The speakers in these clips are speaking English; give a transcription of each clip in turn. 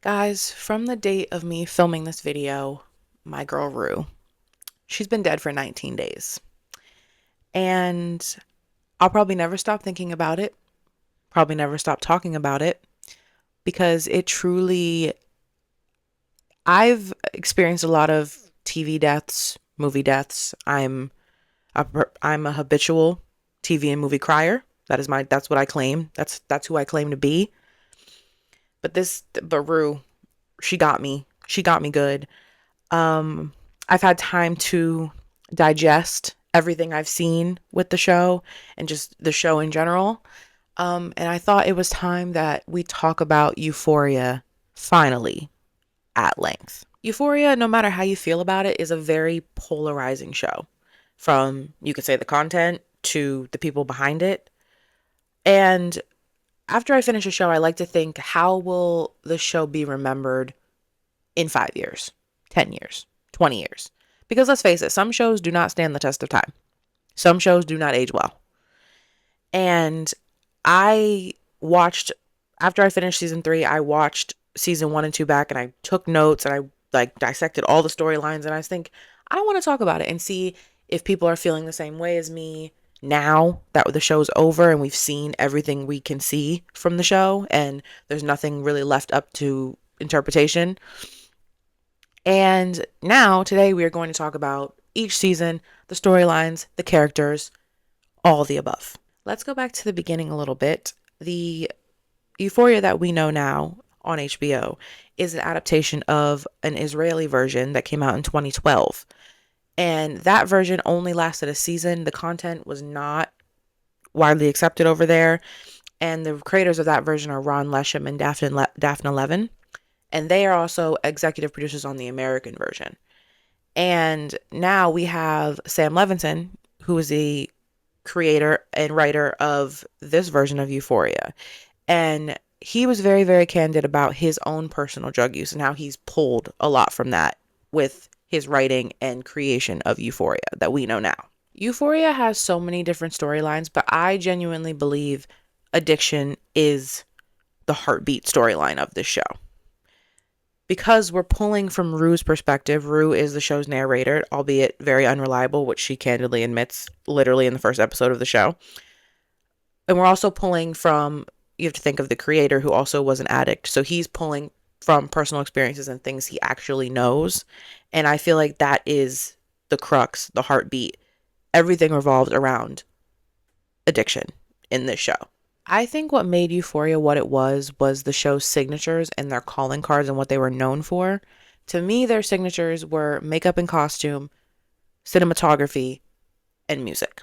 Guys, from the date of me filming this video, my girl Rue, she's been dead for 19 days. And I'll probably never stop thinking about it, probably never stop talking about it, because it truly, I've experienced a lot of TV deaths, movie deaths. I'm a habitual TV and movie crier. That's what I claim. That's who I claim to be. But Rue, she got me. She got me good. Um, I've had time to digest everything I've seen with the show and just the show in general. And I thought it was time that we talk about Euphoria finally at length. Euphoria, no matter how you feel about it, is a very polarizing show. From, you could say, the content to the people behind it. And after I finish a show, I like to think, how will the show be remembered in 5 years, 10 years, 20 years? Because let's face it, some shows do not stand the test of time. Some shows do not age well. And I watched, after I finished season 3, I watched season 1 and 2 back and I took notes and I like dissected all the storylines. And I think I want to talk about it and see if people are feeling the same way as me now that the show's over and we've seen everything we can see from the show and there's nothing really left up to interpretation. And now, today, we are going to talk about each season, the storylines, the characters, all the above. Let's go back to the beginning a little bit. The Euphoria that we know now on HBO is an adaptation of an Israeli version that came out in 2012. And that version only lasted a season. The content was not widely accepted over there. And the creators of that version are Ron Lesham and Daphne Levin. And they are also executive producers on the American version. And now we have Sam Levinson, who is the creator and writer of this version of Euphoria. And he was very, very candid about his own personal drug use and how he's pulled a lot from that with his writing and creation of Euphoria that we know now. Euphoria has so many different storylines, but I genuinely believe addiction is the heartbeat storyline of this show. Because we're pulling from Rue's perspective. Rue is the show's narrator, albeit very unreliable, which she candidly admits literally in the first episode of the show. And we're also pulling from, you have to think of the creator who also was an addict. So he's pulling from personal experiences and things he actually knows. And I feel like that is the crux, the heartbeat. Everything revolves around addiction in this show. I think what made Euphoria what it was the show's signatures and their calling cards and what they were known for. To me, their signatures were makeup and costume, cinematography, and music.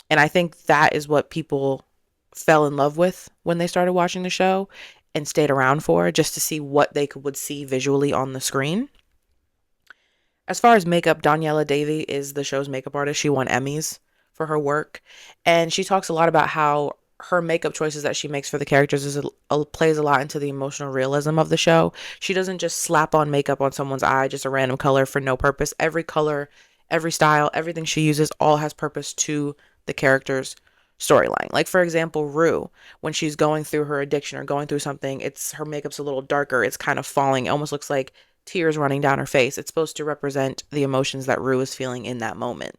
And I think that is what people fell in love with when they started watching the show and stayed around for, just to see what they would see visually on the screen. As far as makeup, Daniela Davy is the show's makeup artist. She won Emmys for her work. And she talks a lot about how her makeup choices that she makes for the characters plays a lot into the emotional realism of the show. She doesn't just slap on makeup on someone's eye, just a random color for no purpose. Every color, every style, everything she uses all has purpose to the character's storyline. Like, for example, Rue, when she's going through her addiction or going through something, it's her makeup's a little darker. It's kind of falling. It almost looks like tears running down her face. It's supposed to represent the emotions that Rue is feeling in that moment.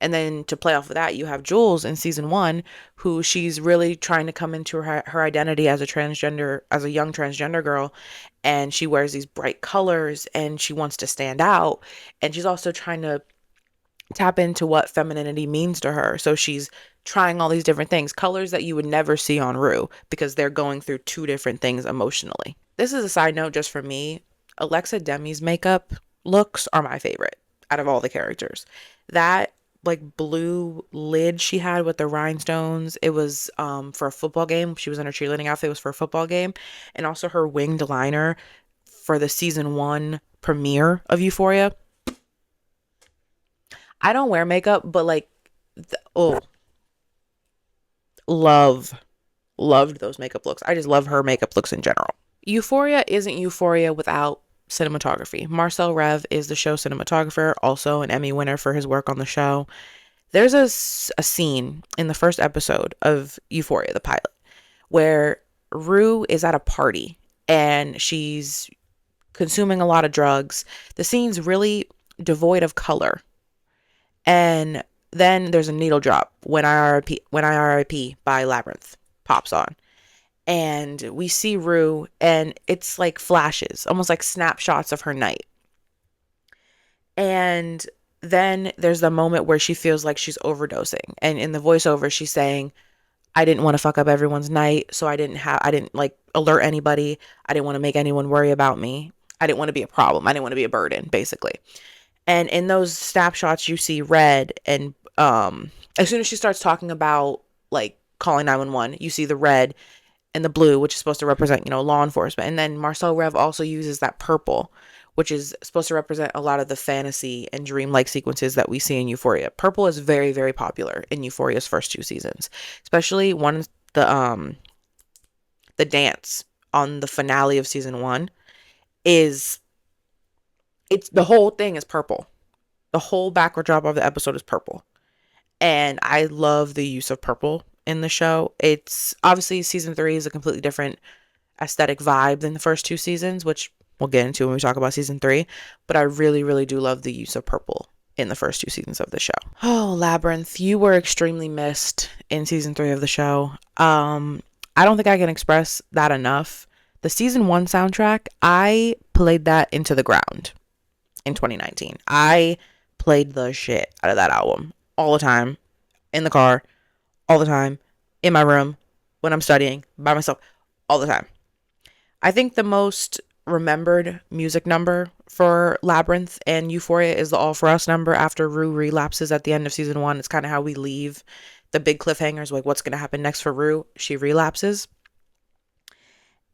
And then to play off of that, you have Jules in season 1, who she's really trying to come into her identity as as a young transgender girl. And she wears these bright colors and she wants to stand out. And she's also trying to tap into what femininity means to her. So she's trying all these different things, colors that you would never see on Rue because they're going through two different things emotionally. This is a side note just for me. Alexa Demi's makeup looks are my favorite out of all the characters. That like blue lid she had with the rhinestones, it was for a football game. She was in her cheerleading outfit, it was for a football game. And also her winged liner for the season 1 premiere of Euphoria. I don't wear makeup, but like oh, loved those makeup looks. I just love her makeup looks in general. Euphoria isn't Euphoria without cinematography. Marcel Rev is the show cinematographer, also an Emmy winner for his work on the show. There's a scene in the first episode of Euphoria, the pilot, where Rue is at a party and she's consuming a lot of drugs. The scene's really devoid of color. And then there's a needle drop, When I RIP by Labyrinth pops on. And we see Rue, and it's like flashes, almost like snapshots of her night. And then there's the moment where she feels like she's overdosing. And in the voiceover, she's saying, I didn't want to fuck up everyone's night, so I didn't like alert anybody. I didn't want to make anyone worry about me. I didn't want to be a problem. I didn't want to be a burden, basically. And in those snapshots, you see red, and as soon as she starts talking about like calling 911, you see the red and the blue, which is supposed to represent, law enforcement. And then Marcel Rev also uses that purple, which is supposed to represent a lot of the fantasy and dreamlike sequences that we see in Euphoria. Purple is very, very popular in Euphoria's first 2 seasons, especially the dance on the finale of season 1 is it's the whole thing is purple. The whole backdrop of the episode is purple. And I love the use of purple in the show. It's obviously season 3 is a completely different aesthetic vibe than the first 2 seasons, which we'll get into when we talk about season 3. But I really, really do love the use of purple in the first 2 seasons of the show. Oh, Labyrinth, you were extremely missed in season 3 of the show. I don't think I can express that enough. The season 1 soundtrack, I played that into the ground in 2019. I played the shit out of that album all the time, in the car, all the time, in my room, when I'm studying, by myself, all the time. I think the most remembered music number for Labyrinth and Euphoria is the All For Us number after Rue relapses at the end of season 1. It's kind of how we leave the big cliffhangers, like what's going to happen next for Rue. She relapses.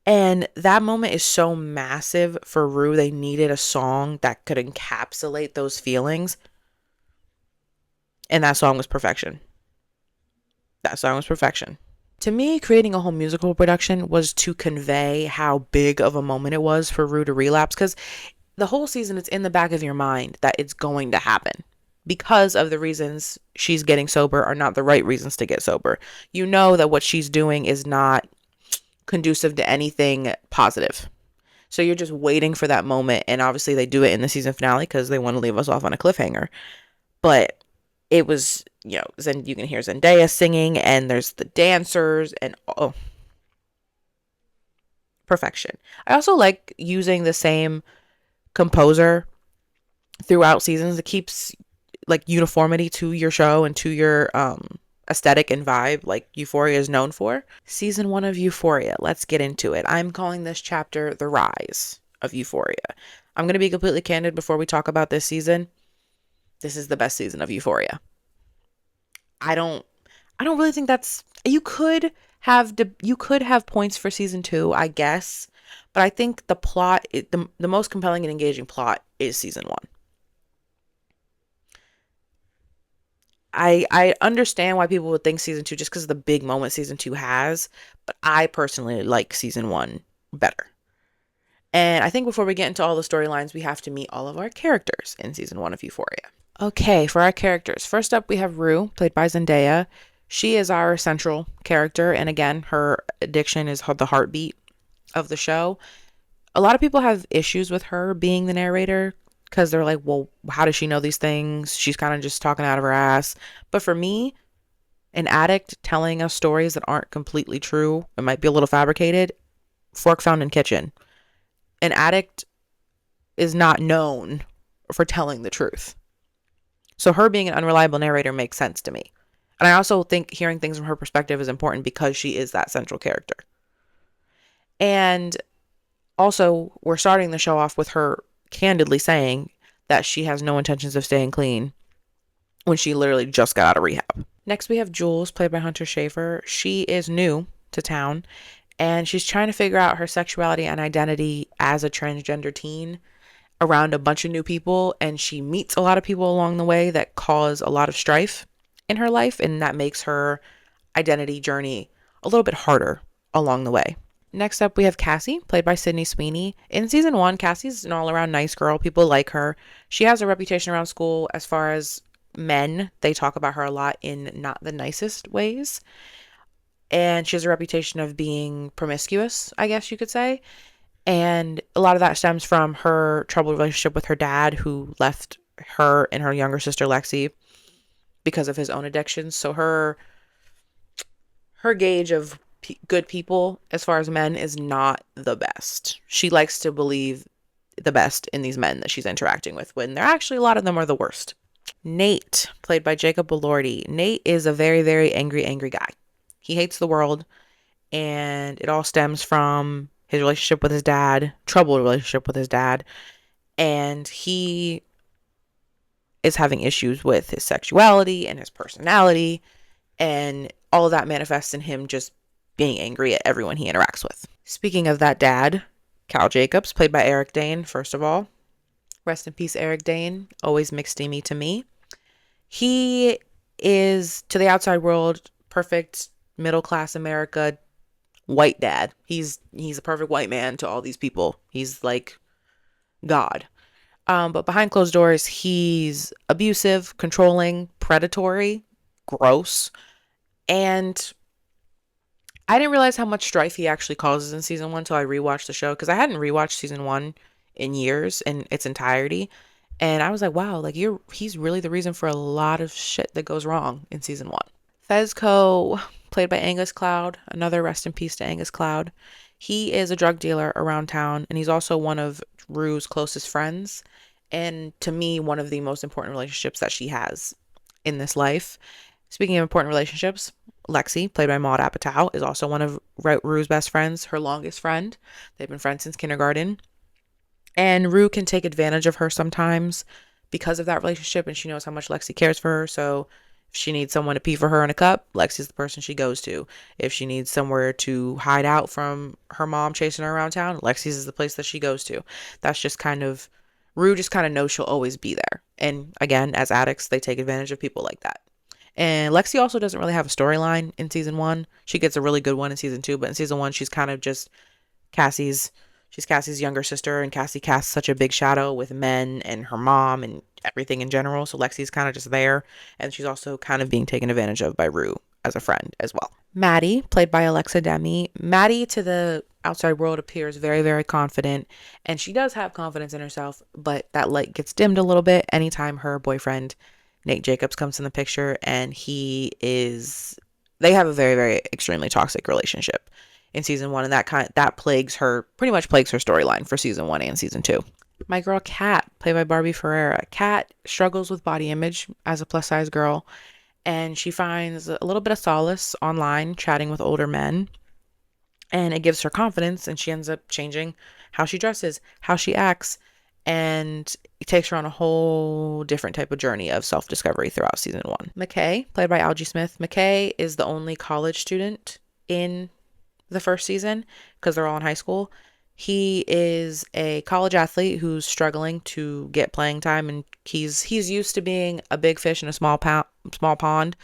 And that moment is so massive for Rue. They needed a song that could encapsulate those feelings. And that song was perfection. That song was perfection. To me, creating a whole musical production was to convey how big of a moment it was for Rue to relapse, because the whole season, it's in the back of your mind that it's going to happen because of the reasons she's getting sober are not the right reasons to get sober. You know that what she's doing is not conducive to anything positive. So you're just waiting for that moment. And obviously they do it in the season finale because they want to leave us off on a cliffhanger. But it was, you can hear Zendaya singing, and there's the dancers, and perfection. I also like using the same composer throughout seasons. It keeps like uniformity to your show and to your aesthetic and vibe, like Euphoria is known for. Season 1 of Euphoria, let's get into it. I'm calling this chapter The Rise of Euphoria. I'm going to be completely candid before we talk about this season. This is the best season of Euphoria. I don't really think that's, you could have points for season 2, I guess, but I think the plot, the most compelling and engaging plot is season 1. I understand why people would think season 2 just because of the big moment season 2 has, but I personally like season 1 better. And I think before we get into all the storylines, we have to meet all of our characters in season 1 of Euphoria. Okay, for our characters. First up, we have Rue, played by Zendaya. She is our central character, and again, her addiction is the heartbeat of the show. A lot of people have issues with her being the narrator because they're like, well, how does she know these things? She's kind of just talking out of her ass. But for me, an addict telling us stories that aren't completely true, it might be a little fabricated, fork found in kitchen. An addict is not known for telling the truth. So her being an unreliable narrator makes sense to me. And I also think hearing things from her perspective is important because she is that central character. And also, we're starting the show off with her candidly saying that she has no intentions of staying clean when she literally just got out of rehab. Next, we have Jules, played by Hunter Schafer. She is new to town, and she's trying to figure out her sexuality and identity as a transgender teen around a bunch of new people, and she meets a lot of people along the way that cause a lot of strife in her life, and that makes her identity journey a little bit harder along the way. Next up, we have Cassie, played by Sydney Sweeney. In season 1, Cassie's an all-around nice girl. People like her. She has a reputation around school as far as men. They talk about her a lot in not the nicest ways. And she has a reputation of being promiscuous, I guess you could say. And a lot of that stems from her troubled relationship with her dad, who left her and her younger sister Lexi because of his own addictions. So her gauge of good people as far as men is not the best. She likes to believe the best in these men that she's interacting with, when they're actually, a lot of them are the worst. Nate, played by Jacob Elordi. Nate is a very, very angry, angry guy. He hates the world, and it all stems from his relationship with his dad, troubled relationship with his dad, and he is having issues with his sexuality and his personality, and all of that manifests in him just being angry at everyone he interacts with. Speaking of that dad, Cal Jacobs, played by Eric Dane, first of all. Rest in peace, Eric Dane. Always McSteamy to me. He is, to the outside world, perfect middle class America white dad. He's a perfect white man to all these people. He's like God. But behind closed doors, he's abusive, controlling, predatory, gross, and I didn't realize how much strife he actually causes in season 1 until I rewatched the show, because I hadn't rewatched season 1 in years in its entirety. And I was like, wow, like he's really the reason for a lot of shit that goes wrong in season 1. Fezco, played by Angus Cloud, another rest in peace to Angus Cloud. He is a drug dealer around town, and he's also one of Rue's closest friends. And to me, one of the most important relationships that she has in this life. Speaking of important relationships, Lexi, played by Maud Apatow, is also one of Rue's best friends, her longest friend. They've been friends since kindergarten. And Rue can take advantage of her sometimes because of that relationship, and she knows how much Lexi cares for her. So if she needs someone to pee for her in a cup, Lexi's the person she goes to. If she needs somewhere to hide out from her mom chasing her around town, Lexi's is the place that she goes to. That's just kind of, Rue just kind of knows she'll always be there. And again, as addicts, they take advantage of people like that. And Lexi also doesn't really have a storyline in season 1. She gets a really good one in season 2, but in season 1, she's kind of just Cassie's she's Cassie's younger sister, and Cassie casts such a big shadow with men and her mom and everything in general. So Lexi's kind of just there, and she's also kind of being taken advantage of by Rue as a friend as well. Maddie, played by Alexa Demi. Maddie, to the outside world, appears very, very confident, and she does have confidence in herself, but that light gets dimmed a little bit anytime her boyfriend, Nate Jacobs, comes in the picture, and they have a very, very extremely toxic relationship in season 1, and that pretty much plagues her storyline for season 1 and season 2. My girl Kat, played by Barbie Ferreira. Kat struggles with body image as a plus size girl, and she finds a little bit of solace online chatting with older men, and it gives her confidence, and she ends up changing how she dresses, how she acts, and it takes her on a whole different type of journey of self-discovery throughout season 1. McKay, played by Algie Smith. McKay is the only college student in the first season because they're all in high school. He is a college athlete who's struggling to get playing time, and he's used to being a big fish in a small pond,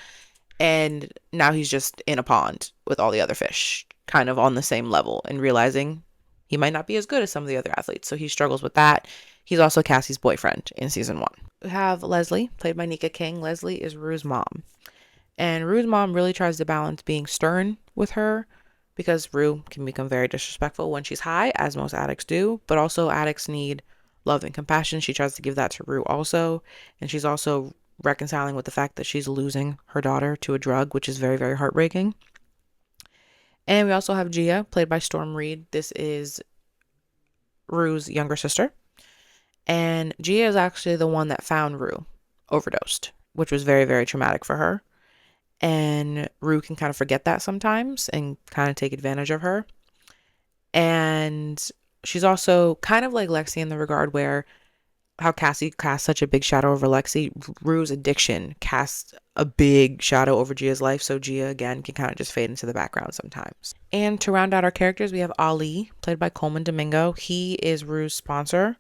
and now he's just in a pond with all the other fish, kind of on the same level, and realizing he might not be as good as some of the other athletes. So he struggles with that. He's also Cassie's boyfriend in season 1. We have Leslie, played by Nika King. Leslie is Rue's mom, and Rue's mom really tries to balance being stern with her, because Rue can become very disrespectful when she's high, as most addicts do, but also addicts need love and compassion. She tries to give that to Rue also, and she's also reconciling with the fact that she's losing her daughter to a drug, which is very, very heartbreaking. And we also have Gia, played by Storm Reed. This is Rue's younger sister, and Gia is actually the one that found Rue overdosed, which was very, very traumatic for her. And Rue can kind of forget that sometimes and kind of take advantage of her. And she's also kind of like Lexi in the regard where how Cassie casts such a big shadow over Lexi, Rue's addiction casts a big shadow over Gia's life. So Gia, again, can kind of just fade into the background sometimes. And to round out our characters, we have Ali, played by Coleman Domingo. He is Rue's sponsor,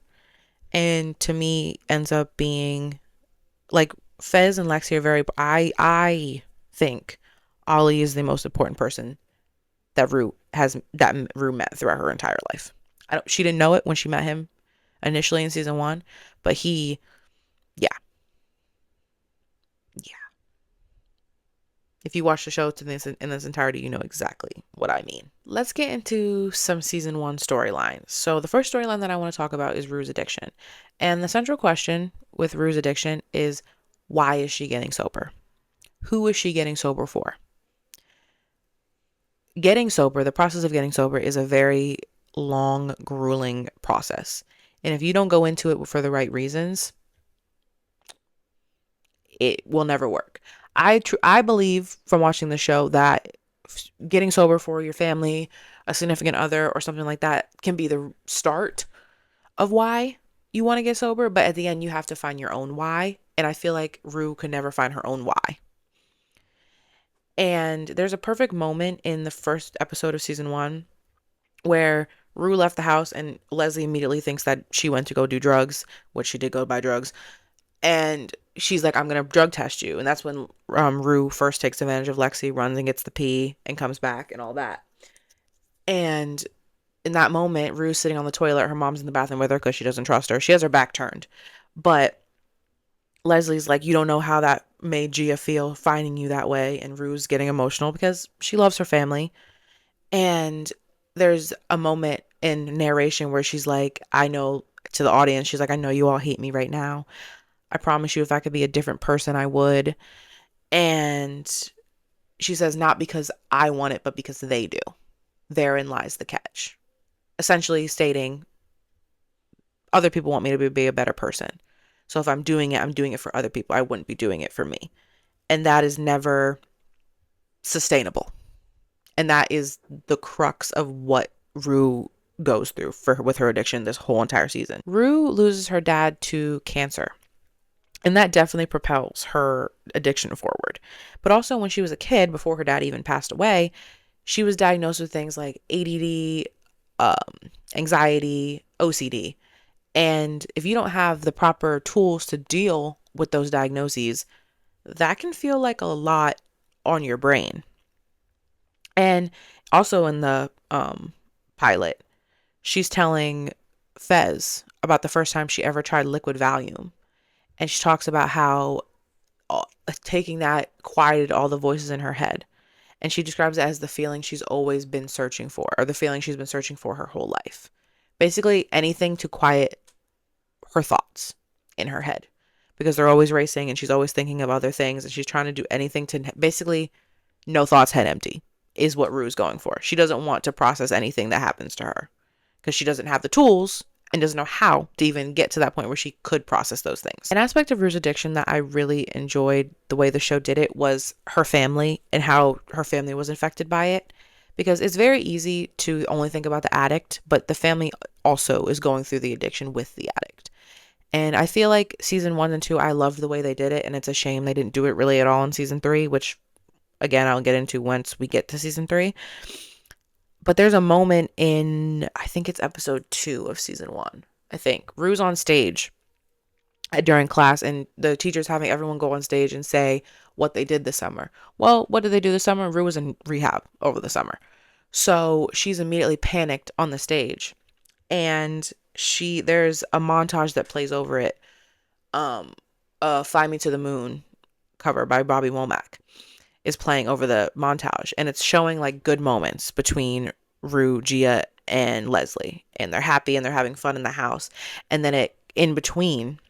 and to me ends up being like Fez and Lexi are very, I think Ollie is the most important person that Rue met throughout her entire life. She didn't know it when she met him initially in season 1, but yeah, If you watch the show in this entirety, you know exactly what I mean. Let's get into some season 1 storylines. So the first storyline that I want to talk about is Rue's addiction. And the central question with Rue's addiction is, why is she getting sober? Who is she getting sober for? Getting sober, the process of getting sober is a very long, grueling process. And if you don't go into it for the right reasons, it will never work. I believe from watching the show that getting sober for your family, a significant other, or something like that can be the start of why you want to get sober. But at the end, you have to find your own why. And I feel like Rue could never find her own why. And there's a perfect moment in the first episode of season 1 where Rue left the house and Leslie immediately thinks that she went to go do drugs, which she did go buy drugs. And she's like, I'm going to drug test you. And that's when Rue first takes advantage of Lexi, runs and gets the pee and comes back and all that. And in that moment, Rue's sitting on the toilet. Her mom's in the bathroom with her because she doesn't trust her. She has her back turned. But Leslie's like, you don't know how that made Gia feel finding you that way. And Rue's getting emotional because she loves her family. And there's a moment in narration where she's like, I know, to the audience, she's like, I know you all hate me right now. I promise you, if I could be a different person, I would. And she says, not because I want it, but because they do. Therein lies the catch. Essentially stating, other people want me to be a better person. So if I'm doing it, I'm doing it for other people. I wouldn't be doing it for me. And that is never sustainable. And that is the crux of what Rue goes through with her addiction this whole entire season. Rue loses her dad to cancer. And that definitely propels her addiction forward. But also when she was a kid, before her dad even passed away, she was diagnosed with things like ADD, anxiety, OCD. And if you don't have the proper tools to deal with those diagnoses, that can feel like a lot on your brain. And also in the pilot, she's telling Fez about the first time she ever tried liquid Valium. And she talks about how taking that quieted all the voices in her head. And she describes it as the feeling she's always been searching for, or the feeling she's been searching for her whole life. Basically, anything to quiet her thoughts in her head, because they're always racing and she's always thinking of other things, and she's trying to do anything to basically no thoughts, head empty is what Rue's going for. She doesn't want to process anything that happens to her because she doesn't have the tools and doesn't know how to even get to that point where she could process those things. An aspect of Rue's addiction that I really enjoyed the way the show did it was her family and how her family was affected by it. Because it's very easy to only think about the addict, but the family also is going through the addiction with the addict. And I feel like season 1 and 2, I loved the way they did it. And it's a shame they didn't do it really at all in season 3, which again, I'll get into once we get to season 3. But there's a moment in, I think it's episode 2 of season 1. I think Rue's on stage during class, and the teacher's having everyone go on stage and say what they did this summer. Well, what did they do this summer? Rue was in rehab over the summer. So she's immediately panicked on the stage. And there's a montage that plays over it. Fly Me to the Moon cover by Bobby Womack is playing over the montage, and it's showing like good moments between Rue, Gia, and Leslie, and they're happy and they're having fun in the house. And then in between,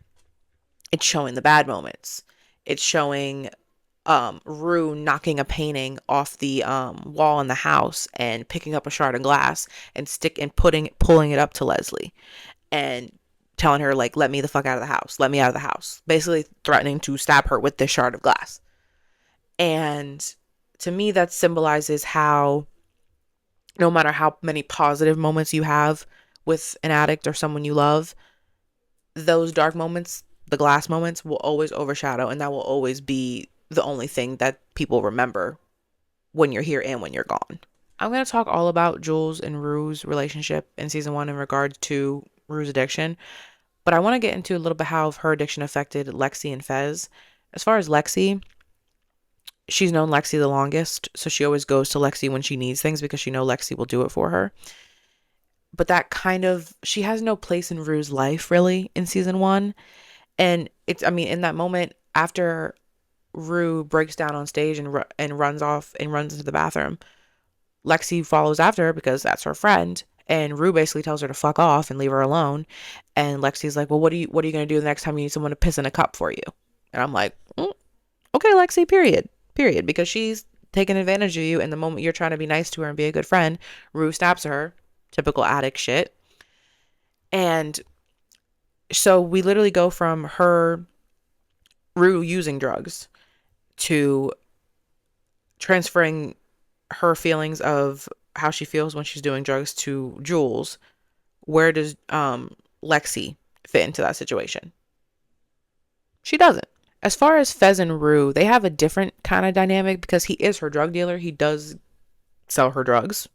it's showing the bad moments. It's showing Rue knocking a painting off the wall in the house and picking up a shard of glass and pulling it up to Leslie and telling her, like, let me the fuck out of the house. Let me out of the house. Basically threatening to stab her with this shard of glass. And to me, that symbolizes how no matter how many positive moments you have with an addict or someone you love, those dark moments, the glass moments, will always overshadow, and that will always be the only thing that people remember when you're here and when you're gone. I'm going to talk all about Jules and Rue's relationship in season 1 in regard to Rue's addiction, but I want to get into a little bit how her addiction affected Lexi and Fez. As far as Lexi, she's known Lexi the longest, so she always goes to Lexi when she needs things because she knows Lexi will do it for her. But she has no place in Rue's life really in season 1. And in that moment after Rue breaks down on stage and runs off and runs into the bathroom, Lexi follows after her because that's her friend. And Rue basically tells her to fuck off and leave her alone. And Lexi's like, well, what are you gonna do the next time you need someone to piss in a cup for you? And I'm like, okay, Lexi, period, because she's taking advantage of you. And the moment you're trying to be nice to her and be a good friend, Rue snaps her. Typical addict shit. And so we literally go from Rue using drugs to transferring her feelings of how she feels when she's doing drugs to Jules. Where does Lexi fit into that situation? She doesn't. As far as Fez and Rue, they have a different kind of dynamic because he is her drug dealer. He does sell her drugs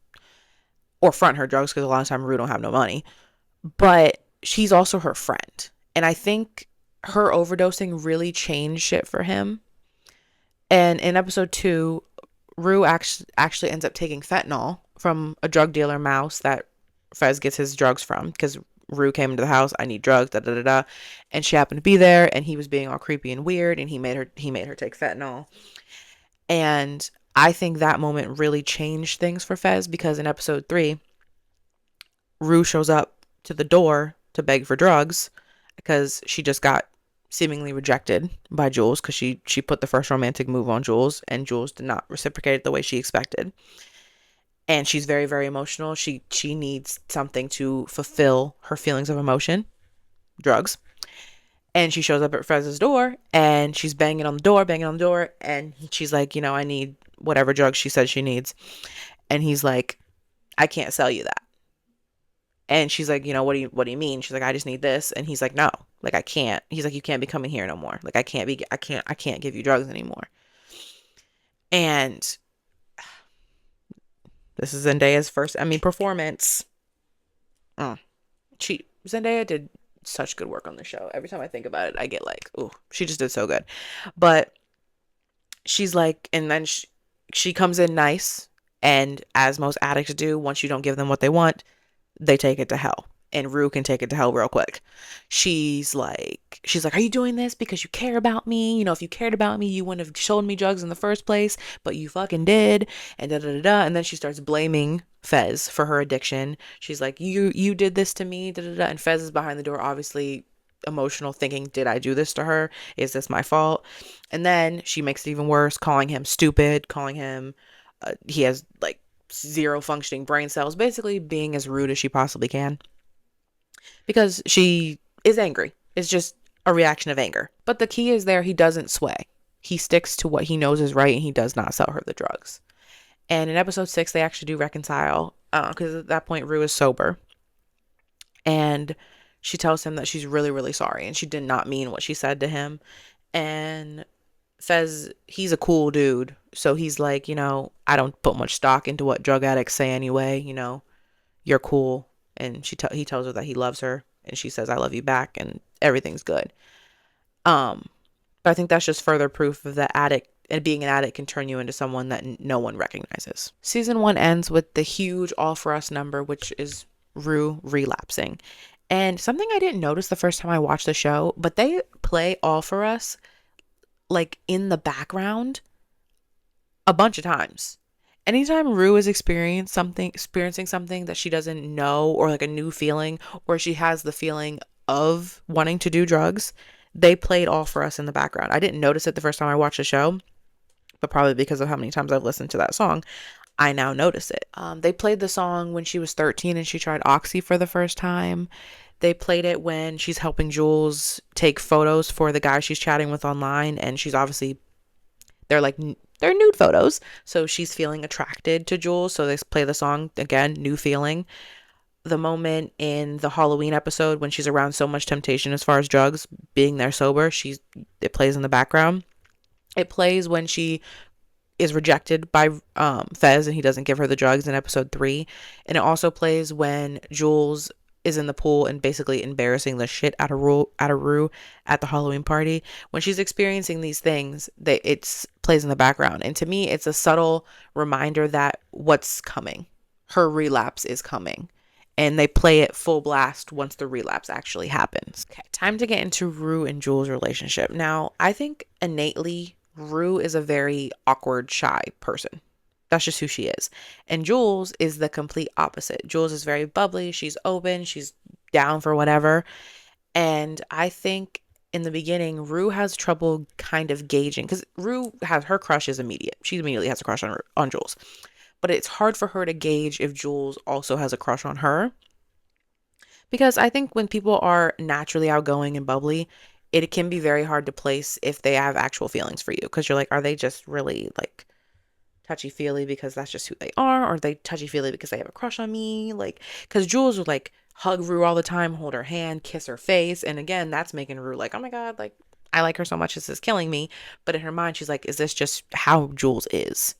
or front her drugs because a lot of time Rue don't have no money. But she's also her friend. And I think her overdosing really changed shit for him. And in episode 2, Rue actually ends up taking fentanyl from a drug dealer, Mouse, that Fez gets his drugs from, because Rue came into the house, I need drugs, da da da da, and she happened to be there, and he was being all creepy and weird, and he made her take fentanyl. And I think that moment really changed things for Fez, because in episode 3, Rue shows up to the door to beg for drugs because she just got seemingly rejected by Jules because she put the first romantic move on Jules, and Jules did not reciprocate it the way she expected. And she's very, very emotional. She needs something to fulfill her feelings of emotion, drugs. And she shows up at Fez's door, and she's banging on the door, and she's like, I need whatever drugs she says she needs. And he's like, I can't sell you that. And she's like, what do you mean? She's like, I just need this. And he's like, no, like, I can't. He's like, you can't be coming here no more. Like, I can't give you drugs anymore. And this is Zendaya's first, performance. Zendaya did such good work on the show. Every time I think about it, I get like, ooh, she just did so good. But she's like, and then she comes in nice. And as most addicts do, once you don't give them what they want, they take it to hell. And Rue can take it to hell real quick. She's like, are you doing this because you care about me? If you cared about me, you wouldn't have shown me drugs in the first place, but you fucking did. And da da da da. And then she starts blaming Fez for her addiction. She's like, you did this to me, da da da. And Fez is behind the door, obviously emotional, thinking, did I do this to her? Is this my fault? And then she makes it even worse, calling him stupid, calling him, he has like zero functioning brain cells, basically being as rude as she possibly can. Because she is angry. It's just a reaction of anger. But the key is there, he doesn't sway. He sticks to what he knows is right, and he does not sell her the drugs. And in episode 6, they actually do reconcile, because at that point, Rue is sober. And she tells him that she's really, really sorry, and she did not mean what she said to him. And Fez, he's a cool dude, so he's like, I don't put much stock into what drug addicts say anyway, you're cool. And he tells her that he loves her, and she says, I love you back, and everything's good. But I think that's just further proof of the addict, and being an addict can turn you into someone that no one recognizes. Season 1 ends with the huge All For Us number, which is Rue relapsing. And something I didn't notice the first time I watched the show, but they play All For Us like in the background a bunch of times. Anytime Rue is experiencing something that she doesn't know, or like a new feeling, or she has the feeling of wanting to do drugs, they played All For Us in the background. I didn't notice it the first time I watched the show, but probably because of how many times I've listened to that song, I now notice it. They played the song when she was 13 and she tried Oxy for the first time. They played it when she's helping Jules take photos for the guy she's chatting with online, and she's obviously, they're nude photos, so she's feeling attracted to Jules, so they play the song again, new feeling. The moment in the Halloween episode when she's around so much temptation as far as drugs, being there sober, it plays in the background. It plays when she is rejected by Fez and he doesn't give her the drugs in episode 3, and it also plays when Jules is in the pool and basically embarrassing the shit out of Rue at the Halloween party. When she's experiencing these things, it plays in the background. And to me, it's a subtle reminder that what's coming. Her relapse is coming. And they play it full blast once the relapse actually happens. Okay, time to get into Rue and Jules' relationship. Now, I think innately Rue is a very awkward, shy person. That's just who she is. And Jules is the complete opposite. Jules is very bubbly. She's open. She's down for whatever. And I think in the beginning, Rue has trouble kind of gauging because Rue has her crush is immediate. She immediately has a crush on Jules. But it's hard for her to gauge if Jules also has a crush on her. Because I think when people are naturally outgoing and bubbly, it can be very hard to place if they have actual feelings for you. Because you're like, are they just really like touchy feely because that's just who they are? Or are they touchy feely because they have a crush on me? Like, because Jules would like hug Rue all the time, hold her hand, kiss her face. And again, that's making Rue like, oh my God, like, I like her so much, this is killing me. But in her mind, she's like, is this just how Jules is?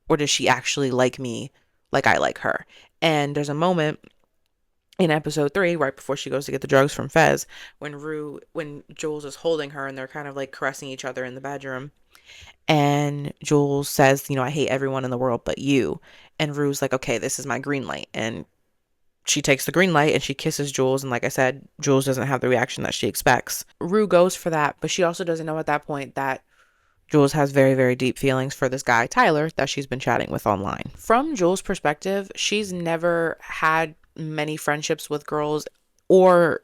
Or does she actually like me like I like her? And there's a moment in episode 3, right before she goes to get the drugs from Fez, when Jules is holding her and they're kind of like caressing each other in the bedroom, and Jules says, I hate everyone in the world but you. And Rue's like, okay, this is my green light. And she takes the green light and she kisses Jules. And like I said, Jules doesn't have the reaction that she expects. Rue goes for that, but she also doesn't know at that point that Jules has very, very deep feelings for this guy, Tyler, that she's been chatting with online. From Jules' perspective, she's never had many friendships with girls or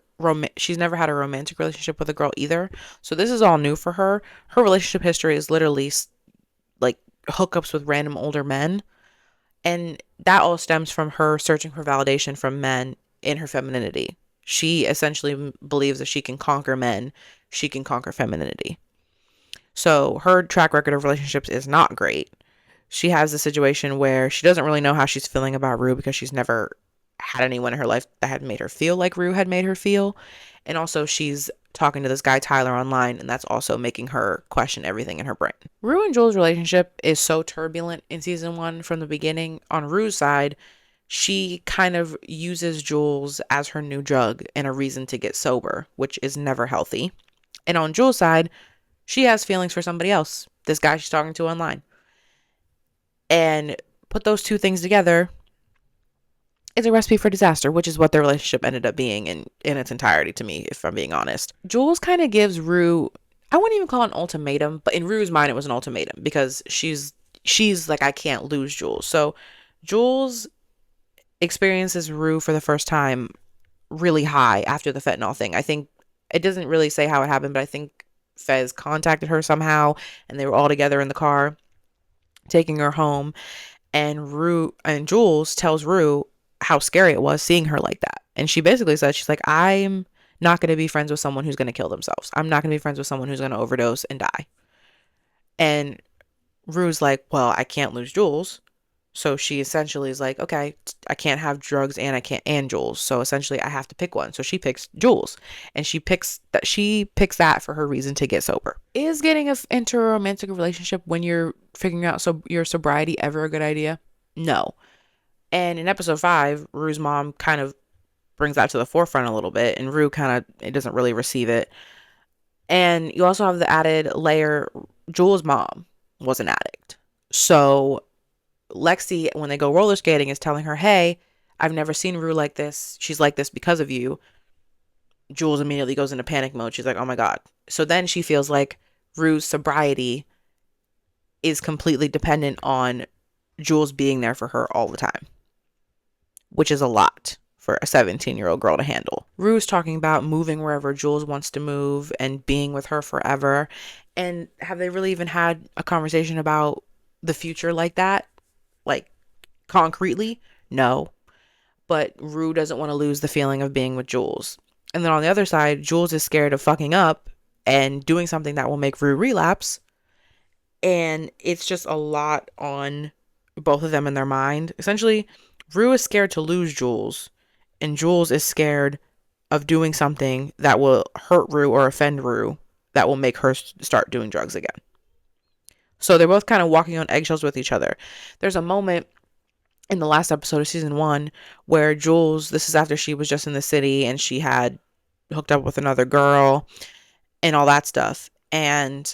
she's never had a romantic relationship with a girl either. So this is all new for her. Her relationship history is literally like hookups with random older men. And that all stems from her searching for validation from men in her femininity. She essentially believes if she can conquer men, she can conquer femininity. So her track record of relationships is not great. She has a situation where she doesn't really know how she's feeling about Rue because she's never had anyone in her life that had made her feel like Rue had made her feel. And also she's talking to this guy Tyler online, and that's also making her question everything in her brain. Rue and Joel's relationship is so turbulent in season 1 from the beginning. On Rue's side, she kind of uses Jules as her new drug and a reason to get sober, which is never healthy. And on Jules' side, she has feelings for somebody else, this guy she's talking to online. And put those two things together, it's a recipe for disaster, which is what their relationship ended up being in its entirety to me, if I'm being honest. Jules kind of gives Rue, I wouldn't even call it an ultimatum, but in Rue's mind it was an ultimatum because she's like, I can't lose Jules. So Jules experiences Rue for the first time really high after the fentanyl thing. I think it doesn't really say how it happened, but I think Fez contacted her somehow and they were all together in the car taking her home, and Jules tells Rue how scary it was seeing her like that. And she basically says, she's like, I'm not going to be friends with someone who's going to kill themselves. I'm not going to be friends with someone who's going to overdose and die. And Rue's like, well, I can't lose Jules. So she essentially is like, okay, I can't have drugs and Jules. So essentially I have to pick one. So she picks Jules, and she picks that for her reason to get sober. Is getting into a romantic relationship when you're figuring out your sobriety ever a good idea? No. And in episode 5, Rue's mom kind of brings that to the forefront a little bit, and Rue it doesn't really receive it. And you also have the added layer, Jules' mom was an addict. So Lexi, when they go roller skating, is telling her, hey, I've never seen Rue like this. She's like this because of you. Jules immediately goes into panic mode. She's like, oh my God. So then she feels like Rue's sobriety is completely dependent on Jules being there for her all the time, which is a lot for a 17-year-old girl to handle. Rue's talking about moving wherever Jules wants to move and being with her forever. And have they really even had a conversation about the future like that? Like, concretely? No. But Rue doesn't want to lose the feeling of being with Jules. And then on the other side, Jules is scared of fucking up and doing something that will make Rue relapse. And it's just a lot on both of them in their mind. Essentially, Rue is scared to lose Jules, and Jules is scared of doing something that will hurt Rue or offend Rue that will make her start doing drugs again. So they're both kind of walking on eggshells with each other. There's a moment in the last episode of season 1 where Jules, this is after she was just in the city and she had hooked up with another girl and all that stuff. And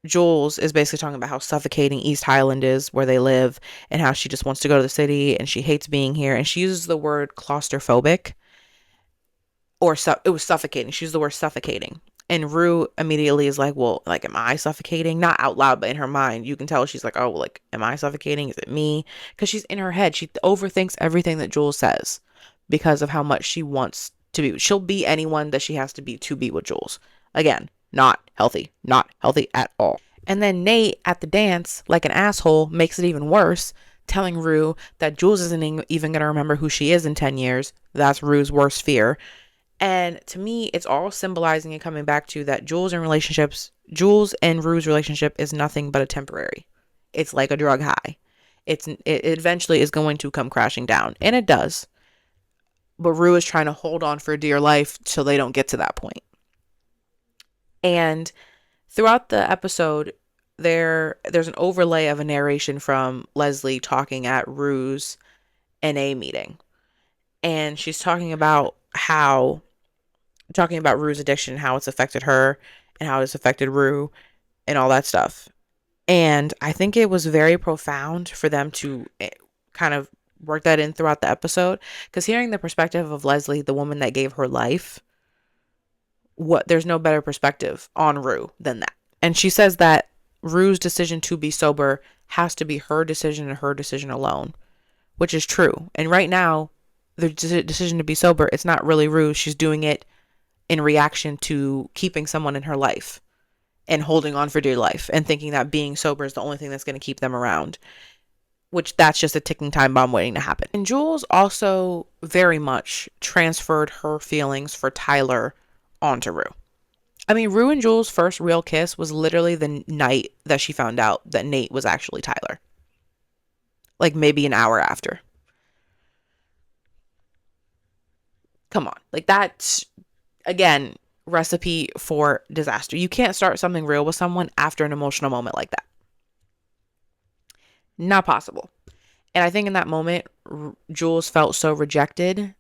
Jules is basically talking about how suffocating East Highland is where they live and how she just wants to go to the city and she hates being here. And she uses the word claustrophobic, or it was suffocating. She used the word suffocating. And Rue immediately is like, well, like, am I suffocating? Not out loud, but in her mind, you can tell she's like, oh, like, am I suffocating? Is it me? Because she's in her head. She overthinks everything that Jules says because of how much she wants to be. She'll be anyone that she has to be with Jules. Again, not healthy. Not healthy at all. And then Nate at the dance, like an asshole, makes it even worse, telling Rue that Jules isn't even going to remember who she is in 10 years. That's Rue's worst fear. And to me, it's all symbolizing and coming back to that Jules and Rue's relationship is nothing but a temporary. It's like a drug high. It eventually is going to come crashing down. And it does. But Rue is trying to hold on for dear life so they don't get to that point. And throughout the episode, there's an overlay of a narration from Leslie talking at Rue's NA meeting. And she's talking about Rue's addiction, how it's affected her and how it's affected Rue and all that stuff. And I think it was very profound for them to kind of work that in throughout the episode, because hearing the perspective of Leslie, the woman that gave her life, there's no better perspective on Rue than that. And she says that Rue's decision to be sober has to be her decision and her decision alone, which is true. And right now, the decision to be sober, it's not really Rue. She's doing it in reaction to keeping someone in her life and holding on for dear life and thinking that being sober is the only thing that's going to keep them around, which that's just a ticking time bomb waiting to happen. And Jules also very much transferred her feelings for Tyler onto Rue. I mean, Rue and Jules' first real kiss was literally the night that she found out that Nate was actually Tyler. Like maybe an hour after. Come on. Like that's, again, recipe for disaster. You can't start something real with someone after an emotional moment like that. Not possible. And I think in that moment, Jules felt so rejected.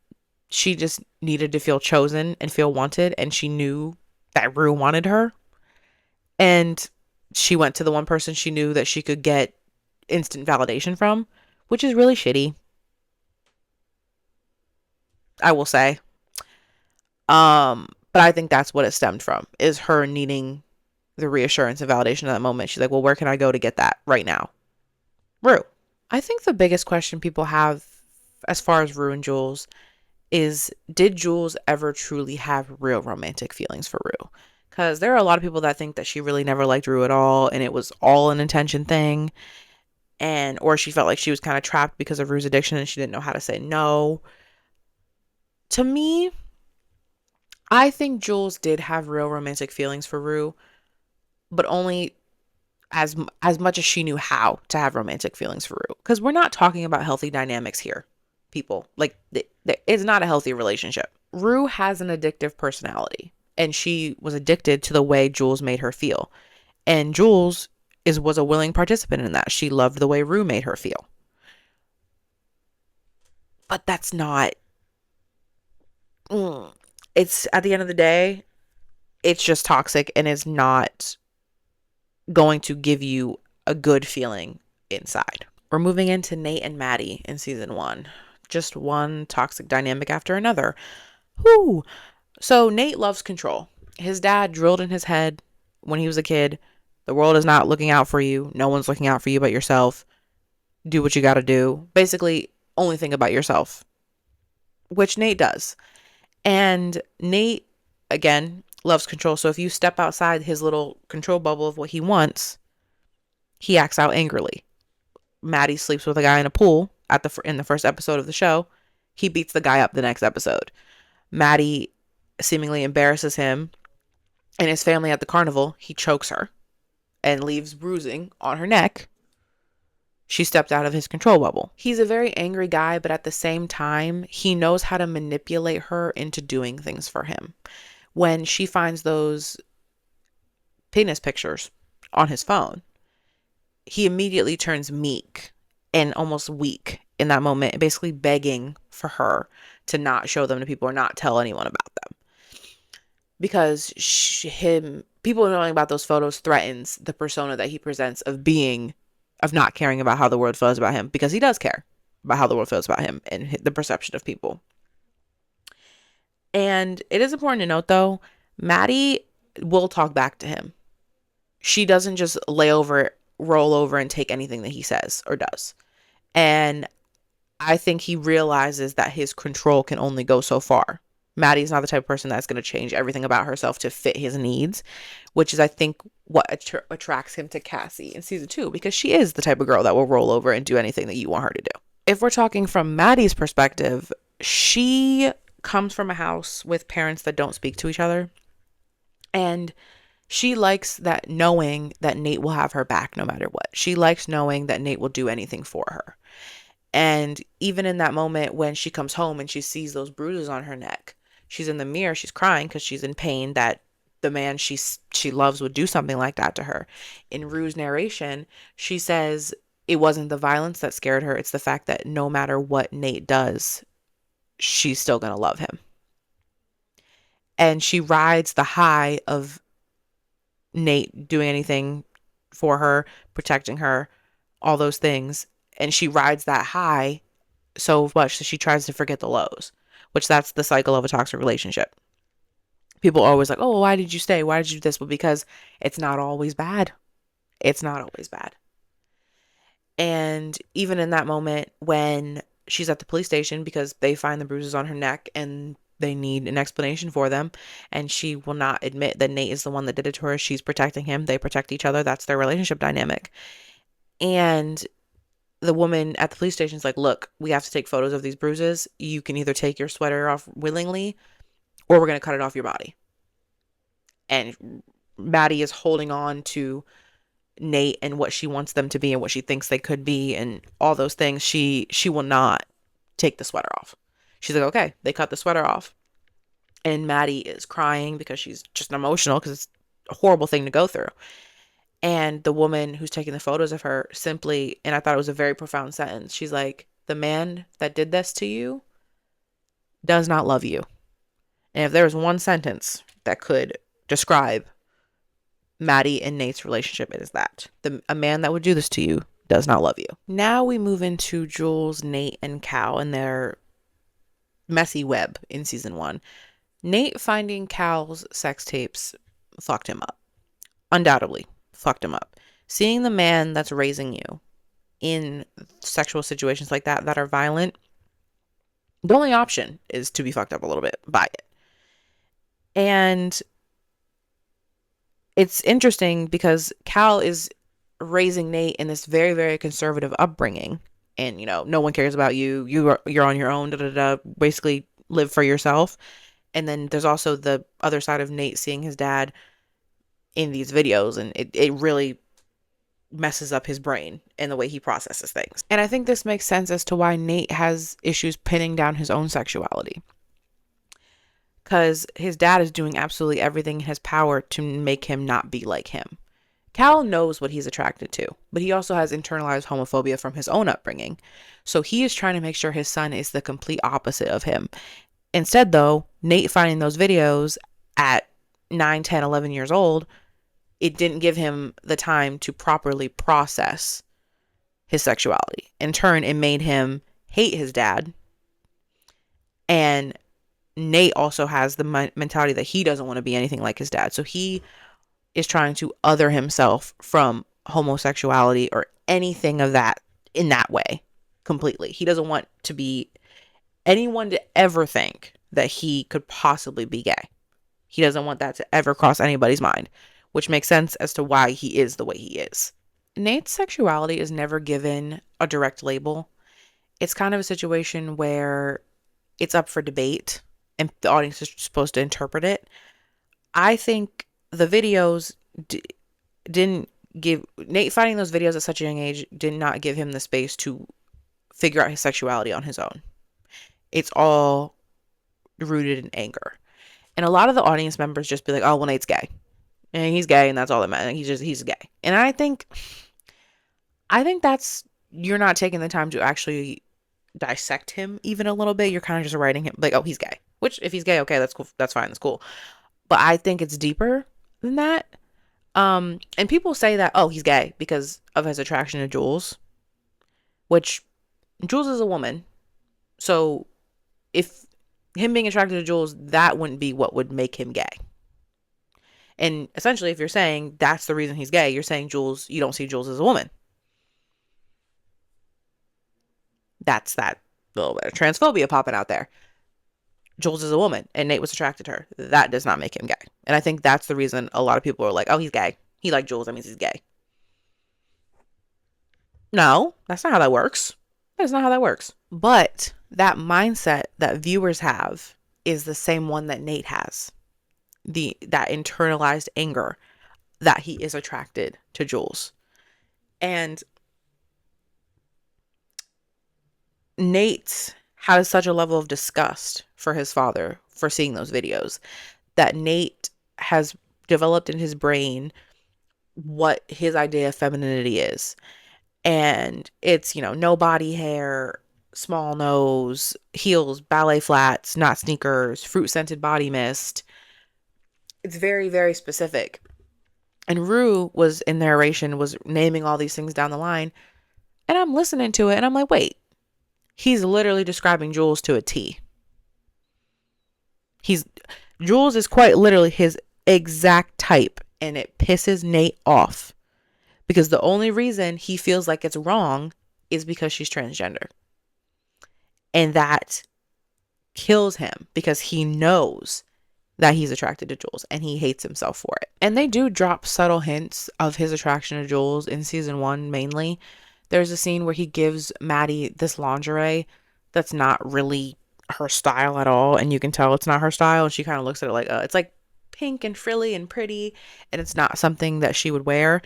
She just needed to feel chosen and feel wanted. And she knew that Rue wanted her. And she went to the one person she knew that she could get instant validation from, which is really shitty, I will say. But I think that's what it stemmed from, is her needing the reassurance and validation at that moment. She's like, well, where can I go to get that right now? Rue. I think the biggest question people have as far as Rue and Jules is, did Jules ever truly have real romantic feelings for Rue? Because there are a lot of people that think that she really never liked Rue at all and it was all an intention thing, or she felt like she was kind of trapped because of Rue's addiction and she didn't know how to say no. To me, I think Jules did have real romantic feelings for Rue, but only as much as she knew how to have romantic feelings for Rue. Because we're not talking about healthy dynamics here, people. Like, it's not a healthy relationship. Rue has an addictive personality, and she was addicted to the way Jules made her feel. And Jules was a willing participant in that. She loved the way Rue made her feel. But that's not... It's, at the end of the day, it's just toxic and is not going to give you a good feeling inside. We're moving into Nate and Maddie in season 1. Just one toxic dynamic after another. Whoo! So Nate loves control. His dad drilled in his head when he was a kid, the world is not looking out for you. No one's looking out for you but yourself. Do what you gotta do. Basically, only think about yourself. Which Nate does. And Nate, again, loves control. So if you step outside his little control bubble of what he wants, he acts out angrily. Maddie sleeps with a guy in a pool in the first episode of the show. He beats the guy up the next episode. Maddie seemingly embarrasses him and his family at the carnival. He chokes her and leaves bruising on her neck. She stepped out of his control bubble. He's a very angry guy, but at the same time, he knows how to manipulate her into doing things for him. When she finds those penis pictures on his phone, he immediately turns meek and almost weak in that moment, basically begging for her to not show them to people or not tell anyone about them. Because people knowing about those photos threatens the persona that he presents of not caring about how the world feels about him, because he does care about how the world feels about him and the perception of people. And it is important to note, though, Maddie will talk back to him. She doesn't just roll over and take anything that he says or does. And I think he realizes that his control can only go so far. Maddie's not the type of person that's going to change everything about herself to fit his needs, which is, I think, what attracts him to Cassie in season 2, because she is the type of girl that will roll over and do anything that you want her to do. If we're talking from Maddie's perspective, she comes from a house with parents that don't speak to each other. And she likes that, knowing that Nate will have her back no matter what. She likes knowing that Nate will do anything for her. And even in that moment when she comes home and she sees those bruises on her neck, she's in the mirror, she's crying because she's in pain that the man she loves would do something like that to her. In Rue's narration, she says it wasn't the violence that scared her, it's the fact that no matter what Nate does, she's still going to love him. And she rides the high of Nate doing anything for her, protecting her, all those things. And she rides that high so much that she tries to forget the lows, which that's the cycle of a toxic relationship. People are always like, oh, why did you stay? Why did you do this? Well, because it's not always bad. It's not always bad. And even in that moment when she's at the police station because they find the bruises on her neck and they need an explanation for them, and she will not admit that Nate is the one that did it to her. She's protecting him. They protect each other. That's their relationship dynamic. And the woman at the police station is like, look, we have to take photos of these bruises. You can either take your sweater off willingly or we're going to cut it off your body. And Maddie is holding on to Nate and what she wants them to be and what she thinks they could be and all those things. She will not take the sweater off. She's like, okay, they cut the sweater off. And Maddie is crying because she's just emotional because it's a horrible thing to go through. And the woman who's taking the photos of her simply, and I thought it was a very profound sentence, she's like, the man that did this to you does not love you. And if there was one sentence that could describe Maddie and Nate's relationship, it is that. A man that would do this to you does not love you. Now we move into Jules, Nate, and Cal and their messy web in season 1. Nate finding Cal's sex tapes fucked him up. Undoubtedly fucked him up. Seeing the man that's raising you in sexual situations like that are violent, the only option is to be fucked up a little bit by it. And it's interesting because Cal is raising Nate in this very, very conservative upbringing. And, no one cares about you. You're on your own, basically live for yourself. And then there's also the other side of Nate seeing his dad in these videos, and it really messes up his brain and the way he processes things. And I think this makes sense as to why Nate has issues pinning down his own sexuality. Because his dad is doing absolutely everything in his power to make him not be like him. Cal knows what he's attracted to, but he also has internalized homophobia from his own upbringing. So he is trying to make sure his son is the complete opposite of him. Instead, though, Nate finding those videos at 9, 10, 11 years old, it didn't give him the time to properly process his sexuality. In turn, it made him hate his dad. And Nate also has the mentality that he doesn't want to be anything like his dad. So he is trying to other himself from homosexuality or anything of that in that way completely. He doesn't want to be anyone to ever think that he could possibly be gay. He doesn't want that to ever cross anybody's mind, which makes sense as to why he is the way he is. Nate's sexuality is never given a direct label. It's kind of a situation where it's up for debate and the audience is supposed to interpret it. I think the videos didn't give Nate finding those videos at such a young age did not give him the space to figure out his sexuality on his own. It's all rooted in anger. And a lot of the audience members just be like, oh, well, Nate's gay. And he's gay and that's all that matters. He's gay. And I think that's, you're not taking the time to actually dissect him even a little bit. You're kind of just writing him like, oh, he's gay. Which if he's gay, okay, that's cool. That's fine. That's cool. But I think it's deeper than that. And people say that, oh, he's gay because of his attraction to Jules, which Jules is a woman. So if him being attracted to Jules, that wouldn't be what would make him gay. And essentially, if you're saying that's the reason he's gay, you're saying you don't see Jules as a woman. That's that little bit of transphobia popping out there. Jules is a woman and Nate was attracted to her. That does not make him gay. And I think that's the reason a lot of people are like, oh, he's gay. He liked Jules. That means he's gay. No, that's not how that works. That is not how that works. But that mindset that viewers have is the same one that Nate has. That internalized anger that he is attracted to Jules. And Nate has such a level of disgust for his father for seeing those videos that Nate has developed in his brain what his idea of femininity is. And it's, no body hair, small nose, heels, ballet flats, not sneakers, fruit scented body mist. It's very, very specific. And Rue was in narration, was naming all these things down the line. And I'm listening to it and I'm like, wait, he's literally describing Jules to a T. Jules is quite literally his exact type, and it pisses Nate off because the only reason he feels like it's wrong is because she's transgender. And that kills him because he knows that he's attracted to Jules and he hates himself for it. And they do drop subtle hints of his attraction to Jules in season 1 mainly. There's a scene where he gives Maddie this lingerie that's not really her style at all, and you can tell it's not her style, and she kind of looks at it like, it's like pink and frilly and pretty, and it's not something that she would wear.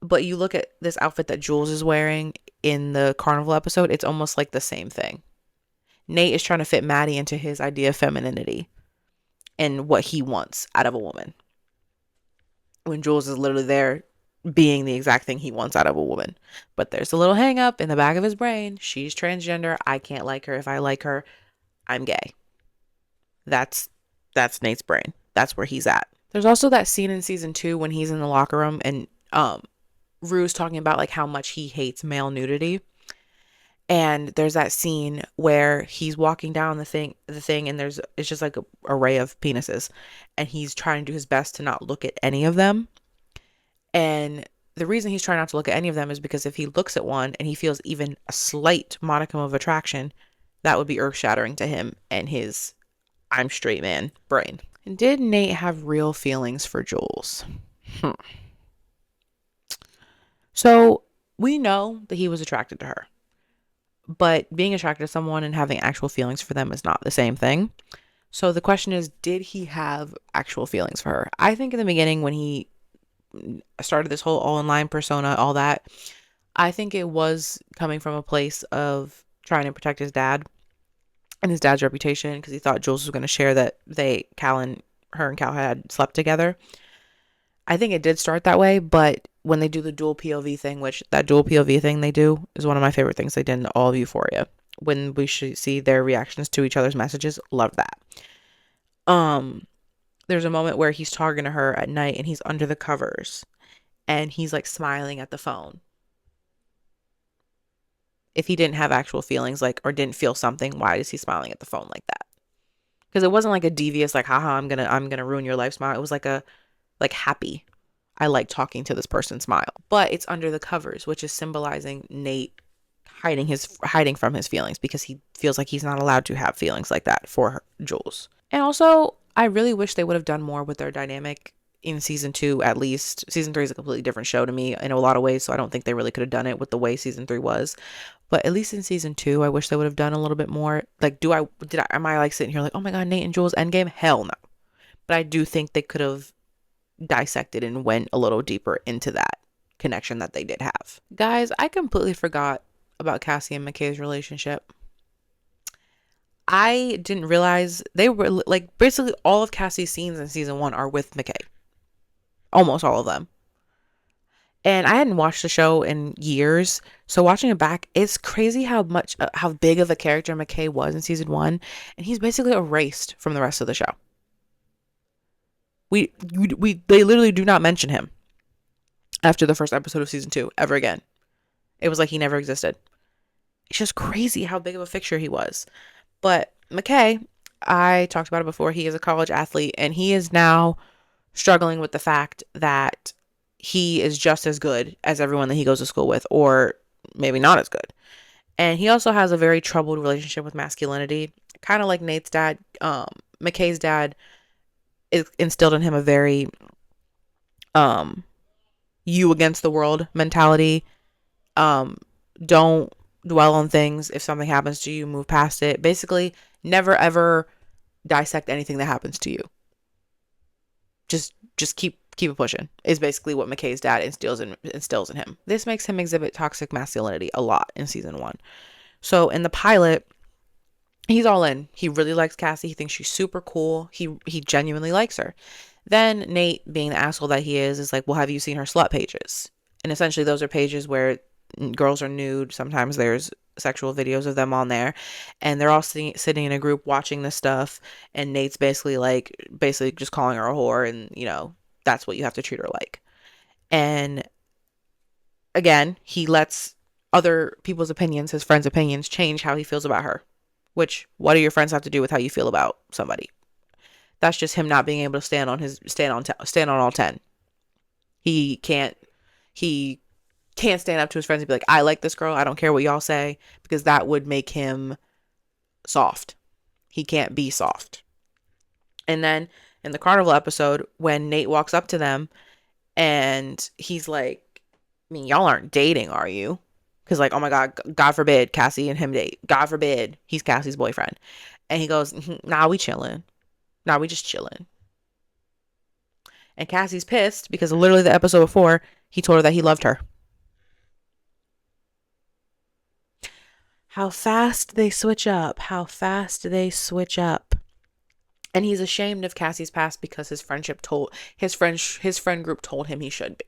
But you look at this outfit that Jules is wearing in the carnival episode, it's almost like the same thing. Nate is trying to fit Maddie into his idea of femininity and what he wants out of a woman, when Jules is literally there being the exact thing he wants out of a woman. But there's a little hang up in the back of his brain. She's transgender. I can't like her. If I like her, I'm gay. That's Nate's brain. That's where he's at. There's also that scene in season 2 when he's in the locker room and Rue's talking about like how much he hates male nudity. And there's that scene where he's walking down the thing and it's just like an array of penises, and he's trying to do his best to not look at any of them. And the reason he's trying not to look at any of them is because if he looks at one and he feels even a slight modicum of attraction, that would be earth-shattering to him and his I'm straight man brain. And did Nate have real feelings for Jules? So we know that he was attracted to her, but being attracted to someone and having actual feelings for them is not the same thing. So the question is, did he have actual feelings for her? I think in the beginning when he started this whole all-in-line persona, all that, I think it was coming from a place of trying to protect his dad and his dad's reputation, because he thought Jules was going to share that her and Cal had slept together. I think it did start that way, but when they do the dual POV thing, which that dual POV thing they do is one of my favorite things they did in all of Euphoria. When we should see their reactions to each other's messages, love that. There's a moment where he's talking to her at night and he's under the covers and he's like smiling at the phone. If he didn't have actual feelings, like, or didn't feel something, why is he smiling at the phone like that? Because it wasn't like a devious, like, haha, I'm gonna ruin your life smile. It was like a happy, I like talking to this person smile. But it's under the covers, which is symbolizing Nate hiding from his feelings, because he feels like he's not allowed to have feelings like that for Jules. And also, I really wish they would have done more with their dynamic in season 2, at least. Season 3 is a completely different show to me in a lot of ways, so I don't think they really could have done it with the way season 3 was. But at least in season 2, I wish they would have done a little bit more. Like, am I like sitting here like, oh my god, Nate and Jules endgame? Hell no. But I do think they could have dissected and went a little deeper into that connection that they did have. Guys, I completely forgot about Cassie and McKay's relationship. I didn't realize they were like, basically all of Cassie's scenes in season 1 are with McKay. Almost all of them. And I hadn't watched the show in years, so watching it back, it's crazy how big of a character McKay was in season 1, and he's basically erased from the rest of the show. They literally do not mention him after the first episode of season 2 ever again. It was like he never existed. It's just crazy how big of a fixture he was. But McKay, I talked about it before, he is a college athlete, and he is now struggling with the fact that he is just as good as everyone that he goes to school with, or maybe not as good. And he also has a very troubled relationship with masculinity, kind of like Nate's dad. McKay's dad instilled in him a very um, you against the world mentality. Um, don't dwell on things. If something happens to you, move past it. Basically, never ever dissect anything that happens to you. Just keep it pushing is basically what McKay's dad instills in him. This makes him exhibit toxic masculinity a lot in season 1. So in the pilot, he's all in. He really likes Cassie. He thinks she's super cool. He genuinely likes her. Then Nate, being the asshole that he is like, well, have you seen her slut pages? And essentially those are pages where girls are nude. Sometimes there's sexual videos of them on there, and they're all sitting in a group watching this stuff, and Nate's basically just calling her a whore, and that's what you have to treat her like. And again, he lets other people's opinions, his friends' opinions, change how he feels about her. Which, what do your friends have to do with how you feel about somebody? That's just him not being able to stand on all 10. He can't stand up to his friends and be like, I like this girl, I don't care what y'all say, because that would make him soft. He can't be soft. And then in the carnival episode, when Nate walks up to them and he's like, I mean, y'all aren't dating, are you? Because like, oh my God forbid Cassie and him date. God forbid he's Cassie's boyfriend. And he goes, nah, we chilling. Nah, we just chilling. And Cassie's pissed because literally the episode before, he told her that he loved her. How fast they switch up. How fast they switch up. And he's ashamed of Cassie's past because his friend group told him he should be.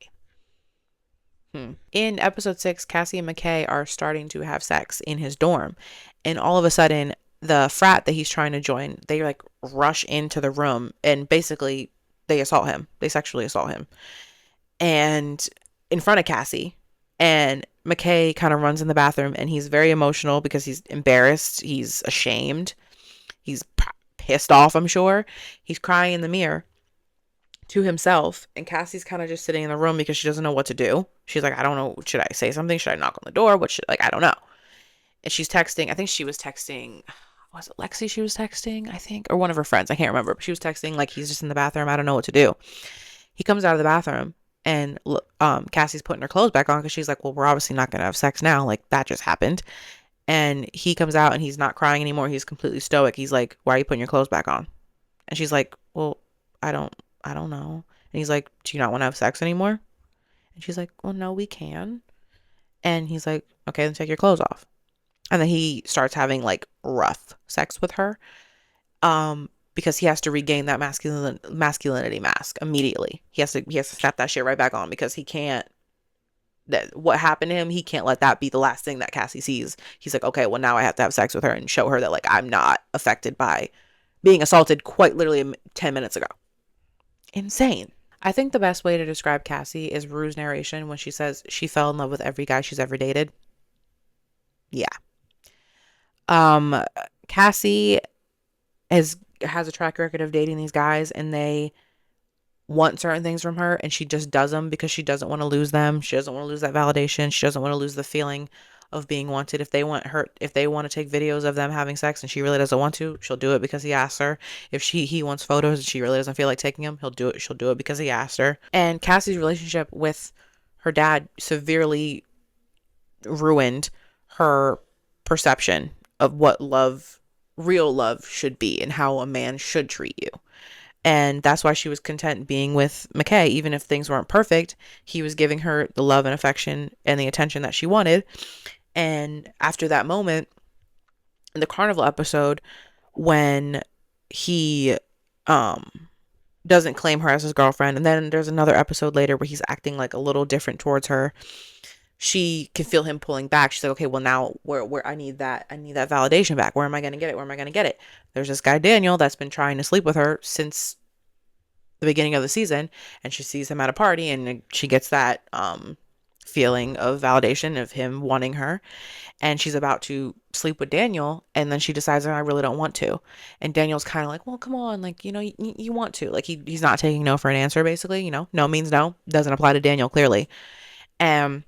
In episode 6, Cassie and McKay are starting to have sex in his dorm. And all of a sudden, the frat that he's trying to join, they like rush into the room and basically they assault him. They sexually assault him. And in front of Cassie. And McKay kind of runs in the bathroom and he's very emotional because he's embarrassed. He's ashamed. He's pissed off, I'm sure. He's crying in the mirror to himself, and Cassie's kind of just sitting in the room because she doesn't know what to do. She's like, I don't know, should I say something? Should I knock on the door? I don't know. And she's texting, I think she was texting, was it Lexi she was texting, I think, or one of her friends, I can't remember, but she was texting like, he's just in the bathroom, I don't know what to do. He comes out of the bathroom, and Cassie's putting her clothes back on because she's like, well, we're obviously not going to have sex now, like that just happened. And he comes out and he's not crying anymore, he's completely stoic. He's like, why are you putting your clothes back on? And she's like, well, I don't know. And he's like, do you not want to have sex anymore? And she's like, well, no, we can. And he's like, okay, then take your clothes off. And then he starts having like rough sex with her. Because he has to regain that masculinity mask immediately. He has to snap that shit right back on because he can't, what happened to him, he can't let that be the last thing that Cassie sees. He's like, okay, well now I have to have sex with her and show her that like I'm not affected by being assaulted quite literally 10 minutes ago. Insane. I think the best way to describe Cassie is Rue's narration when she says she fell in love with every guy she's ever dated. Yeah. Cassie has a track record of dating these guys and they want certain things from her and she just does them because she doesn't want to lose them. She doesn't want to lose that validation. She doesn't want to lose the feeling of being wanted. If they want to take videos of them having sex and she really doesn't want to, she'll do it because he asked her. If he wants photos and she really doesn't feel like taking them, she'll do it because he asked her. And Cassie's relationship with her dad severely ruined her perception of what real love should be and how a man should treat you. And that's why she was content being with McKay. Even if things weren't perfect, he was giving her the love and affection and the attention that she wanted. And after that moment, in the carnival episode, when he doesn't claim her as his girlfriend, and then there's another episode later where he's acting like a little different towards her, she can feel him pulling back. She's like, okay, well now where I need that validation back. Where am I going to get it? There's this guy Daniel that's been trying to sleep with her since the beginning of the season, and she sees him at a party and she gets that feeling of validation of him wanting her. And she's about to sleep with Daniel, and then she decides, I really don't want to. And Daniel's kind of like, well, come on, like, you want to. Like, he's not taking no for an answer, basically. No means no. Doesn't apply to Daniel, clearly. And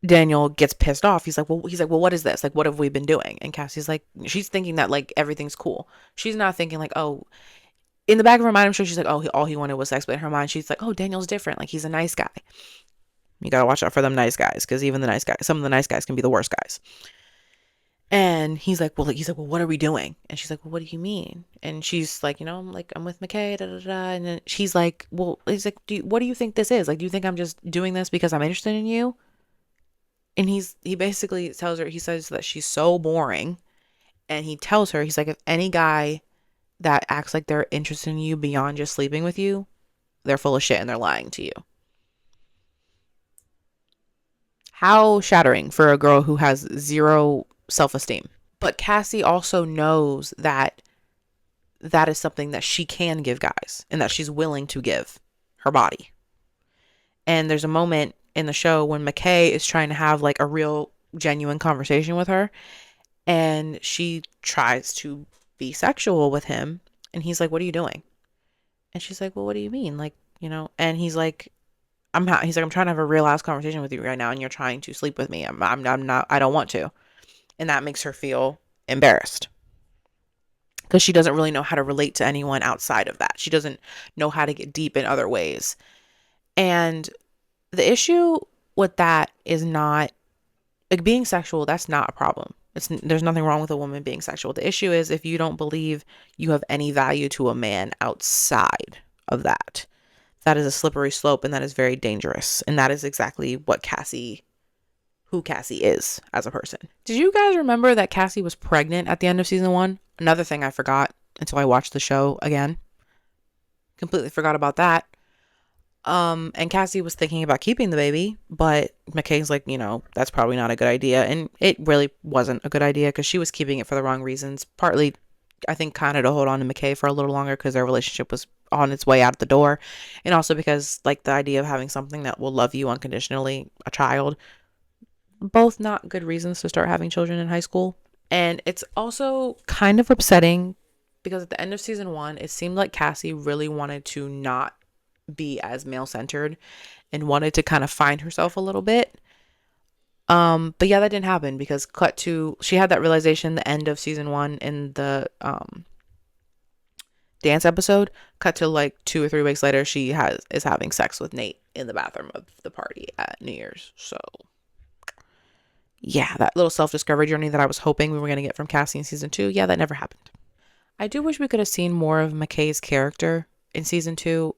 Daniel gets pissed off. He's like, well, what is this? Like, what have we been doing? And Cassie's like, she's thinking that, like, everything's cool. She's not thinking, like, oh, in the back of her mind, I'm sure she's like, oh, all he wanted was sex. But in her mind, she's like, oh, Daniel's different. Like, he's a nice guy. You gotta watch out for them nice guys, because even the nice guys, some of the nice guys can be the worst guys. And he's like, well, what are we doing? And she's like, well, what do you mean? And she's like, I'm with McKay, da da da. And then she's like, well, he's like, what do you think this is? Like, do you think I'm just doing this because I'm interested in you? And he basically tells her, he says that she's so boring. And he tells her, he's like, if any guy that acts like they're interested in you beyond just sleeping with you, they're full of shit and they're lying to you. How shattering for a girl who has zero self-esteem. But Cassie also knows that that is something that she can give guys and that she's willing to give her body. And there's a moment in the show when McKay is trying to have like a real genuine conversation with her, and she tries to be sexual with him, and he's like, what are you doing? And she's like, well, what do you mean? Like, and he's like, he's like, I'm trying to have a real ass conversation with you right now, and you're trying to sleep with me. I'm not, I don't want to. And that makes her feel embarrassed, because she doesn't really know how to relate to anyone outside of that. She doesn't know how to get deep in other ways. And the issue with that is not, like, being sexual, that's not a problem. There's nothing wrong with a woman being sexual. The issue is if you don't believe you have any value to a man outside of that. That is a slippery slope, and that is very dangerous. And that is exactly who Cassie is as a person. Did you guys remember that Cassie was pregnant at the end of season 1? Another thing I forgot until I watched the show again. Completely forgot about that. And Cassie was thinking about keeping the baby, but McKay's like, that's probably not a good idea. And it really wasn't a good idea, because she was keeping it for the wrong reasons. Partly, I think, kind of to hold on to McKay for a little longer, because their relationship was on its way out the door. And also because, like, the idea of having something that will love you unconditionally, a child, both not good reasons to start having children in high school. And it's also kind of upsetting, because at the end of season 1, it seemed like Cassie really wanted to not be as male-centered and wanted to kind of find herself a little bit. But yeah, that didn't happen, because she had that realization the end of season 1 in the dance episode. Cut to like 2 or 3 weeks later, she is having sex with Nate in the bathroom of the party at New Year's. So yeah, that little self-discovery journey that I was hoping we were going to get from Cassie in season 2, yeah, that never happened. I do wish we could have seen more of McKay's character in season 2.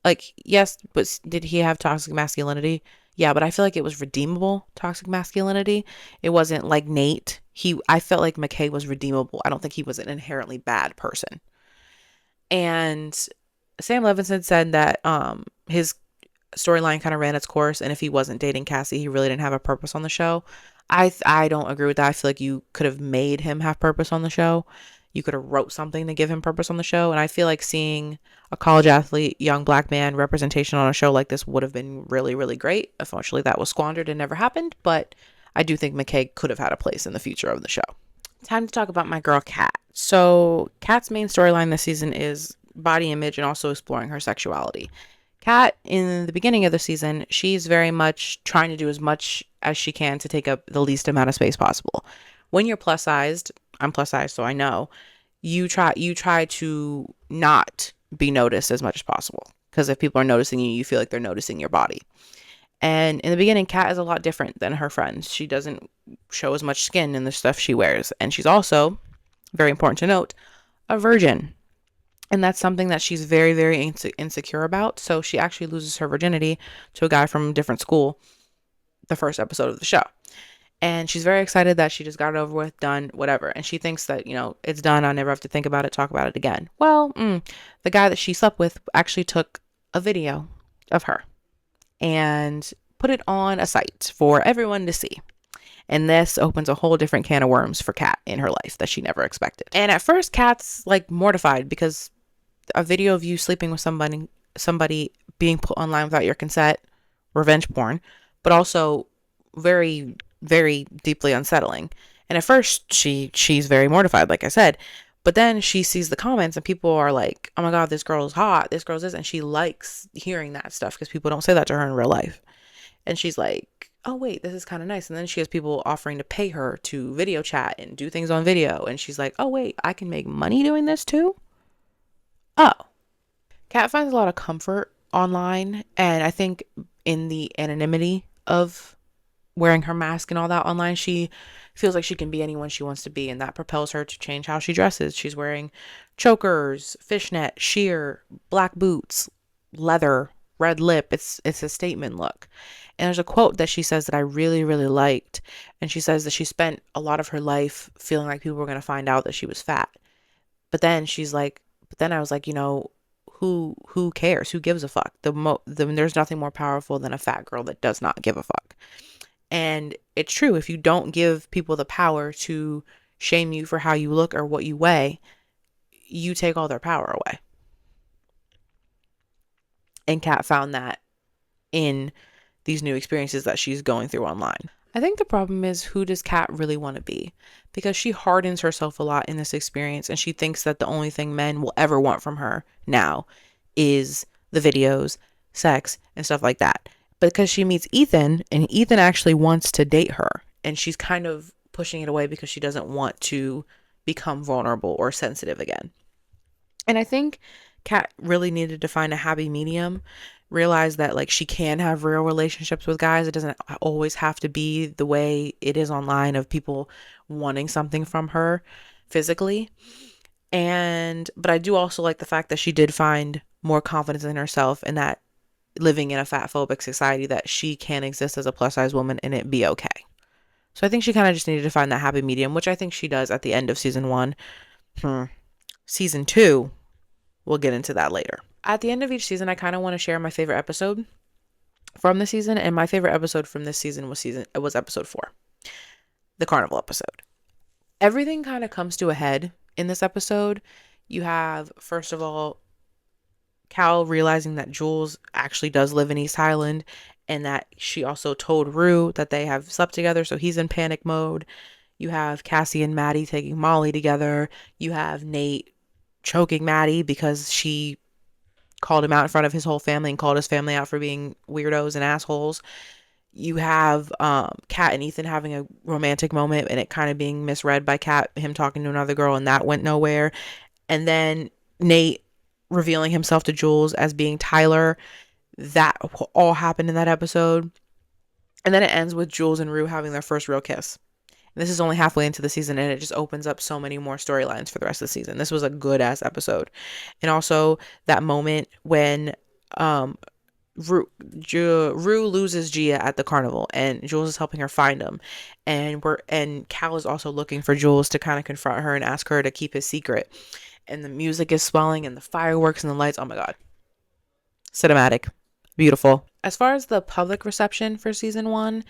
Like, yes, but did he have toxic masculinity? Yeah, but I feel like it was redeemable toxic masculinity. It wasn't like Nate. I felt like McKay was redeemable. I don't think he was an inherently bad person. And Sam Levinson said that his storyline kind of ran its course, and if he wasn't dating Cassie, he really didn't have a purpose on the show. I don't agree with that. I feel like you could have made him have purpose on the show. You could have wrote something to give him purpose on the show. And I feel like seeing a college athlete, young black man representation on a show like this would have been really, really great. Unfortunately, that was squandered and never happened. But I do think McKay could have had a place in the future of the show. Time to talk about my girl, Kat. So Kat's main storyline this season is body image and also exploring her sexuality. Kat, in the beginning of the season, she's very much trying to do as much as she can to take up the least amount of space possible. When you're plus sized, I'm plus sized, so I know, you try to not be noticed as much as possible, because if people are noticing you, you feel like they're noticing your body. And in the beginning, Kat is a lot different than her friends. She doesn't show as much skin in the stuff she wears, and she's also, very important to note, a virgin. And that's something that she's very, very insecure about. So she actually loses her virginity to a guy from a different school the first episode of the show. And she's very excited that she just got it over with, done, whatever. And she thinks that, it's done. I never have to think about it, talk about it again. Well, the guy that she slept with actually took a video of her and put it on a site for everyone to see. And this opens a whole different can of worms for Kat in her life that she never expected. And at first, Kat's like mortified, because a video of you sleeping with somebody being put online without your consent, revenge porn, but also very, very deeply unsettling. And at first, she's very mortified, like I said, but then she sees the comments and people are like, "Oh my god, this girl is hot. This girl's this," and she likes hearing that stuff because people don't say that to her in real life. And she's like, "Oh wait, this is kind of nice." And then she has people offering to pay her to video chat and do things on video, and she's like, "Oh wait, I can make money doing this too." Oh, Kat finds a lot of comfort online, and I think in the anonymity of wearing her mask and all that online, she feels like she can be anyone she wants to be, and that propels her to change how she dresses. She's wearing chokers, fishnet, sheer, black boots, leather, red lip. It's a statement look. And there's a quote that she says that I really, really liked. And she says that she spent a lot of her life feeling like people were going to find out that she was fat. But then she's like, but then I was like, who cares? Who gives a fuck? There's nothing more powerful than a fat girl that does not give a fuck. And it's true. If you don't give people the power to shame you for how you look or what you weigh, you take all their power away. And Kat found that in these new experiences that she's going through online. I think the problem is, who does Kat really want to be? Because she hardens herself a lot in this experience, and she thinks that the only thing men will ever want from her now is the videos, sex, and stuff like that. Because she meets Ethan, and Ethan actually wants to date her, and she's kind of pushing it away because she doesn't want to become vulnerable or sensitive again. And I think Kat really needed to find a happy medium, realize that like she can have real relationships with guys. It doesn't always have to be the way it is online of people wanting something from her physically. But I do also like the fact that she did find more confidence in herself, and that living in a fat phobic society, that she can exist as a plus size woman and it be okay. So I think she kind of just needed to find that happy medium, which I think she does at the end of season 1. Season 2, we'll get into that later. At the end of each season, I kind of want to share my favorite episode from the season, and my favorite episode from this season was episode 4, the carnival episode. Everything kind of comes to a head in this episode. You have, first of all, Cal realizing that Jules actually does live in East Highland, and that she also told Rue that they have slept together, so he's in panic mode. You have Cassie and Maddie taking Molly together. You have Nate choking Maddie because she called him out in front of his whole family and called his family out for being weirdos and assholes. You have Kat and Ethan having a romantic moment, and it kind of being misread by Kat, him talking to another girl, and that went nowhere. And then Nate revealing himself to Jules as being Tyler. That all happened in that episode. And then it ends with Jules and Rue having their first real kiss. And this is only halfway into the season, and it just opens up so many more storylines for the rest of the season. This was a good ass episode. And also that moment when Rue loses Gia at the carnival, and Jules is helping her find him, and Cal is also looking for Jules to kind of confront her and ask her to keep his secret. And the music is swelling, and the fireworks and the lights. Oh my god, cinematic, beautiful. As far as the public reception for season 1,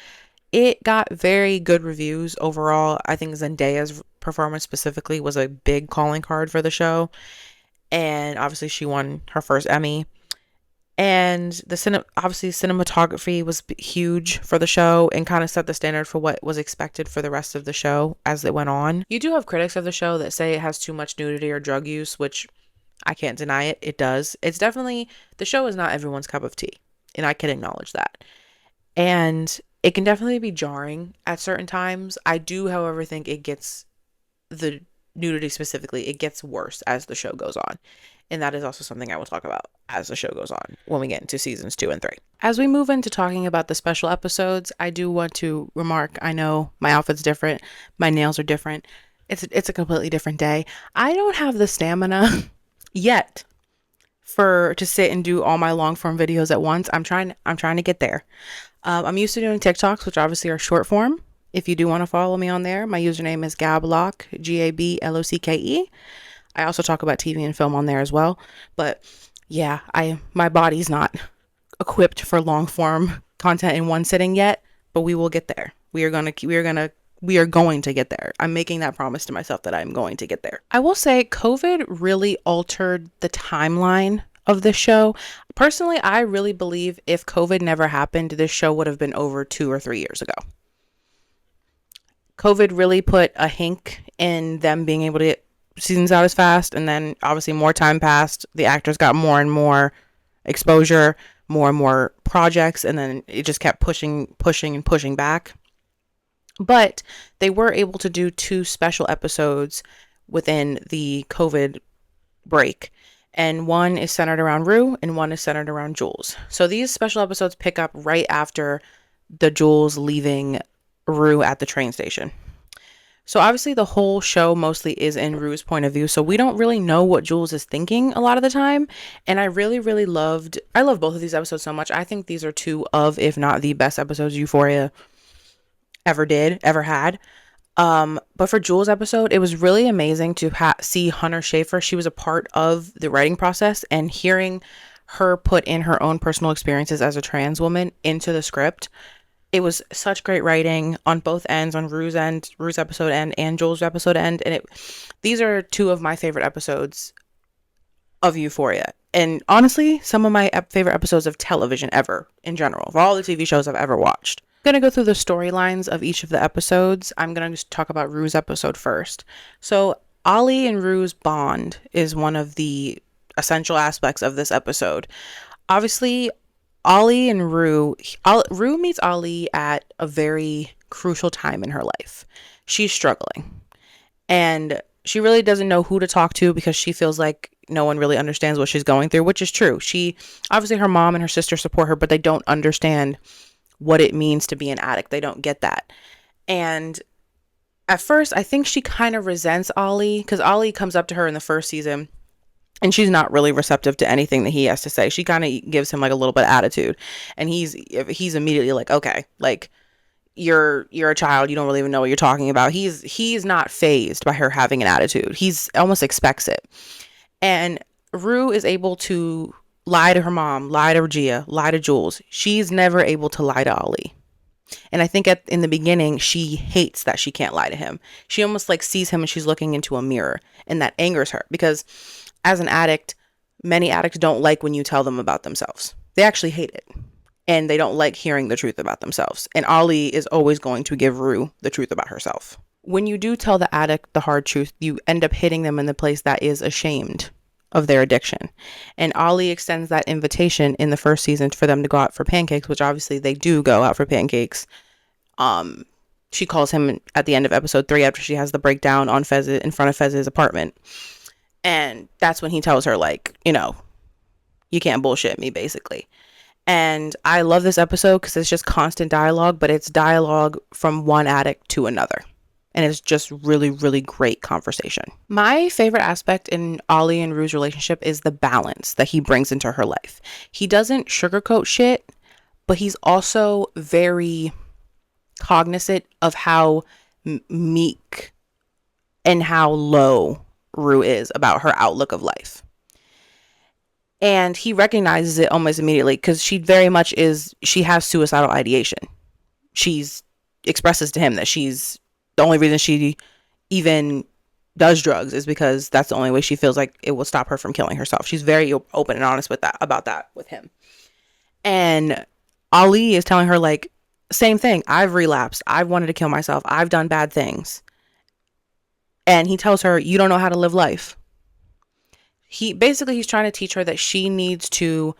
it got very good reviews overall. I think Zendaya's performance specifically was a big calling card for the show, and obviously she won her first Emmy. And obviously cinematography was huge for the show and kind of set the standard for what was expected for the rest of the show as it went on. You do have critics of the show that say it has too much nudity or drug use, which I can't deny it. It does. It's definitely, the show is not everyone's cup of tea, and I can acknowledge that. And it can definitely be jarring at certain times. I do, however, think the nudity specifically, it gets worse as the show goes on. And that is also something I will talk about as the show goes on when we get into seasons 2 and 3. As we move into talking about the special episodes, I do want to remark, I know my outfit's different, my nails are different. It's a completely different day. I don't have the stamina yet to sit and do all my long form videos at once. I'm trying to get there. I'm used to doing TikToks, which obviously are short form. If you do want to follow me on there, my username is gablocke, GABLOCKE. I also talk about TV and film on there as well. But yeah, my body's not equipped for long form content in one sitting yet, but we will get there. We are going to get there. I'm making that promise to myself that I'm going to get there. I will say COVID really altered the timeline of this show. Personally, I really believe if COVID never happened, this show would have been over 2 or 3 years ago. COVID really put a hink in them being able to get seasons out as fast, and then obviously more time passed. The actors got more and more exposure, more and more projects, and then it just kept pushing and pushing back. But they were able to do 2 special episodes within the COVID break. And one is centered around Rue and one is centered around Jules. So these special episodes pick up right after the Jules leaving Rue at the train station. So obviously the whole show mostly is in Rue's point of view. So we don't really know what Jules is thinking a lot of the time. And I love both of these episodes so much. I think these are 2 of, if not the best episodes Euphoria ever had. But for Jules' episode, it was really amazing to see Hunter Schafer. She was a part of the writing process, and hearing her put in her own personal experiences as a trans woman into the script. It was such great writing on both ends, on Rue's episode end, and Jules' episode end. And these are 2 of my favorite episodes of Euphoria. And honestly, some of my favorite episodes of television ever, in general, of all the TV shows I've ever watched. I'm going to go through the storylines of each of the episodes. I'm going to just talk about Rue's episode first. So Ollie and Rue's bond is one of the essential aspects of this episode. Obviously, Ollie and Rue meets Ollie at a very crucial time in her life. She's struggling, and she really doesn't know who to talk to because she feels like no one really understands what she's going through, which is true. Obviously her mom and her sister support her, but they don't understand what it means to be an addict. They don't get that. And at first, I think she kind of resents Ollie because Ollie comes up to her in the first season and she's not really receptive to anything that he has to say. She kind of gives him like a little bit of attitude, and he's immediately like, okay, like you're a child. You don't really even know what you're talking about. He's not fazed by her having an attitude. He's almost expects it. And Rue is able to lie to her mom, lie to Regia, lie to Jules. She's never able to lie to Ollie. And I think in the beginning, she hates that she can't lie to him. She almost like sees him and she's looking into a mirror, and that angers her because as an addict, many addicts don't like when you tell them about themselves. They actually hate it, and they don't like hearing the truth about themselves. And Ollie is always going to give Rue the truth about herself. When you do tell the addict the hard truth, you end up hitting them in the place that is ashamed of their addiction. And Ollie extends that invitation in the first season for them to go out for pancakes, which obviously they do go out for pancakes. She calls him at the end of episode 3 after she has the breakdown on in front of Fez's apartment. And that's when he tells her, like, you can't bullshit me, basically. And I love this episode because it's just constant dialogue, but it's dialogue from one addict to another. And it's just really, really great conversation. My favorite aspect in Ollie and Rue's relationship is the balance that he brings into her life. He doesn't sugarcoat shit, but he's also very cognizant of how meek and how low Rue is about her outlook of life. And he recognizes it almost immediately because she has suicidal ideation. She's expresses to him that the only reason she even does drugs is because that's the only way she feels like it will stop her from killing herself. She's very open and honest about that with him. And Ali is telling her, like, same thing. I've relapsed. I've wanted to kill myself. I've done bad things. And he tells her, you don't know how to live life. He's trying to teach her that she needs to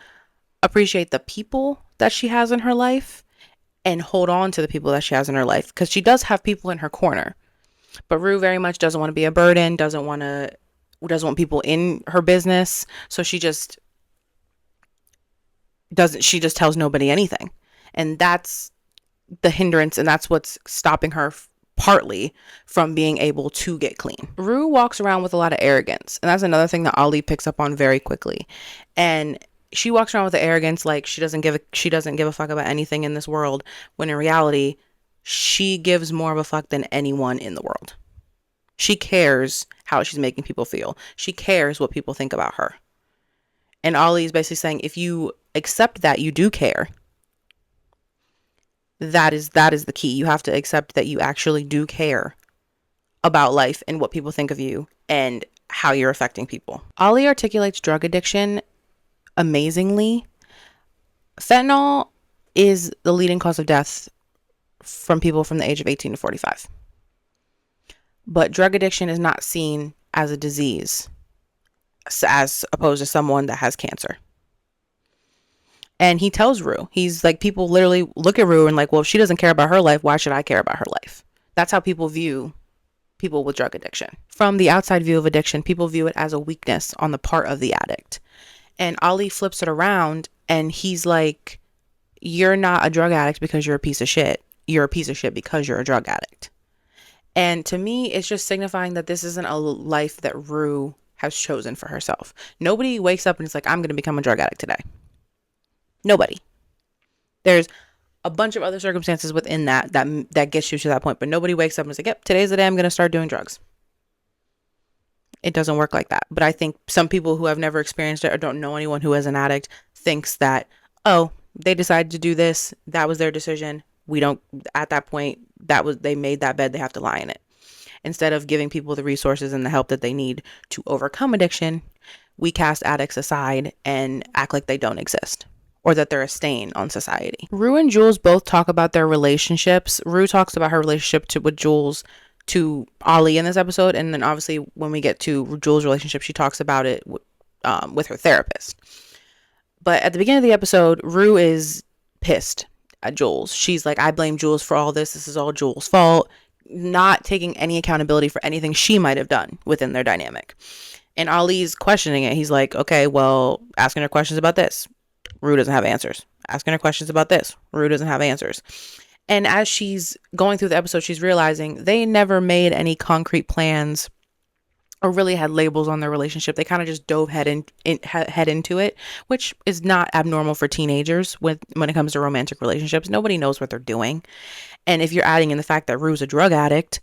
appreciate the people that she has in her life and hold on to the people that she has in her life, because she does have people in her corner. But Rue very much doesn't want to be a burden, doesn't want people in her business. So she just tells nobody anything. And that's the hindrance, and that's what's stopping her partly from being able to get clean. Rue walks around with a lot of arrogance, and that's another thing that Ali picks up on very quickly. And she walks around with the arrogance like she doesn't give a fuck about anything in this world, when in reality she gives more of a fuck than anyone in the world. She cares how she's making people feel. She cares what people think about her. And Ali is basically saying, if you accept that you do care, that is the key. You have to accept that you actually do care about life and what people think of you and how you're affecting people. Ali articulates drug addiction amazingly, fentanyl is the leading cause of death from people from the age of 18 to 45. But drug addiction is not seen as a disease as opposed to someone that has cancer. And he tells Rue, he's like, people literally look at Rue and like, well, if she doesn't care about her life, why should I care about her life? That's how people view people with drug addiction. From the outside view of addiction, people view it as a weakness on the part of the addict. And Ali flips it around and he's like, you're not a drug addict because you're a piece of shit. You're a piece of shit because you're a drug addict. And to me, it's just signifying that this isn't a life that Rue has chosen for herself. Nobody wakes up and it's like, I'm going to become a drug addict today. Nobody. There's a bunch of other circumstances within that gets you to that point, but nobody wakes up and is like, yep, today's the day I'm going to start doing drugs. It doesn't work like that. But I think some people who have never experienced it or don't know anyone who is an addict thinks that, oh, they decided to do this. That was their decision. We don't, at that point, they made that bed, they have to lie in it. Instead of giving people the resources and the help that they need to overcome addiction, we cast addicts aside and act like they don't exist or that they're a stain on society. Rue and Jules both talk about their relationships. Rue talks about her relationship with Jules to Ali in this episode. And then obviously when we get to Jules' relationship, she talks about it with her therapist. But at the beginning of the episode, Rue is pissed at Jules. She's like, I blame Jules for all this. This is all Jules' fault. Not taking any accountability for anything she might have done within their dynamic. And Ali's questioning it. He's like, okay, well, asking her questions about this. Rue doesn't have answers. Asking her questions about this. Rue doesn't have answers. And as she's going through the episode, she's realizing they never made any concrete plans or really had labels on their relationship. They kind of just dove head into it, which is not abnormal for teenagers when it comes to romantic relationships. Nobody knows what they're doing. And if you're adding in the fact that Rue's a drug addict,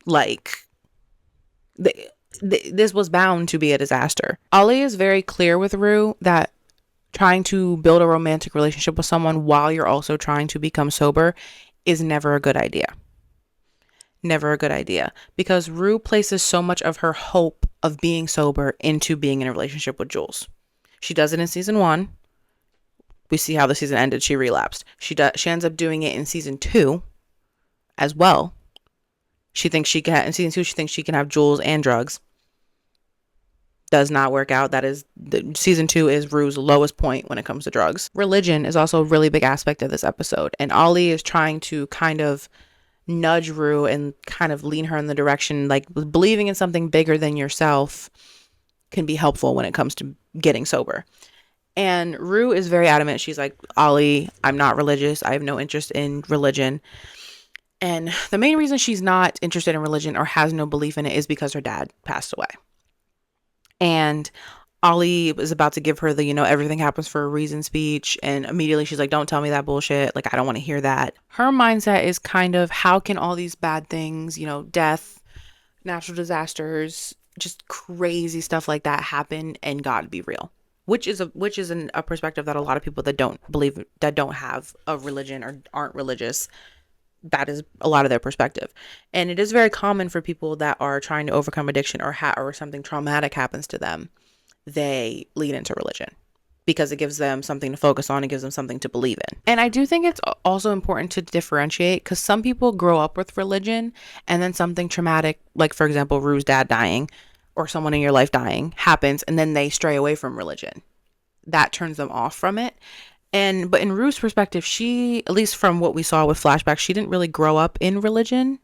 like, this was bound to be a disaster. Ali is very clear with Rue that trying to build a romantic relationship with someone while you're also trying to become sober is never a good idea. Never a good idea. Because Rue places so much of her hope of being sober into being in a relationship with Jules. She does it in season 1. We see how the season ended. She relapsed. She ends up doing it in season 2 as well. She thinks she can, in season 2, she thinks she can have Jules and drugs. Does not work out. That is, season 2 is Rue's lowest point when it comes to drugs. Religion is also a really big aspect of this episode. And Ali is trying to kind of nudge Rue and kind of lean her in the direction, like believing in something bigger than yourself can be helpful when it comes to getting sober. And Rue is very adamant. She's like, Ali, I'm not religious. I have no interest in religion. And the main reason she's not interested in religion or has no belief in it is because her dad passed away. And Ali was about to give her the, everything happens for a reason speech. And immediately she's like, don't tell me that bullshit. Like, I don't want to hear that. Her mindset is kind of, how can all these bad things, death, natural disasters, just crazy stuff like that happen and God be real? Which is a perspective that a lot of people that don't believe, that don't have a religion or aren't religious, that is a lot of their perspective. And it is very common for people that are trying to overcome addiction or something traumatic happens to them, they lean into religion because it gives them something to focus on. It gives them something to believe in. And I do think it's also important to differentiate, because some people grow up with religion and then something traumatic, like for example, Rue's dad dying or someone in your life dying happens, and then they stray away from religion. That turns them off from it. But in Rue's perspective, she, at least from what we saw with flashbacks, she didn't really grow up in religion.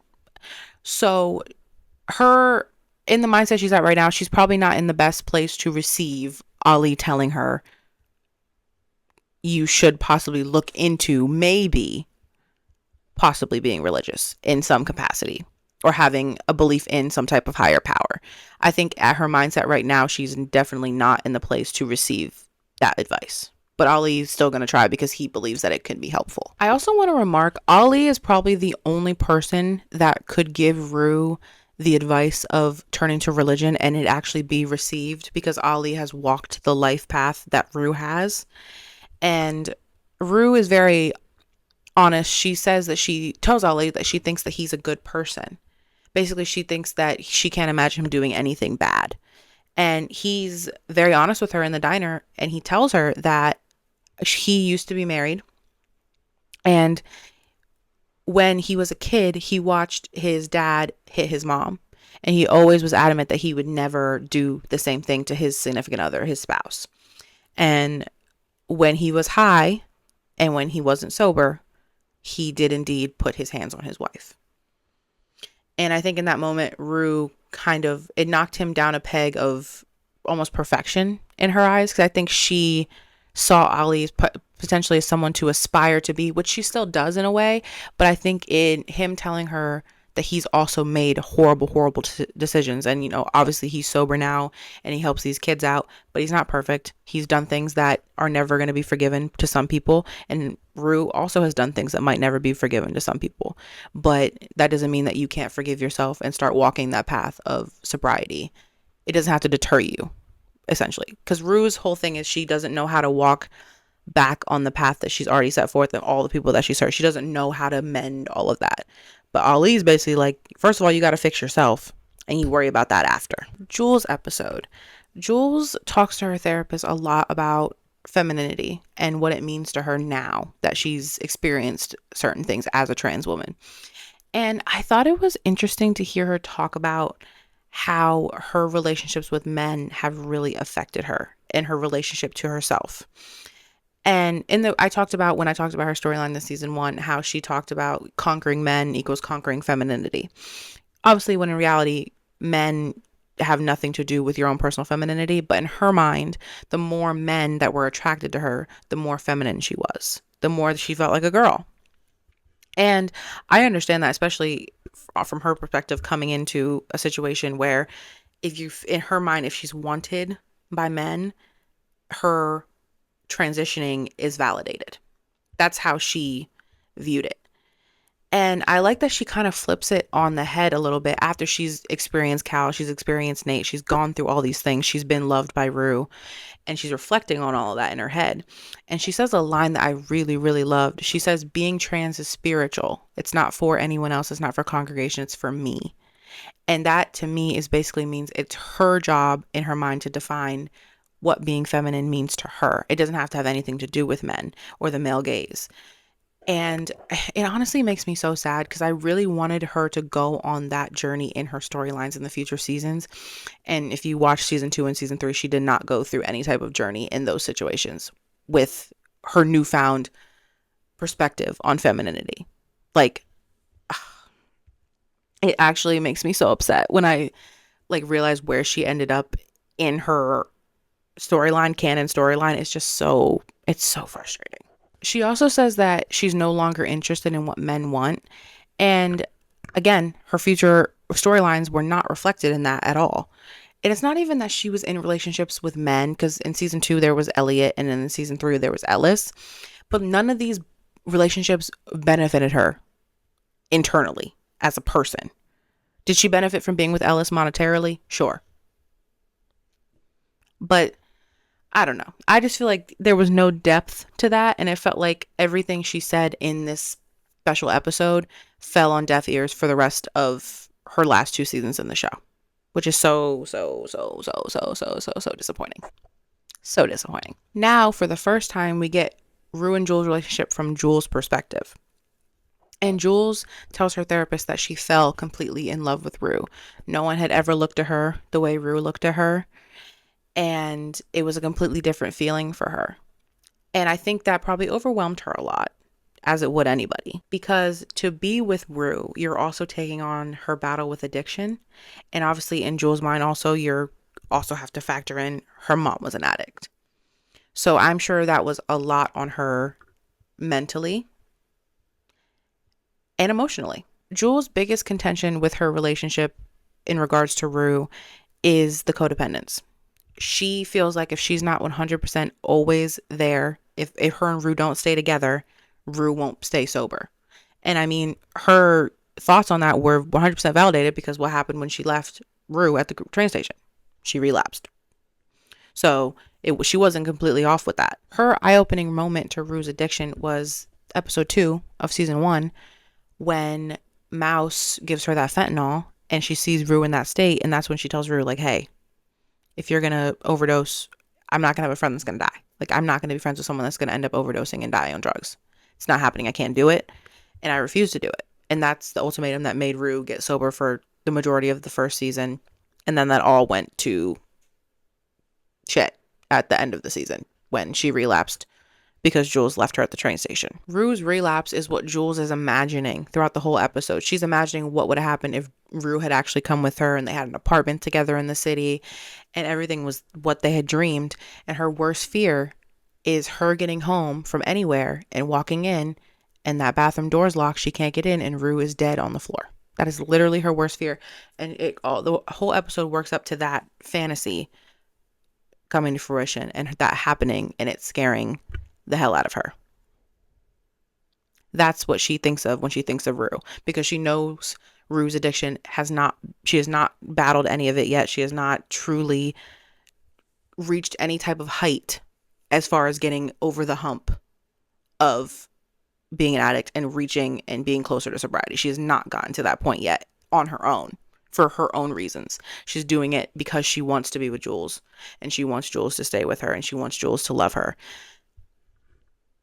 So her, in the mindset she's at right now, she's probably not in the best place to receive Ali telling her, you should possibly look into possibly being religious in some capacity or having a belief in some type of higher power. I think at her mindset right now, she's definitely not in the place to receive that advice. But Ali is still going to try because he believes that it can be helpful. I also want to remark, Ali is probably the only person that could give Rue the advice of turning to religion and it actually be received, because Ali has walked the life path that Rue has. And Rue is very honest. She says that she tells Ali that she thinks that he's a good person. Basically, she thinks that she can't imagine him doing anything bad. And he's very honest with her in the diner, and he tells her that he used to be married, and when he was a kid, he watched his dad hit his mom. And he always was adamant that he would never do the same thing to his significant other, his spouse. And when he was high and when he wasn't sober, he did indeed put his hands on his wife. And I think in that moment, Rue it knocked him down a peg of almost perfection in her eyes. Because I think she saw Ali potentially as someone to aspire to be, which she still does in a way. But I think in him telling her that he's also made horrible, horrible decisions. And, obviously he's sober now and he helps these kids out, but he's not perfect. He's done things that are never going to be forgiven to some people. And Rue also has done things that might never be forgiven to some people. But that doesn't mean that you can't forgive yourself and start walking that path of sobriety. It doesn't have to deter you, essentially. Because Rue's whole thing is she doesn't know how to walk back on the path that she's already set forth and all the people that she's hurt. She doesn't know how to mend all of that. But Ali's basically like, first of all, you got to fix yourself and you worry about that after. Jules' episode. Jules talks to her therapist a lot about femininity and what it means to her now that she's experienced certain things as a trans woman. And I thought it was interesting to hear her talk about how her relationships with men have really affected her and her relationship to herself. And when I talked about her storyline this season 1, how she talked about conquering men equals conquering femininity. Obviously, when in reality, men have nothing to do with your own personal femininity. But in her mind, the more men that were attracted to her, the more feminine she was, the more she felt like a girl. And I understand that, especially from her perspective, coming into a situation where in her mind, if she's wanted by men, her transitioning is validated. That's how she viewed it. And I like that she kind of flips it on the head a little bit after she's experienced Cal, she's experienced Nate, she's gone through all these things, she's been loved by Rue, and she's reflecting on all of that in her head. And she says a line that I really, really loved. She says, being trans is spiritual. It's not for anyone else. It's not for congregation. It's for me. And that to me is basically means it's her job in her mind to define what being feminine means to her. It doesn't have to have anything to do with men or the male gaze. And it honestly makes me so sad because I really wanted her to go on that journey in her storylines in the future seasons. And if you watch season 2 and season 3, she did not go through any type of journey in those situations with her newfound perspective on femininity. Like, it actually makes me so upset when I realize where she ended up in her canon storyline. It's so frustrating. She also says that she's no longer interested in what men want. And again, her future storylines were not reflected in that at all. And it's not even that she was in relationships with men, because in season 2 there was Elliot and in season 3 there was Ellis. But none of these relationships benefited her internally as a person. Did she benefit from being with Ellis monetarily? Sure. But I don't know. I just feel like there was no depth to that. And it felt like everything she said in this special episode fell on deaf ears for the rest of her last 2 seasons in the show, which is so disappointing. So disappointing. Now, for the first time, we get Rue and Jules' relationship from Jules' perspective. And Jules tells her therapist that she fell completely in love with Rue. No one had ever looked at her the way Rue looked at her. And it was a completely different feeling for her. And I think that probably overwhelmed her a lot, as it would anybody. Because to be with Rue, you're also taking on her battle with addiction. And obviously in Jules' mind also, you're also have to factor in her mom was an addict. So I'm sure that was a lot on her mentally and emotionally. Jules' biggest contention with her relationship in regards to Rue is the codependence. She feels like if she's not 100% always there, if her and Rue don't stay together, Rue won't stay sober. And I mean, her thoughts on that were 100% validated because what happened when she left Rue at the train station? She relapsed. So she wasn't completely off with that. Her eye-opening moment to Rue's addiction was episode 2 of season 1 when Mouse gives her that fentanyl and she sees Rue in that state. And that's when she tells Rue, like, hey, If you're going to overdose, I'm not going to have a friend that's going to die. Like, I'm not going to be friends with someone that's going to end up overdosing and die on drugs. It's not happening. I can't do it. And I refuse to do it. And that's the ultimatum that made Rue get sober for the majority of the first season. And then that all went to shit at the end of the season when she relapsed because Jules left her at the train station. Rue's relapse is what Jules is imagining throughout the whole episode. She's imagining what would have happened if Rue had actually come with her and they had an apartment together in the city and everything was what they had dreamed. And her worst fear is her getting home from anywhere and walking in and that bathroom door's locked, she can't get in, and Rue is dead on the floor. That is literally her worst fear. And the whole episode works up to that fantasy coming to fruition and that happening, and it's scaring the hell out of her. That's what she thinks of when she thinks of Rue, because she knows Rue's addiction she has not battled any of it yet. She has not truly reached any type of height as far as getting over the hump of being an addict and reaching and being closer to sobriety. She has not gotten to that point yet on her own for her own reasons. She's doing it because she wants to be with Jules and she wants Jules to stay with her and she wants Jules to love her.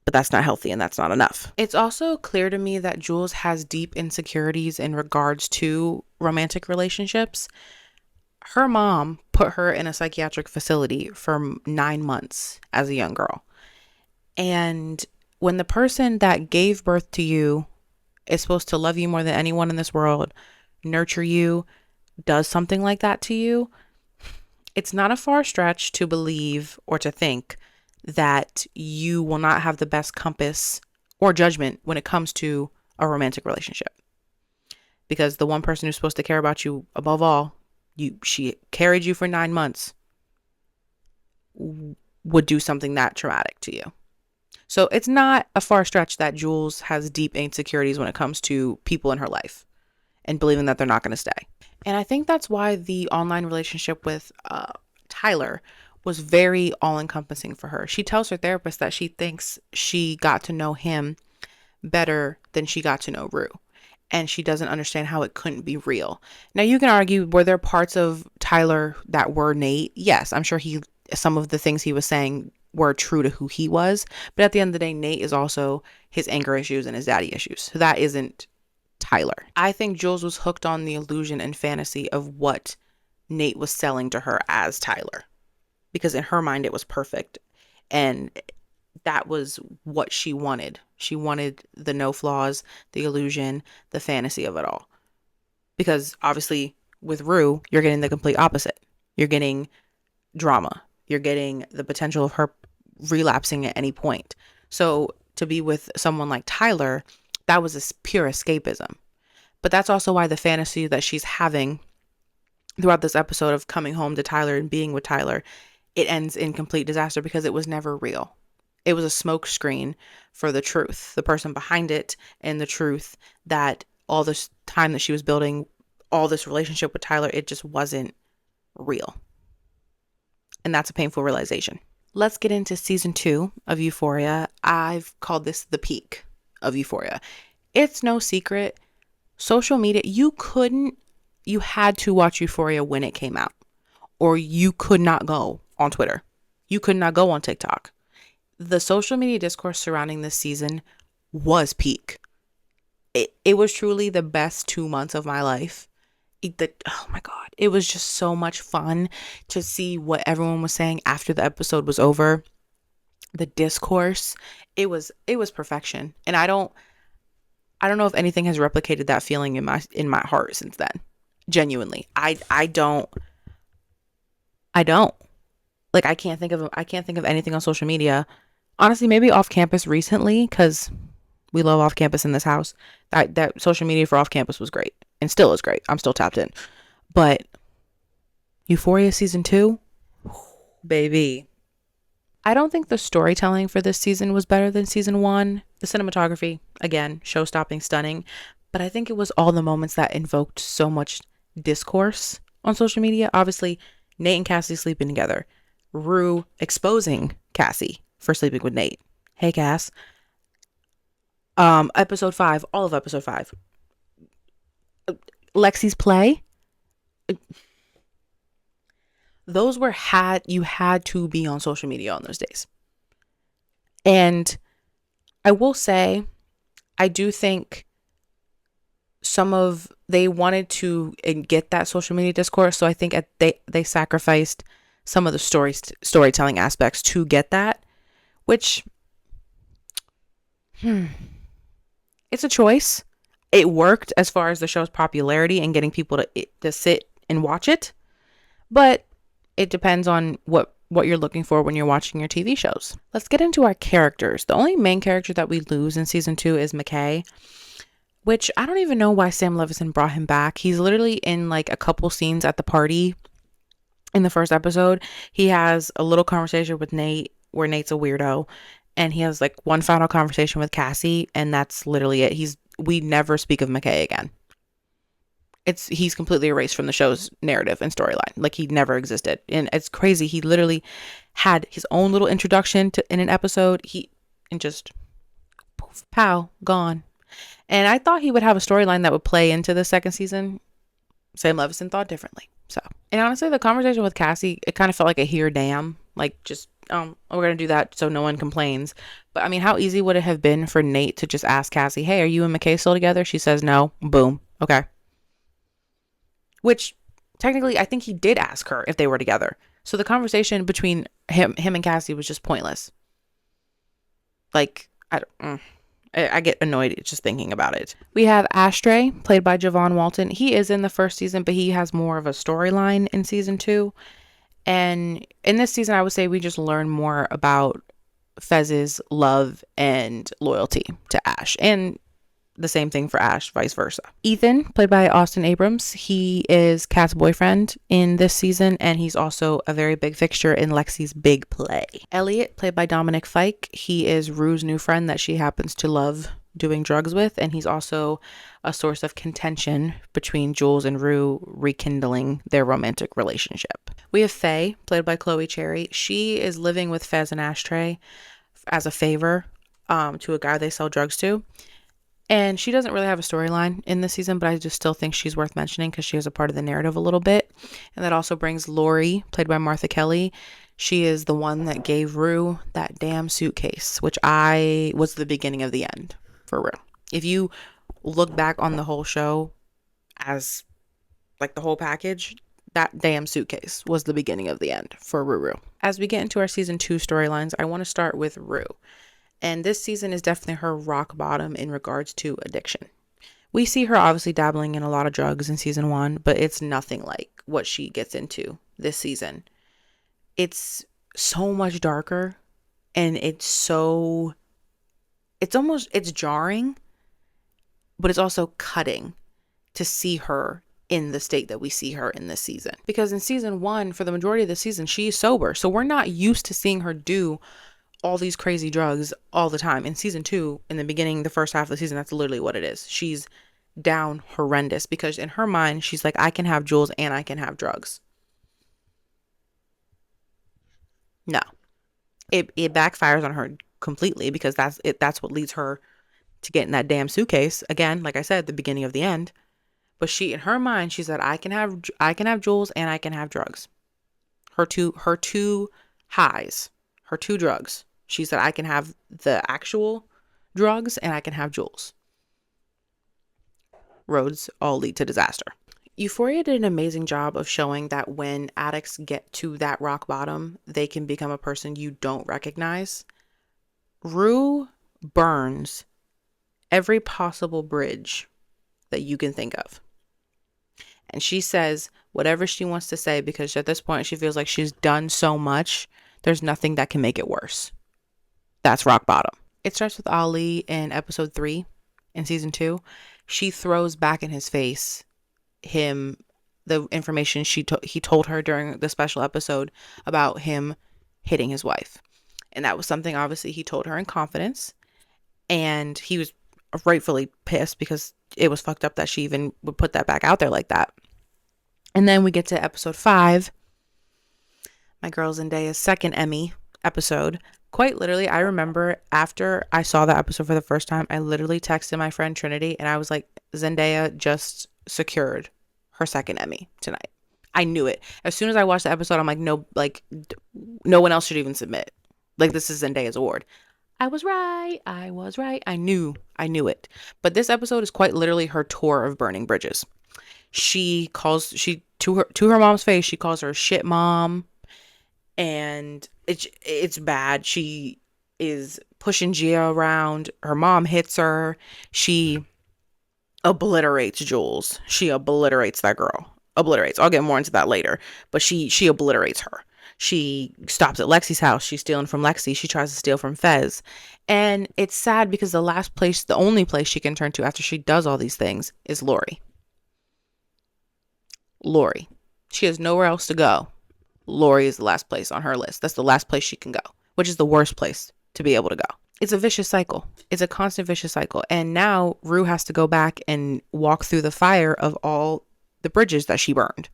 But that's not healthy and that's not enough. It's also clear to me that Jules has deep insecurities in regards to romantic relationships. Her mom put her in a psychiatric facility for 9 months as a young girl. And when the person that gave birth to you is supposed to love you more than anyone in this world, nurture you, does something like that to you, it's not a far stretch to believe or to think that you will not have the best compass or judgment when it comes to a romantic relationship. Because the one person who's supposed to care about you above all, she carried you for 9 months, would do something that traumatic to you. So it's not a far stretch that Jules has deep insecurities when it comes to people in her life and believing that they're not going to stay. And I think that's why the online relationship with Tyler was very all-encompassing for her. She tells her therapist that she thinks she got to know him better than she got to know Rue. And she doesn't understand how it couldn't be real. Now, you can argue, were there parts of Tyler that were Nate? Yes, I'm sure some of the things he was saying were true to who he was. But at the end of the day, Nate is also his anger issues and his daddy issues. So that isn't Tyler. I think Jules was hooked on the illusion and fantasy of what Nate was selling to her as Tyler. Because in her mind, it was perfect. And that was what she wanted. She wanted the no flaws, the illusion, the fantasy of it all. Because obviously with Rue, you're getting the complete opposite. You're getting drama. You're getting the potential of her relapsing at any point. So to be with someone like Tyler, that was a pure escapism. But that's also why the fantasy that she's having throughout this episode of coming home to Tyler and being with Tyler, it ends in complete disaster because it was never real. It was a smoke screen for the truth, the person behind it, and the truth that all this time that she was building all this relationship with Tyler, it just wasn't real. And that's a painful realization. Let's get into season 2 of Euphoria. I've called this the peak of Euphoria. It's no secret. Social media, you had to watch Euphoria when it came out, or you could not go on Twitter. You could not go on TikTok. The social media discourse surrounding this season was peak. It was truly the best 2 months of my life. Oh my God. It was just so much fun to see what everyone was saying after the episode was over. The discourse, it was perfection. And I don't know if anything has replicated that feeling in my heart since then. Genuinely. I don't. Like, I can't think of anything on social media. Honestly, maybe off campus recently, because we love off campus in this house. That social media for off campus was great and still is great. I'm still tapped in. But Euphoria season 2, baby. I don't think the storytelling for this season was better than season 1. The cinematography, again, show-stopping, stunning. But I think it was all the moments that invoked so much discourse on social media. Obviously, Nate and Cassie sleeping together. Rue exposing Cassie for sleeping with Nate. Hey, Cass. Episode 5, all of episode 5. Lexi's play. those were you had to be on social media on those days. And I will say, I do think they wanted to get that social media discourse. So I think they sacrificed some of the storytelling aspects to get that, which, it's a choice. It worked as far as the show's popularity and getting people to sit and watch it. But it depends on what you're looking for when you're watching your TV shows. Let's get into our characters. The only main character that we lose in season 2 is McKay, which I don't even know why Sam Levinson brought him back. He's literally in like a couple scenes at the party in the first episode. He has a little conversation with Nate where Nate's a weirdo, and he has like one final conversation with Cassie, and that's literally it. We never speak of McKay again. He's completely erased from the show's narrative and storyline. Like, he never existed. And it's crazy. He literally had his own little introduction in an episode. And just poof, pow, gone. And I thought he would have a storyline that would play into the second season. Sam Levinson thought differently. So, and honestly, the conversation with Cassie, it kind of felt like a here damn. Like, just, we're going to do that so no one complains. But I mean, how easy would it have been for Nate to just ask Cassie, hey, are you and McKay still together? She says no. Boom. Okay. Which technically I think he did ask her if they were together. So the conversation between him and Cassie was just pointless. Like, I get annoyed just thinking about it. We have Ashtray, played by Javon Walton. He is in the first season, but he has more of a storyline in season 2. And in this season, I would say we just learn more about Fez's love and loyalty to Ash. And the same thing for Ash, vice versa. Ethan, played by Austin Abrams, he is Kat's boyfriend in this season, and he's also a very big fixture in Lexi's big play. Elliot, played by Dominic Fike, he is Rue's new friend that she happens to love doing drugs with, and he's also a source of contention between Jules and Rue, rekindling their romantic relationship. We have Faye, played by Chloe Cherry. She is living with Fez and Ashtray as a favor to a guy they sell drugs to. And she doesn't really have a storyline in this season, but I just still think she's worth mentioning because she is a part of the narrative a little bit. And that also brings Lori, played by Martha Kelly. She is the one that gave Rue that damn suitcase, which was the beginning of the end for Rue. If you look back on the whole show as like the whole package, that damn suitcase was the beginning of the end for Rue. As we get into our season 2 storylines, I want to start with Rue. And this season is definitely her rock bottom in regards to addiction. We see her obviously dabbling in a lot of drugs in season 1, but it's nothing like what she gets into this season. It's so much darker, and it's jarring, but it's also cutting to see her in the state that we see her in this season. Because in season 1, for the majority of the season, she's sober. So we're not used to seeing her do all these crazy drugs all the time. In season 2, in the beginning, the first half of the season, that's literally what it is. She's down horrendous because in her mind, she's like, I can have Jules and I can have drugs. No, it backfires on her completely because that's what leads her to get in that damn suitcase. Again, like I said, the beginning of the end. But she, in her mind, she said, I can have Jules and I can have drugs. Her two highs, her 2 drugs. She said, I can have the actual drugs and I can have Jules. Roads all lead to disaster. Euphoria did an amazing job of showing that when addicts get to that rock bottom, they can become a person you don't recognize. Rue burns every possible bridge that you can think of. And she says whatever she wants to say because at this point she feels like she's done so much, there's nothing that can make it worse. That's rock bottom. It starts with Ali in episode 3 in season 2. She throws back in his face the information he told her during the special episode about him hitting his wife. And that was something obviously he told her in confidence. And he was rightfully pissed because it was fucked up that she even would put that back out there like that. And then we get to episode 5, my girl Zendaya's second Emmy episode. Quite literally, I remember after I saw that episode for the first time, I literally texted my friend Trinity and I was like, Zendaya just secured her second Emmy tonight. I knew it. As soon as I watched the episode, I'm like, no, like, no one else should even submit. Like, this is Zendaya's award. I was right. I was right. I knew it. But this episode is quite literally her tour of burning bridges. She to her mom's face, she calls her shit mom, and it's bad. She is pushing Gia around. Her mom hits her. She obliterates Jules. She obliterates that girl. Obliterates. I'll get more into that later. But she obliterates her. She stops at Lexi's house. She's stealing from Lexi. She tries to steal from Fez. And it's sad because the only place she can turn to after she does all these things is Lori. Lori. She has nowhere else to go. Lori is the last place on her list. That's the last place she can go, which is the worst place to be able to go. It's a vicious cycle. It's a constant vicious cycle. And now Rue has to go back and walk through the fire of all the bridges that she burned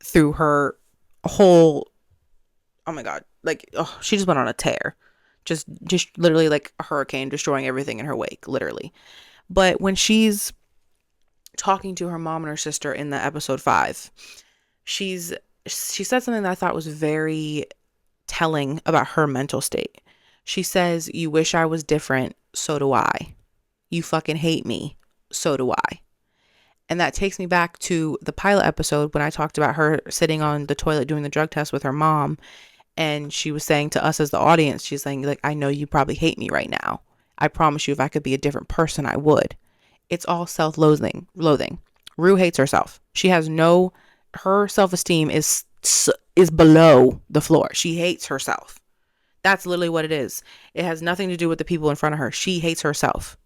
through her whole, oh my God, like, oh, she just went on a tear. Just literally like a hurricane destroying everything in her wake, literally. But when she's talking to her mom and her sister in the episode 5, she said something that I thought was very telling about her mental state. She says, "You wish I was different, so do I. You fucking hate me, so do I." And that takes me back to the pilot episode when I talked about her sitting on the toilet doing the drug test with her mom. And she was saying to us as the audience, she's saying, like, I know you probably hate me right now. I promise you, if I could be a different person, I would. It's all self-loathing. Rue hates herself. Her self-esteem is below the floor. She hates herself. That's literally what it is. It has nothing to do with the people in front of her. She hates herself.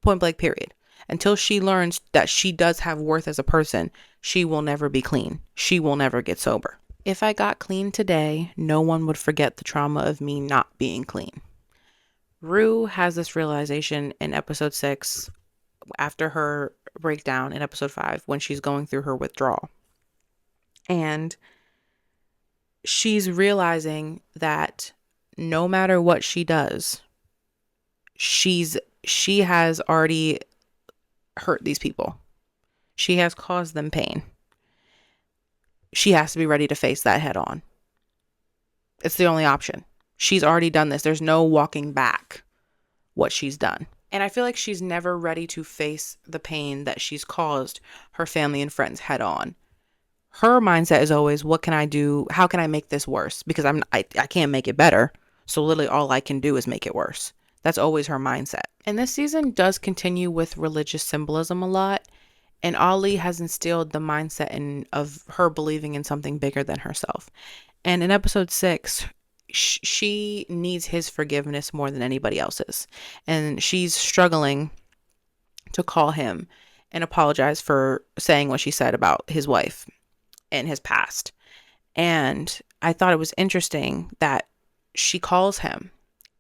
Point blank, period. Until she learns that she does have worth as a person, she will never be clean. She will never get sober. If I got clean today, no one would forget the trauma of me not being clean. Rue has this realization in episode 6 after her breakdown in episode 5 when she's going through her withdrawal. And she's realizing that no matter what she does, she has already hurt these people. She has caused them pain. She has to be ready to face that head on. It's the only option. She's already done this. There's no walking back what she's done. And I feel like she's never ready to face the pain that she's caused her family and friends head on. Her mindset is always, what can I do? How can I make this worse? Because I can't make it better. So literally all I can do is make it worse. That's always her mindset. And this season does continue with religious symbolism a lot. And Ali has instilled the mindset of her believing in something bigger than herself. And in episode 6, she needs his forgiveness more than anybody else's. And she's struggling to call him and apologize for saying what she said about his wife and his past. And I thought it was interesting that she calls him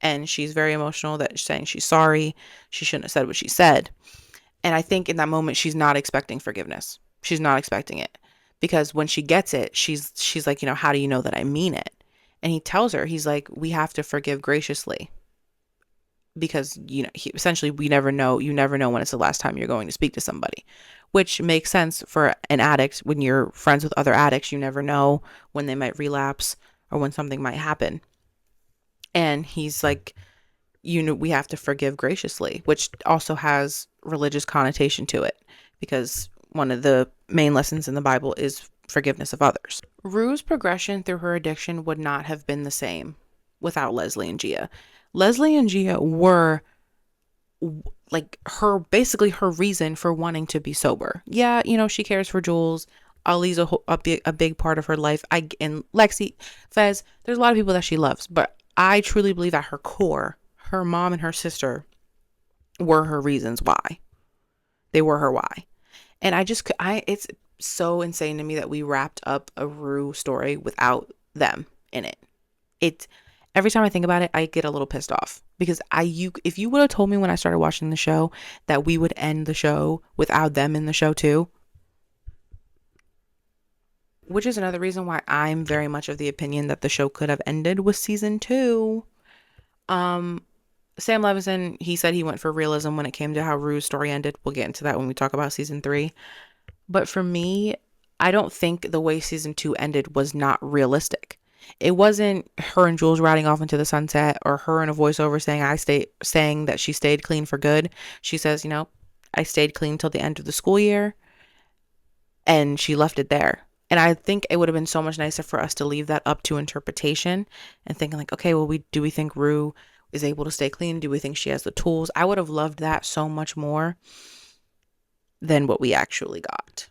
and she's very emotional that she's saying she's sorry. She shouldn't have said what she said. And I think in that moment, she's not expecting forgiveness. She's not expecting it, because when she gets it, she's like, how do you know that I mean it? And he tells her, he's like, we have to forgive graciously, because, essentially you never know when it's the last time you're going to speak to somebody, which makes sense for an addict. When you're friends with other addicts, you never know when they might relapse or when something might happen. And he's like, we have to forgive graciously, which also has religious connotation to it, because one of the main lessons in the Bible is forgiveness of others. Rue's progression through her addiction would not have been the same without Leslie and Gia. Leslie and Gia were like basically her reason for wanting to be sober. Yeah, she cares for Jules. Ali's a big part of her life. And Lexi, Fez, there's a lot of people that she loves, but I truly believe at her core, her mom and her sister were her reasons why. They were her why. And it's so insane to me that we wrapped up a Rue story without them in it. Every time I think about it, I get a little pissed off, because if you would have told me when I started watching the show that we would end the show without them in the show too, which is another reason why I'm very much of the opinion that the show could have ended with season 2. Sam Levinson, he said he went for realism when it came to how Rue's story ended. We'll get into that when we talk about season 3. But for me, I don't think the way season 2 ended was not realistic. It wasn't her and Jules riding off into the sunset or her in a voiceover saying that she stayed clean for good. She says, I stayed clean till the end of the school year, and she left it there. And I think it would have been so much nicer for us to leave that up to interpretation and thinking like, okay, well, do we think Rue is able to stay clean? Do we think she has the tools? I would have loved that so much more than what we actually got.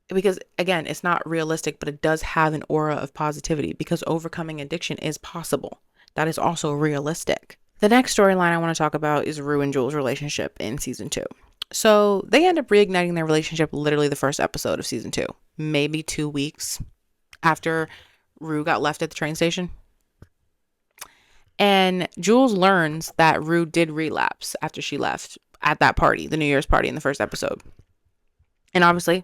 Because again, it's not realistic, but it does have an aura of positivity because overcoming addiction is possible. That is also realistic. The next storyline I want to talk about is Rue and Jules' relationship in season 2. So they end up reigniting their relationship literally the first episode of season 2, maybe 2 weeks after Rue got left at the train station. And Jules learns that Rue did relapse after she left at that party, the New Year's party in the first episode. And obviously,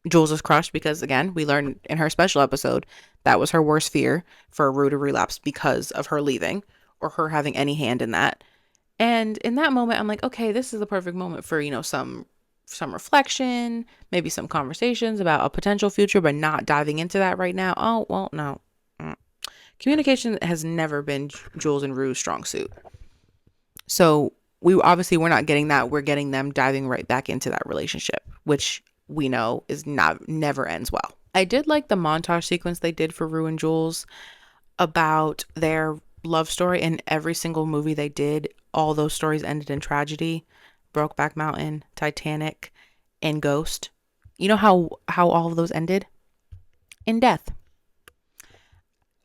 Jules is crushed because, again, we learned in her special episode that was her worst fear, for Rue to relapse because of her leaving or her having any hand in that. And in that moment, I'm like, okay, this is the perfect moment for, some reflection, maybe some conversations about a potential future, but not diving into that right now. Oh, well, no. Communication has never been Jules and Rue's strong suit. So we're not getting that. We're getting them diving right back into that relationship, which we know never ends well. I did like the montage sequence they did for Rue and Jules about their love story. In every single movie they did, all those stories ended in tragedy. Brokeback Mountain, Titanic, and Ghost. You know how all of those ended? In death.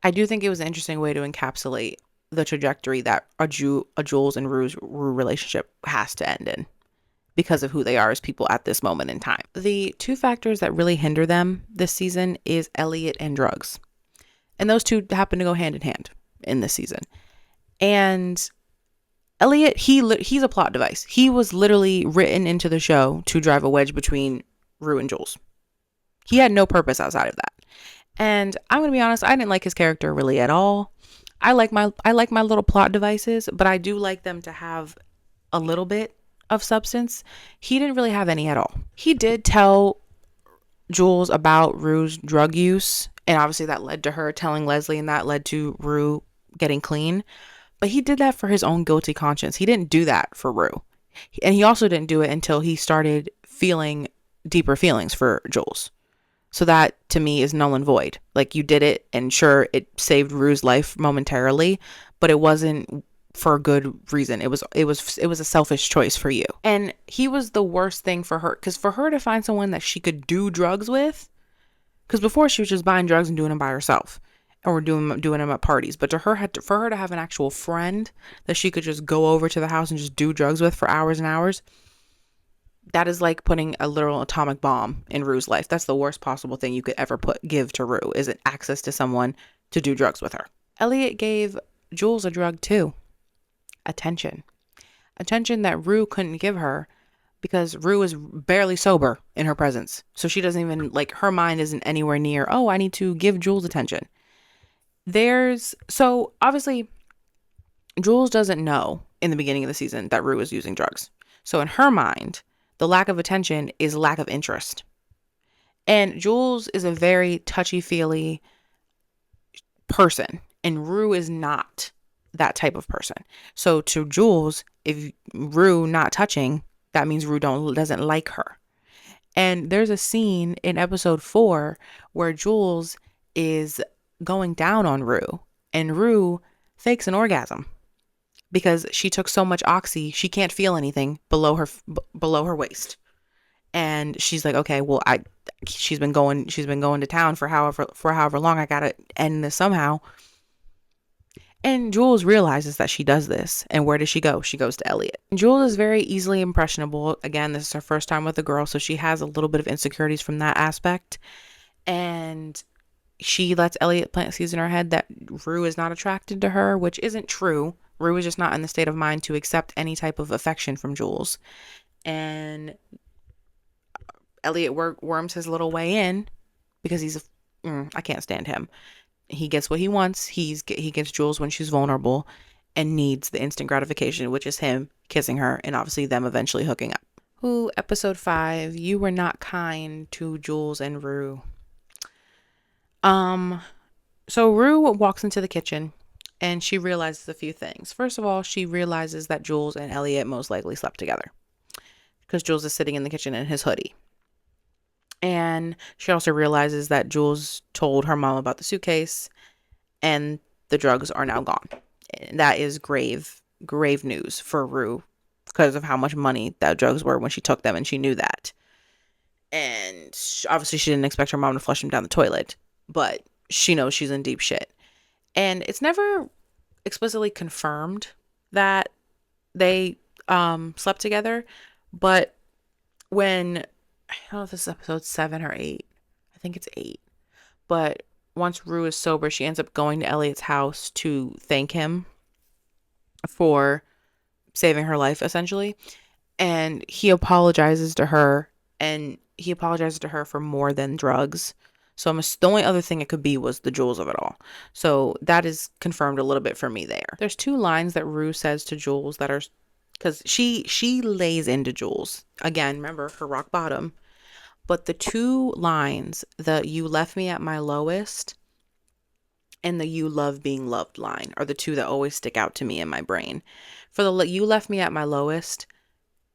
I do think it was an interesting way to encapsulate the trajectory that a Jules and Rue relationship has to end in, because of who they are as people at this moment in time. The two factors that really hinder them this season is Elliot and drugs. And those two happen to go hand in hand in this season. And Elliot, he's a plot device. He was literally written into the show to drive a wedge between Rue and Jules. He had no purpose outside of that. And I'm going to be honest, I didn't like his character really at all. I like my little plot devices, but I do like them to have a little bit of substance. He didn't really have any at all. He did tell Jules about Rue's drug use, and obviously that led to her telling Leslie, and that led to Rue getting clean. But he did that for his own guilty conscience. He didn't do that for Rue. And he also didn't do it until he started feeling deeper feelings for Jules. So that, to me, is null and void. Like, you did it, and sure, it saved Rue's life momentarily, but it wasn't for a good reason. It was a selfish choice for you. And he was the worst thing for her, because for her to find someone that she could do drugs with, because before she was just buying drugs and doing them by herself, or doing them at parties, but for her to have an actual friend that she could just go over to the house and just do drugs with for hours and hours, that is like putting a literal atomic bomb in Rue's life. That's the worst possible thing you could ever give to Rue, is access to someone to do drugs with her. Elliot gave Jules a drug too. Attention that Rue couldn't give her, because Rue is barely sober in her presence. So she doesn't even, her mind isn't anywhere near, oh, I need to give Jules attention. So obviously Jules doesn't know in the beginning of the season that Rue is using drugs. So in her mind, the lack of attention is lack of interest. And Jules is a very touchy-feely person, and Rue is not that type of person. So to Jules, if Rue not touching, that means Rue doesn't like her. And there's a scene in episode 4 where Jules is going down on Rue, and Rue fakes an orgasm because she took so much oxy she can't feel anything below her waist. And she's like, okay, well, she's been going to town for however long. I gotta end this somehow. And Jules realizes that she does this. And where does she go? She goes to Elliot. Jules is very easily impressionable. Again, this is her first time with a girl, so she has a little bit of insecurities from that aspect. And she lets Elliot plant seeds in her head that Rue is not attracted to her, which isn't true. Rue is just not in the state of mind to accept any type of affection from Jules. And Elliot worms his little way in because I can't stand him. He gets what he wants. He gets Jules when she's vulnerable and needs the instant gratification, which is him kissing her and obviously them eventually hooking up. Ooh, episode 5. You were not kind to Jules and Rue. Um, so Rue walks into the kitchen and she realizes a few things. First of all, she realizes that Jules and Elliot most likely slept together because Jules is sitting in the kitchen in his hoodie. And she also realizes that Jules told her mom about the suitcase and the drugs are now gone. And that is grave, grave news for Rue because of how much money that drugs were when she took them, and she knew that. And obviously she didn't expect her mom to flush them down the toilet, but she knows she's in deep shit. And it's never explicitly confirmed that they slept together, but when, I don't know if this is episode 7 or 8, I think it's 8, but once Rue is sober, she ends up going to Elliot's house to thank him for saving her life, essentially. And he apologizes to her, and he apologizes to her for more than drugs. So the only other thing it could be was the Jules of it all. So that is confirmed a little bit for me there. There's 2 lines that Rue says to Jules that are, because she lays into Jules. Again, remember her rock bottom. But the 2 lines, the "you left me at my lowest" and the "you love being loved" line, are the 2 that always stick out to me in my brain. For the "you left me at my lowest,"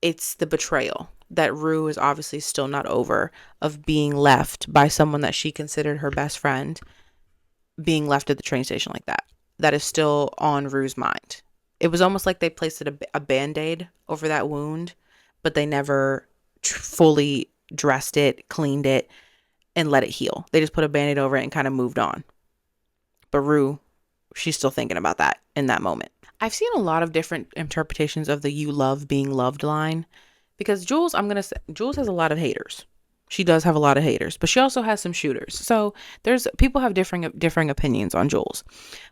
it's the betrayal that Rue is obviously still not over, of being left by someone that she considered her best friend, being left at the train station like that. That is still on Rue's mind. It was almost like they placed a band-aid over that wound, but they never fully dressed it, cleaned it, and let it heal. They just put a band-aid over it and kind of moved on. But Rue, she's still thinking about that in that moment. I've seen a lot of different interpretations of the "you love being loved" line, because Jules, I'm going to say, Jules has a lot of haters. She does have a lot of haters, but she also has some shooters. So there's people have differing opinions on Jules.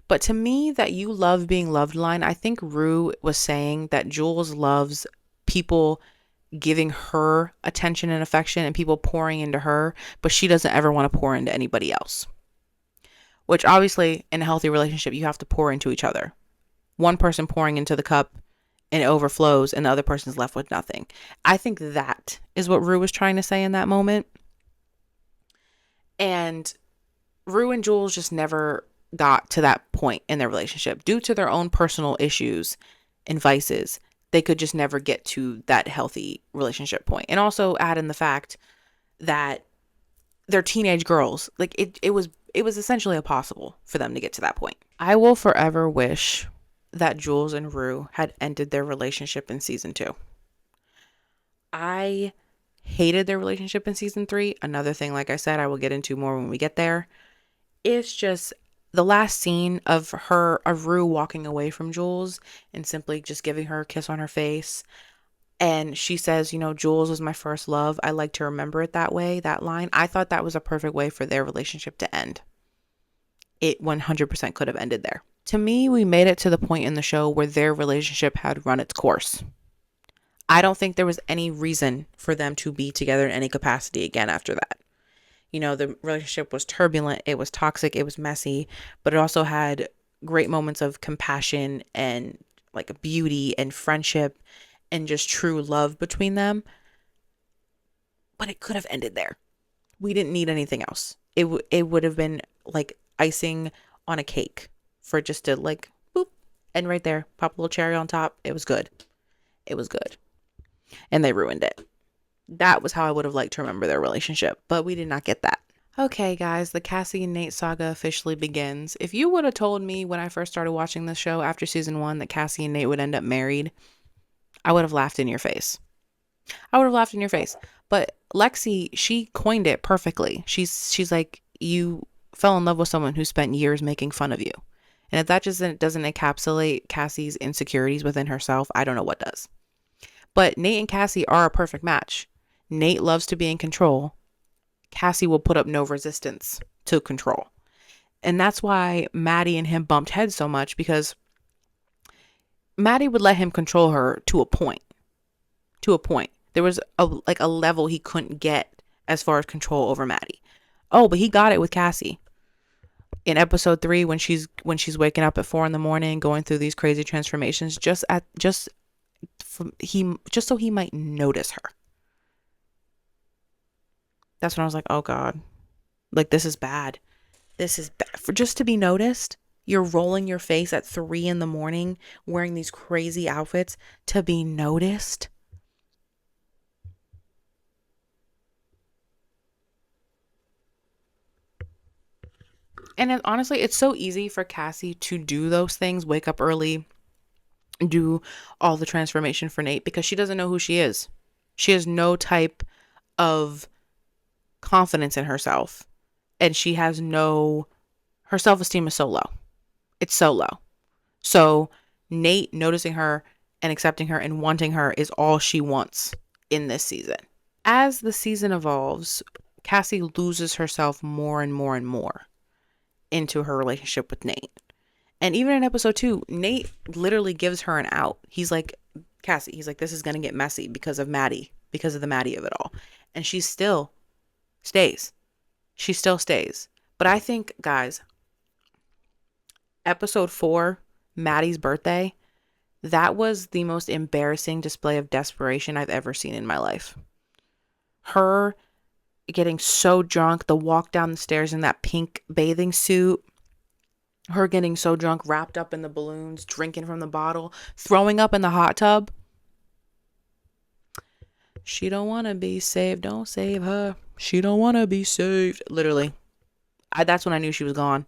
But to me, that "you love being loved" line, I think Rue was saying that Jules loves people giving her attention and affection and people pouring into her, but she doesn't ever want to pour into anybody else. Which obviously in a healthy relationship, you have to pour into each other. One person pouring into the cup and it overflows and the other person's left with nothing. I think that is what Rue was trying to say in that moment. And Rue and Jules just never got to that point in their relationship due to their own personal issues and vices. They could just never get to that healthy relationship point. And also add in the fact that they're teenage girls. Like it was essentially impossible for them to get to that point. I will forever wish that Jules and Rue had ended their relationship in season 2. I hated their relationship in season 3. Another thing, like I said, I will get into more when we get there. It's just the last scene of Rue walking away from Jules and simply just giving her a kiss on her face. And she says, Jules was my first love. I like to remember it that way, that line. I thought that was a perfect way for their relationship to end. It 100% could have ended there. To me, we made it to the point in the show where their relationship had run its course. I don't think there was any reason for them to be together in any capacity again after that. The relationship was turbulent, it was toxic, it was messy, but it also had great moments of compassion and like beauty and friendship and just true love between them. But it could have ended there. We didn't need anything else. It would have been like icing on a cake for just to like boop, and right there, pop a little cherry on top. It was good. It was good. And they ruined it. That was how I would have liked to remember their relationship, but we did not get that. Okay, guys, the Cassie and Nate saga officially begins. If you would have told me when I first started watching this show after season 1 that Cassie and Nate would end up married, I would have laughed in your face. But Lexi, she coined it perfectly. She's like, you fell in love with someone who spent years making fun of you. And if that just doesn't encapsulate Cassie's insecurities within herself, I don't know what does. But Nate and Cassie are a perfect match. Nate loves to be in control. Cassie will put up no resistance to control. And that's why Maddie and him bumped heads so much, because Maddie would let him control her to a point. There was a level he couldn't get as far as control over Maddie. Oh, but he got it with Cassie. In episode 3, when she's waking up at 4 a.m, going through these crazy transformations, just so he might notice her. That's when I was like, oh God, like this is bad. This is bad. For just to be noticed, you're rolling your face at 3 a.m. wearing these crazy outfits to be noticed. And honestly, it's so easy for Cassie to do those things, wake up early, do all the transformation for Nate because she doesn't know who she is. She has no type of confidence in herself. And she has no, her self esteem is so low. It's so low. So Nate noticing her and accepting her and wanting her is all she wants in this season. As the season evolves, Cassie loses herself more and more and more into her relationship with Nate. And even in episode 2, Nate literally gives her an out. He's like, Cassie, he's like, this is going to get messy because of Maddie, because of the Maddie of it all. And she still stays. She still stays. But I think, guys, episode 4, Maddie's birthday, that was the most embarrassing display of desperation I've ever seen in my life. Her getting so drunk, the walk down the stairs in that pink bathing suit, her getting so drunk, wrapped up in the balloons, drinking from the bottle, throwing up in the hot tub. She don't want to be saved. Don't save her. She don't want to be saved. Literally. That's when I knew she was gone.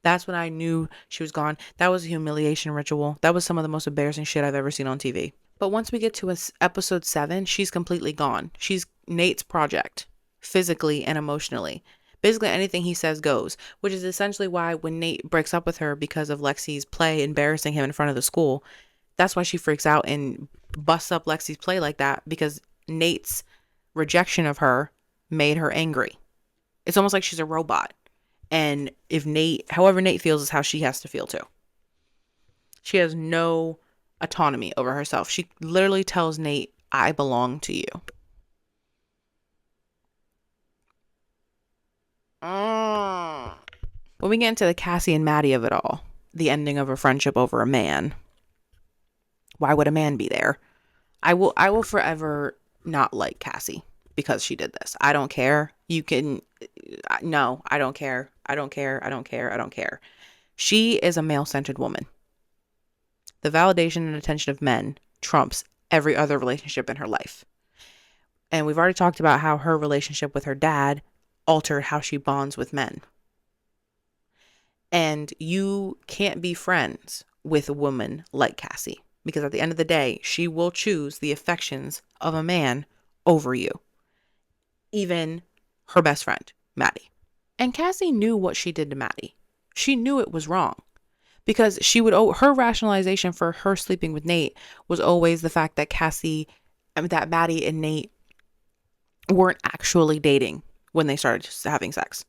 That's when I knew she was gone. That was a humiliation ritual. That was some of the most embarrassing shit I've ever seen on TV. But once we get to episode 7, she's completely gone. She's Nate's project, physically and emotionally. Basically anything he says goes, which is essentially why when Nate breaks up with her because of Lexi's play embarrassing him in front of the school, that's why she freaks out and busts up Lexi's play like that, because Nate's rejection of her made her angry. It's almost like she's a robot. And if Nate, however Nate feels is how she has to feel too. She has no autonomy over herself. She literally tells Nate, I belong to you. When we get into the Cassie and Maddie of it all, the ending of a friendship over a man, why would a man be there? I will forever not like Cassie because she did this. I don't care. You can, no, I don't care. I don't care. I don't care. I don't care. She is a male-centered woman. The validation and attention of men trumps every other relationship in her life. And we've already talked about how her relationship with her dad altered how she bonds with men. And you can't be friends with a woman like Cassie, because at the end of the day, she will choose the affections of a man over you. Even her best friend, Maddie. And Cassie knew what she did to Maddie. She knew it was wrong. Because her rationalization for her sleeping with Nate was always the fact that that Maddie and Nate weren't actually dating when they started having sex.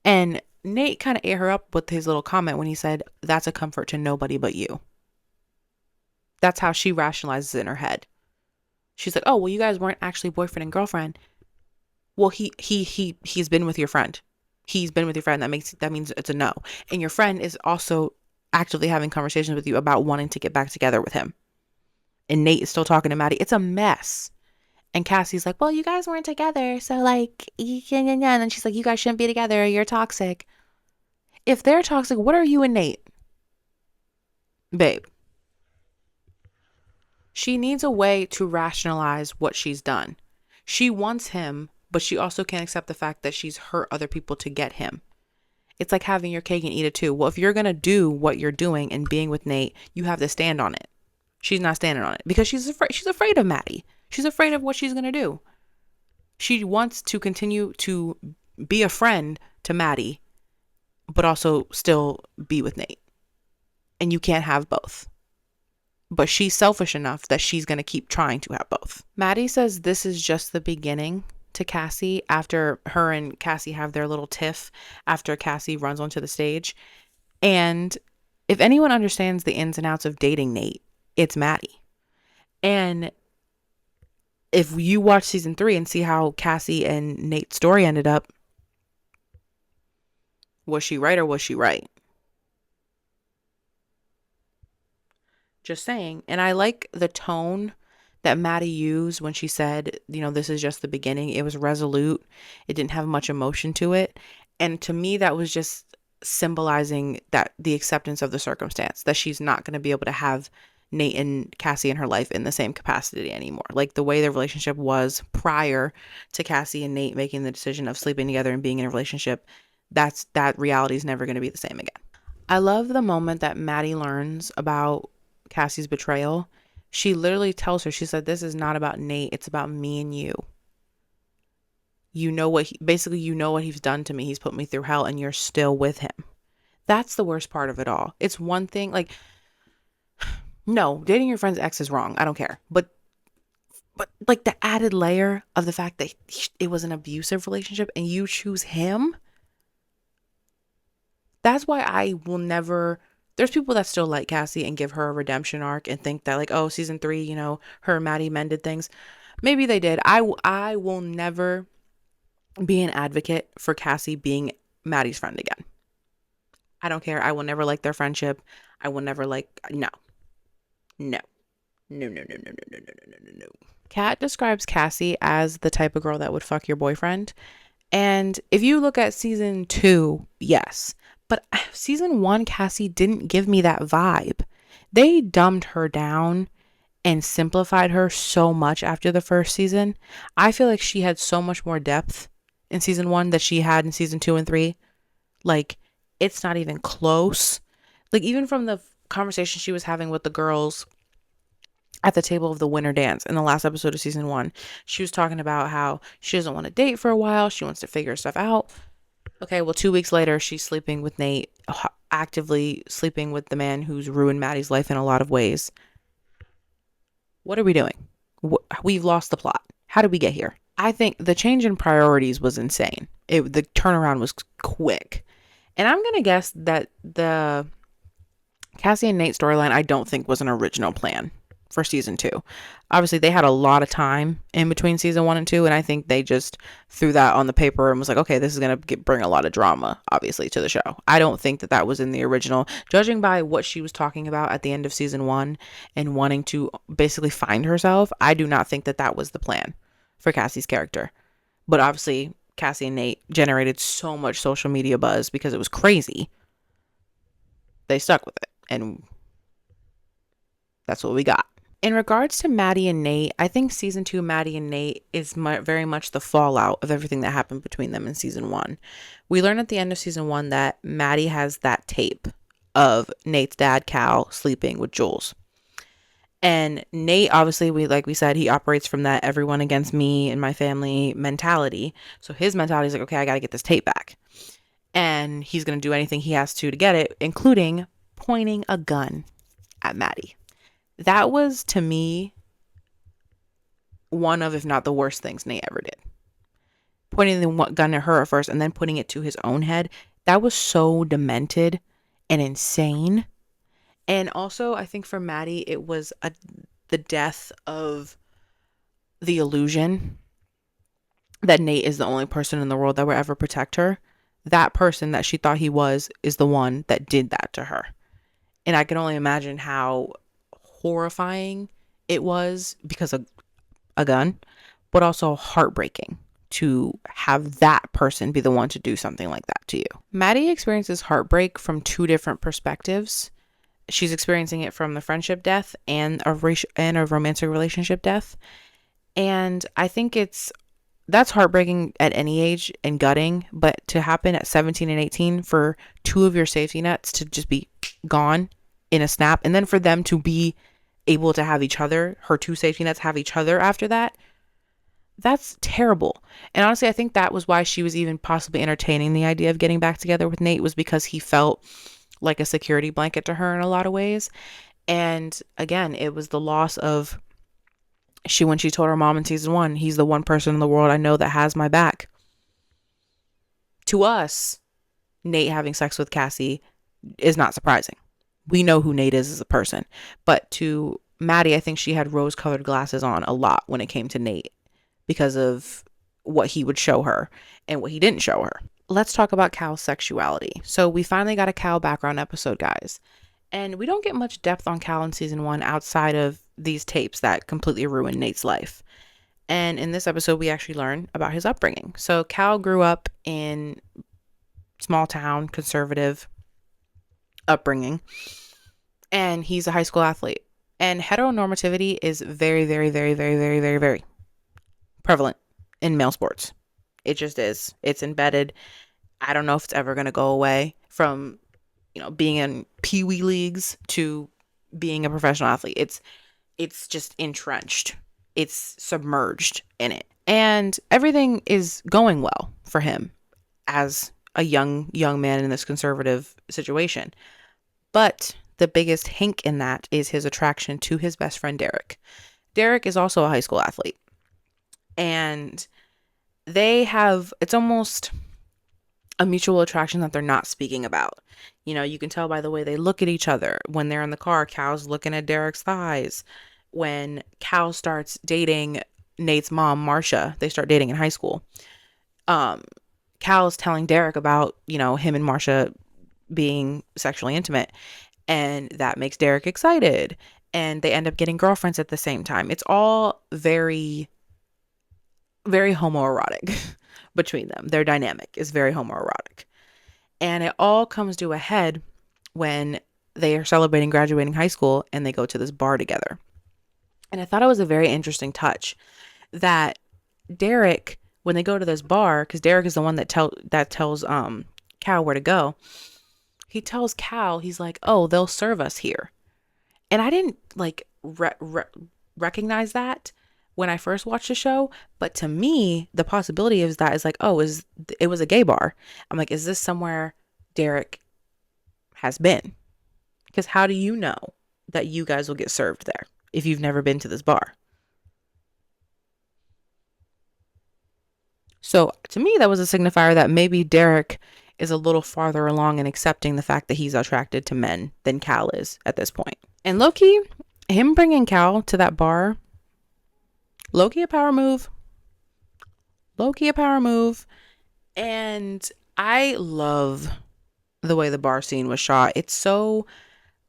And Nate kind of ate her up with his little comment when he said, that's a comfort to nobody but you. That's how she rationalizes it in her head. She's like, oh, well, you guys weren't actually boyfriend and girlfriend. Well, he's been with your friend. He's been with your friend. That means it's a no. And your friend is also actively having conversations with you about wanting to get back together with him. And Nate is still talking to Maddie. It's a mess. And Cassie's like, well, you guys weren't together. So like, yeah. And then she's like, you guys shouldn't be together. You're toxic. If they're toxic, what are you and Nate? Babe. She needs a way to rationalize what she's done. She wants him, but she also can't accept the fact that she's hurt other people to get him. It's like having your cake and eat it too. Well, if you're going to do what you're doing and being with Nate, you have to stand on it. She's not standing on it because she's afraid of Maddie. She's afraid of what she's going to do. She wants to continue to be a friend to Maddie, but also still be with Nate. And you can't have both. But she's selfish enough that she's going to keep trying to have both. Maddie says this is just the beginning to Cassie after her and Cassie have their little tiff after Cassie runs onto the stage. And if anyone understands the ins and outs of dating Nate, it's Maddie. And if you watch season 3 and see how Cassie and Nate's story ended up, was she right or was she right? Just saying. And I like the tone that Maddie used when she said, this is just the beginning. It was resolute. It didn't have much emotion to it. And to me, that was just symbolizing that the acceptance of the circumstance, that she's not going to be able to have Nate and Cassie in her life in the same capacity anymore. Like the way their relationship was prior to Cassie and Nate making the decision of sleeping together and being in a relationship, that reality is never going to be the same again. I love the moment that Maddie learns about Cassie's betrayal. She literally tells her, she said, this is not about Nate. It's about me and you. You know what he's done to me. He's put me through hell and you're still with him. That's the worst part of it all. It's one thing, like, no, dating your friend's ex is wrong. I don't care. But like the added layer of the fact that it was an abusive relationship and you choose him. That's why I will never, there's people that still like Cassie and give her a redemption arc and think that like, oh, season 3, her and Maddie mended things. Maybe they did. I will never be an advocate for Cassie being Maddie's friend again. I don't care. I will never like their friendship. I will never no. Kat describes Cassie as the type of girl that would fuck your boyfriend. And if you look at season 2, yes. But season 1, Cassie didn't give me that vibe. They dumbed her down and simplified her so much after the first season. I feel like she had so much more depth in season 1 that she had in season 2 and 3. Like, it's not even close. Like, even from the conversation she was having with the girls at the table of the winter dance in the last episode of season 1, she was talking about how she doesn't want to date for a while. She wants to figure stuff out. Okay, well, 2 weeks later, she's sleeping with Nate, actively sleeping with the man who's ruined Maddie's life in a lot of ways. What are we doing? We've lost the plot. How did we get here? I think the change in priorities was insane. The turnaround was quick. And I'm going to guess that the Cassie and Nate storyline, I don't think was an original plan for season 2. Obviously, they had a lot of time in between season 1 and 2, and I think they just threw that on the paper and was like, okay, this is going to bring a lot of drama, obviously, to the show. I don't think that was in the original. Judging by what she was talking about at the end of season 1 and wanting to basically find herself, I do not think that was the plan for Cassie's character. But obviously, Cassie and Nate generated so much social media buzz because it was crazy. They stuck with it, and that's what we got. In regards to Maddie and Nate, I think season 2 Maddie and Nate is very much the fallout of everything that happened between them in season 1. We learn at the end of season 1 that Maddie has that tape of Nate's dad, Cal, sleeping with Jules. And Nate, obviously, like we said, he operates from that everyone against me and my family mentality. So his mentality is like, okay, I got to get this tape back. And he's going to do anything he has to get it, including pointing a gun at Maddie. That was, to me, one of, if not the worst things Nate ever did. Pointing the gun at her at first and then putting it to his own head. That was so demented and insane. And also, I think for Maddie, it was the death of the illusion that Nate is the only person in the world that will ever protect her. That person that she thought he was is the one that did that to her. And I can only imagine how horrifying it was because of a gun, but also heartbreaking to have that person be the one to do something like that to you. Maddie experiences heartbreak from 2 different perspectives. She's experiencing it from the friendship death and a romantic relationship death. And I think that's heartbreaking at any age and gutting, but to happen at 17 and 18 for 2 of your safety nets to just be gone in a snap, and then for them to be able to have each other, her 2 safety nets have each other after that, that's terrible. And honestly, I think that was why she was even possibly entertaining the idea of getting back together with Nate, was because he felt like a security blanket to her in a lot of ways. And again, it was the loss of when she told her mom in season 1, he's the one person in the world I know that has my back. To us, Nate having sex with Cassie is not surprising. We know who Nate is as a person. But to Maddie, I think she had rose-colored glasses on a lot when it came to Nate because of what he would show her and what he didn't show her. Let's talk about Cal's sexuality. So we finally got a Cal background episode, guys. And we don't get much depth on Cal in season 1 outside of these tapes that completely ruined Nate's life. And in this episode, we actually learn about his upbringing. So Cal grew up in small town, conservative upbringing, and he's a high school athlete. And heteronormativity is very, very, very, very, very, very, very prevalent in male sports. It just is. It's embedded. I don't know if it's ever going to go away, from, being in pee-wee leagues to being a professional athlete. It's just entrenched. It's submerged in it. And everything is going well for him as a young man in this conservative situation. But the biggest hink in that is his attraction to his best friend, Derek. Derek is also a high school athlete. And it's almost a mutual attraction that they're not speaking about. You can tell by the way they look at each other. When they're in the car, Cal's looking at Derek's thighs. When Cal starts dating Nate's mom, Marcia, they start dating in high school. Cal is telling Derek about, him and Marcia being sexually intimate. And that makes Derek excited. And they end up getting girlfriends at the same time. It's all very, very homoerotic between them. Their dynamic is very homoerotic. And it all comes to a head when they are celebrating graduating high school and they go to this bar together. And I thought it was a very interesting touch that Derek, when they go to this bar, because Derek is the one that tells Cal where to go, he tells Cal, he's like, oh, they'll serve us here. And I didn't recognize that when I first watched the show, but to me, the possibility of that is like, oh, it was a gay bar. I'm like, is this somewhere Derek has been? Because how do you know that you guys will get served there if you've never been to this bar? So to me, that was a signifier that maybe Derek is a little farther along in accepting the fact that he's attracted to men than Cal is at this point. And low-key, him bringing Cal to that bar, low-key a power move. And I love the way the bar scene was shot. It's so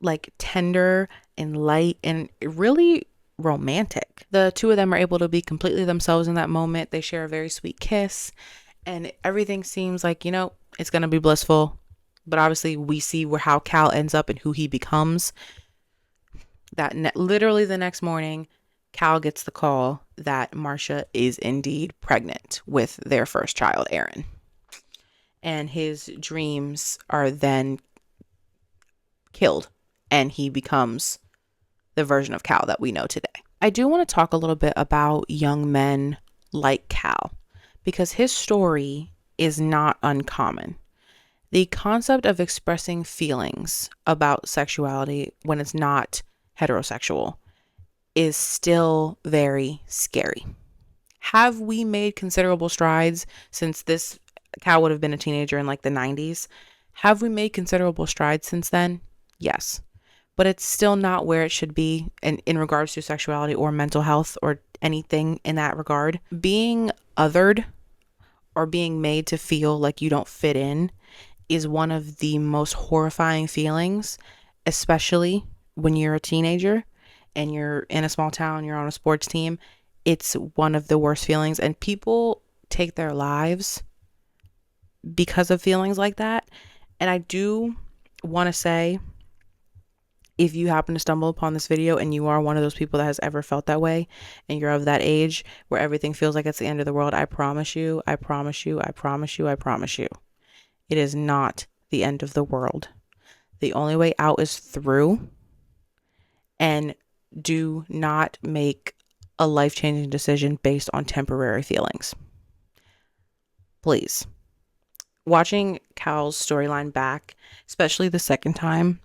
like tender and light and really romantic. The two of them are able to be completely themselves in that moment. They share a very sweet kiss and everything seems like, it's going to be blissful. But obviously we see how Cal ends up and who he becomes. Literally the next morning, Cal gets the call that Marcia is indeed pregnant with their first child, Aaron. And his dreams are then killed and he becomes the version of Cal that we know today. I do want to talk a little bit about young men like Cal because his story is not uncommon. The concept of expressing feelings about sexuality when it's not heterosexual is still very scary. Have we made considerable strides since this Cal would have been a teenager in like the 90s? Have we made considerable strides since then? Yes. But it's still not where it should be in regards to sexuality or mental health or anything in that regard. Being othered or being made to feel like you don't fit in is one of the most horrifying feelings, especially when you're a teenager and you're in a small town, you're on a sports team. It's one of the worst feelings, and people take their lives because of feelings like that. And I do want to say, if you happen to stumble upon this video and you are one of those people that has ever felt that way and you're of that age where everything feels like it's the end of the world, I promise you, it is not the end of the world. The only way out is through. And do not make a life-changing decision based on temporary feelings. Please. Watching Cal's storyline back, especially the second time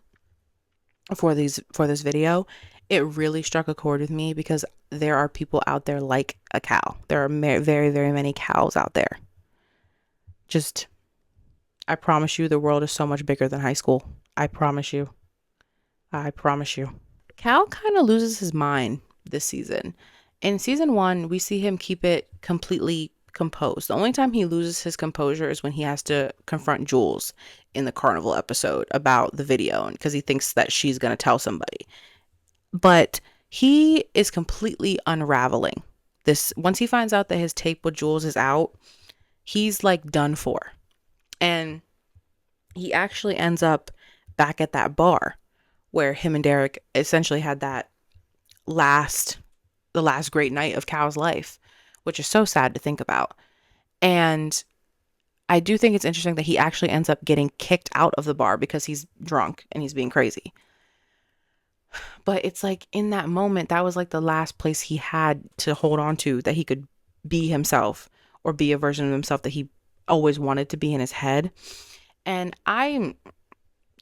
for this video, it really struck a chord with me because there are people out there like a Cal. There are very, very many Cals out there. I promise you, the world is so much bigger than high school. I promise you. Cal kind of loses his mind this season. In season 1, we see him keep it completely composed. The only time he loses his composure is when he has to confront Jules in the carnival episode about the video, because he thinks that she's going to tell somebody. But He is completely unraveling. This once he finds out that his tape with Jules is out, he's like done for. And he actually ends up back at that bar where him and Derek essentially had that last the last great night of Cal's life, which is so sad to think about. And I do think it's interesting that he actually ends up getting kicked out of the bar because he's drunk and he's being crazy. But it's like in that moment, that was like the last place he had to hold on to that he could be himself or be a version of himself that he always wanted to be in his head. And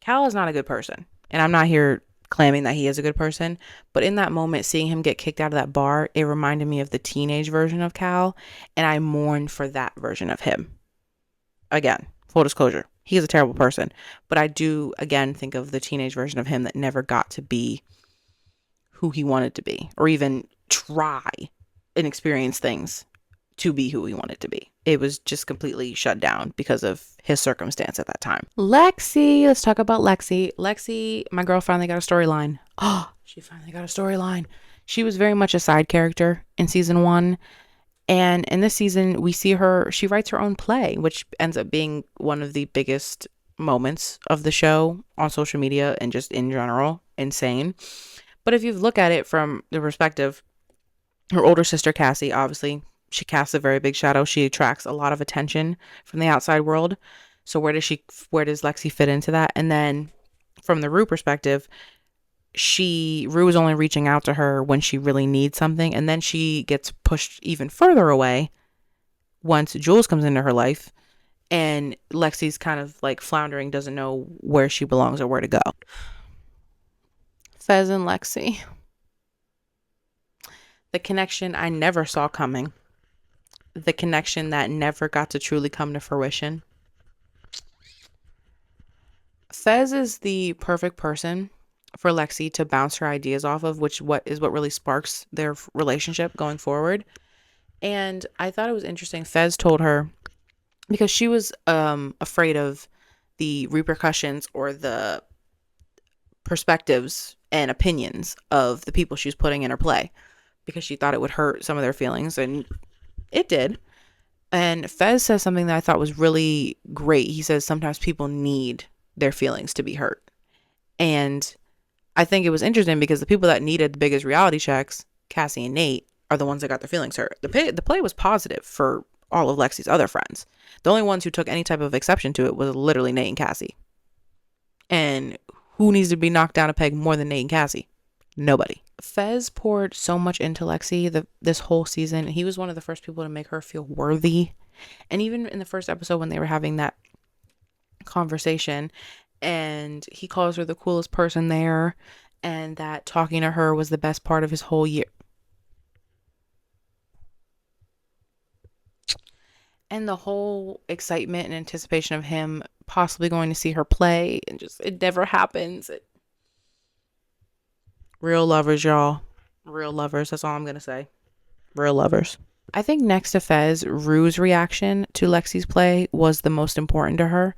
Cal is not a good person. And I'm not here claiming that he is a good person. But in that moment, seeing him get kicked out of that bar, it reminded me of the teenage version of Cal. And I mourned for that version of him. Again, full disclosure, he is a terrible person. But I do, again, think of the teenage version of him that never got to be who he wanted to be or even try and experience things to be who he wanted to be. It was just completely shut down because of his circumstance at that time. Lexi, let's talk about Lexi. Lexi, my girl finally got a storyline. Oh, she finally got a storyline. She was very much a side character in season 1. And in this season, we see her, she writes her own play, which ends up being one of the biggest moments of the show on social media and just in general, insane. But if you look at it from the perspective, her older sister, Cassie, obviously, she casts a very big shadow. She attracts a lot of attention from the outside world. So where does Lexi fit into that? And then from the Rue perspective, Rue is only reaching out to her when she really needs something. And then she gets pushed even further away once Jules comes into her life. And Lexi's kind of like floundering, doesn't know where she belongs or where to go. Fez and Lexi. The connection I never saw coming. The connection that never got to truly come to fruition. Fez is the perfect person for Lexi to bounce her ideas off of, which what really sparks their relationship going forward. And I thought it was interesting. Fez told her, because she was afraid of the repercussions or the perspectives and opinions of the people she was putting in her play, because she thought it would hurt some of their feelings, and it did. And Fez says something that I thought was really great. He says sometimes people need their feelings to be hurt. And I think it was interesting because the people that needed the biggest reality checks, Cassie and Nate, are the ones that got their feelings hurt. The play was positive for all of Lexi's other friends. The only ones who took any type of exception to it was literally Nate and Cassie. And who needs to be knocked down a peg more than Nate and Cassie? Nobody. Fez poured so much into Lexi this whole season. He was one of the first people to make her feel worthy. And even in the first episode when they were having that conversation and he calls her the coolest person there and that talking to her was the best part of his whole year. And the whole excitement and anticipation of him possibly going to see her play, and just it never happens. Real lovers, y'all. Real lovers. That's all I'm going to say. Real lovers. I think next to Fez, Rue's reaction to Lexi's play was the most important to her.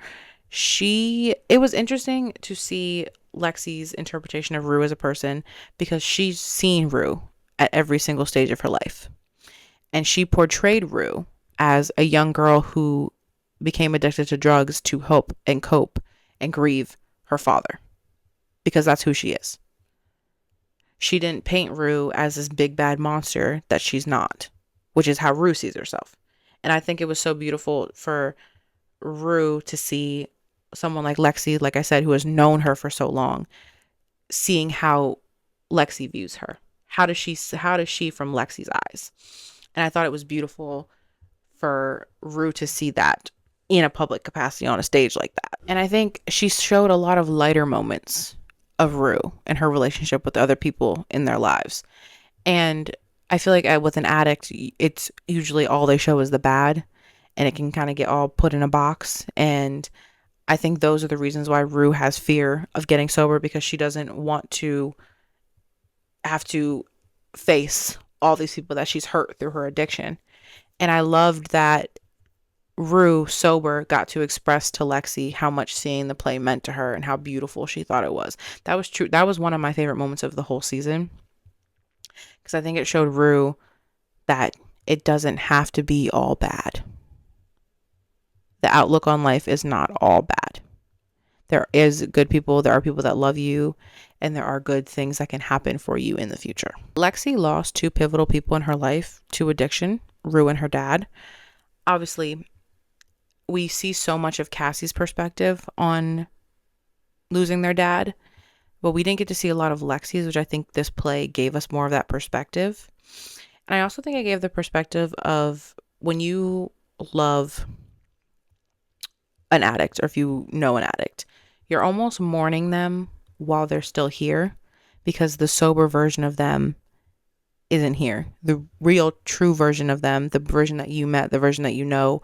It was interesting to see Lexi's interpretation of Rue as a person because she's seen Rue at every single stage of her life. And she portrayed Rue as a young girl who became addicted to drugs to help and cope and grieve her father, because that's who she is. She didn't paint Rue as this big bad monster that she's not, which is how Rue sees herself. And I think it was so beautiful for Rue to see someone like Lexi, like I said, who has known her for so long, seeing how Lexi views her. How does she from Lexi's eyes? And I thought it was beautiful for Rue to see that in a public capacity on a stage like that. And I think she showed a lot of lighter moments of Rue and her relationship with other people in their lives. And I feel like with an addict, it's usually all they show is the bad, and it can kind of get all put in a box. And I think those are the reasons why Rue has fear of getting sober, because she doesn't want to have to face all these people that she's hurt through her addiction. And I loved that Rue, sober, got to express to Lexi how much seeing the play meant to her and how beautiful she thought it was. That was true. That was one of my favorite moments of the whole season. because I think it showed Rue that it doesn't have to be all bad. The outlook on life is not all bad. There is good people, there are people that love you, and there are good things that can happen for you in the future. Lexi lost two pivotal people in her life to addiction, Rue and her dad. Obviously, we see so much of Cassie's perspective on losing their dad, but we didn't get to see a lot of Lexi's, which I think this play gave us more of that perspective. And I also think it gave the perspective of when you love an addict, or if you know an addict, you're almost mourning them while they're still here, because the sober version of them isn't here. The real, true version of them, the version that you met, the version that you know,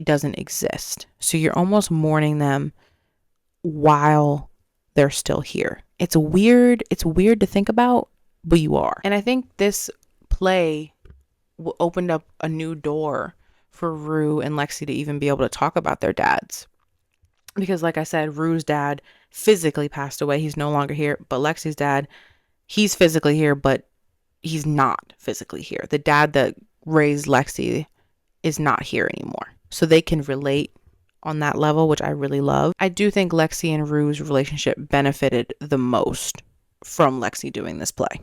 doesn't exist. So you're almost mourning them while they're still here. It's weird to think about, but you are. And I think this play opened up a new door for Rue and Lexi to even be able to talk about their dads. Because like I said, Rue's dad physically passed away. He's no longer here. But Lexi's dad, he's physically here, but he's not physically here. The dad that raised Lexi is not here anymore. So they can relate on that level, which I really love. I do think Lexi and Rue's relationship benefited the most from Lexi doing this play,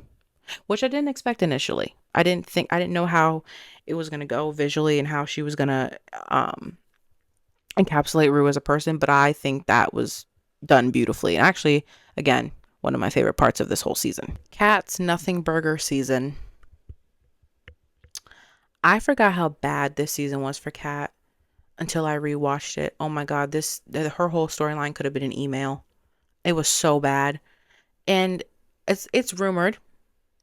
which I didn't expect initially. I didn't know how it was going to go visually and how she was going to encapsulate Rue as a person, but I think that was done beautifully. And actually, again, one of my favorite parts of this whole season. Kat's Nothing Burger season. I forgot how bad this season was for Kat until I rewatched it. Oh my God, her whole storyline could have been an email. It was so bad. And it's rumored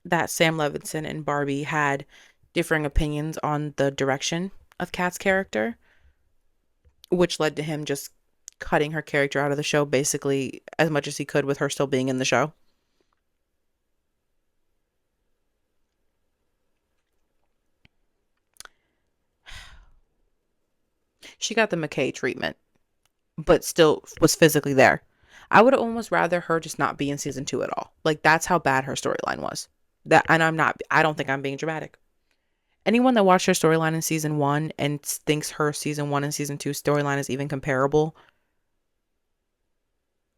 that Sam Levinson and Barbie had differing opinions on the direction of Kat's character, which led to him just cutting her character out of the show basically as much as he could with her still being in the show. She got the McKay treatment, but still was physically there. I would almost rather her just not be in season 2 at all. Like, that's how bad her storyline was. And I don't think I'm being dramatic. Anyone that watched her storyline in season 1 and thinks her season 1 and season 2 storyline is even comparable,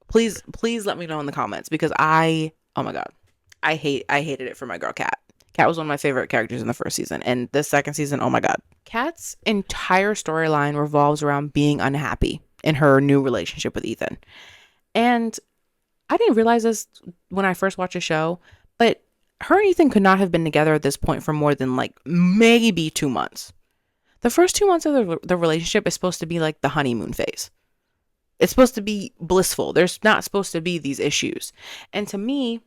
please let me know in the comments, because oh my God, I hated it for my girl Kat. Kat was one of my favorite characters in the first season, and this second season, oh my God. Kat's entire storyline revolves around being unhappy in her new relationship with Ethan. And I didn't realize this when I first watched the show, but her and Ethan could not have been together at this point for more than like maybe 2 months. The first 2 months of the relationship is supposed to be like the honeymoon phase. It's supposed to be blissful. There's not supposed to be these issues. And to me,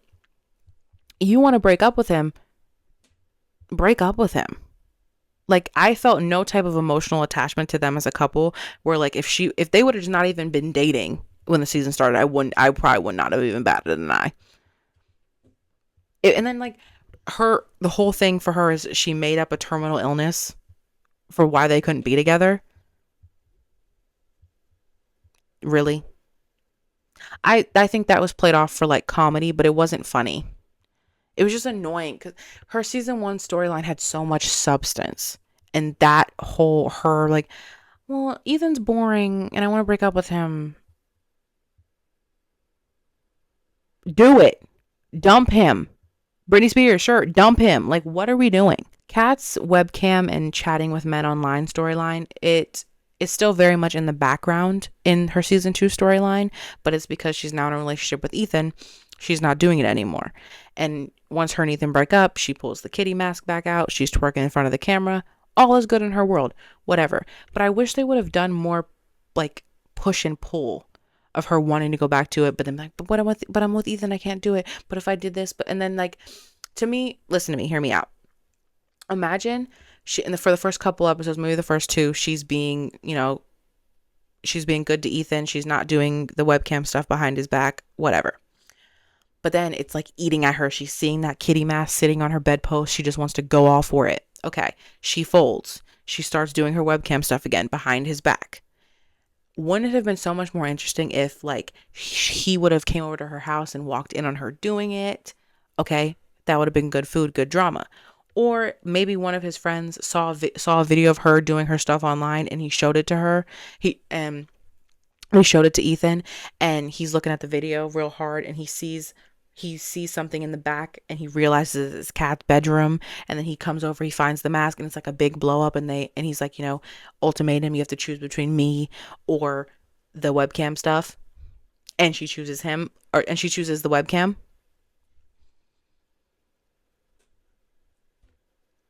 you want to break up with him, break up with him. Like, I felt no type of emotional attachment to them as a couple, where like if they would have just not even been dating when the season started, I probably would not have even batted an eye. And then like the whole thing for her is she made up a terminal illness for why they couldn't be together. Really? I think that was played off for like comedy, but it wasn't funny. It was just annoying because her season 1 storyline had so much substance, and that whole her like, well, Ethan's boring and I want to break up with him. Do it. Dump him. Britney Spears, sure, dump him. Like, what are we doing? Kat's webcam and chatting with men online storyline, it is still very much in the background in her season 2 storyline, but it's because she's now in a relationship with Ethan, she's not doing it anymore. And once her and Ethan break up, she pulls the kitty mask back out, she's twerking in front of the camera. All is good in her world, whatever. But I wish they would have done more like push and pull of her wanting to go back to it, but then like, but I'm with Ethan, I can't do it. But if I did this, and then like, to me, listen to me, hear me out. Imagine for the first couple episodes, maybe the first 2, she's being good to Ethan. She's not doing the webcam stuff behind his back, whatever. But then it's like eating at her. She's seeing that kitty mask sitting on her bedpost. She just wants to go all for it. Okay, she folds. She starts doing her webcam stuff again behind his back. Wouldn't it have been so much more interesting if like he would have came over to her house and walked in on her doing it? Okay, That would have been good food, good drama. Or maybe one of his friends saw a video of her doing her stuff online, and he showed it to her. He showed it to Ethan, and he's looking at the video real hard, and he sees something in the back, and he realizes it's Kat's bedroom. And then he comes over, he finds the mask, and it's like a big blow up, and he's like, ultimatum, you have to choose between me or the webcam stuff. And she chooses him, and she chooses the webcam.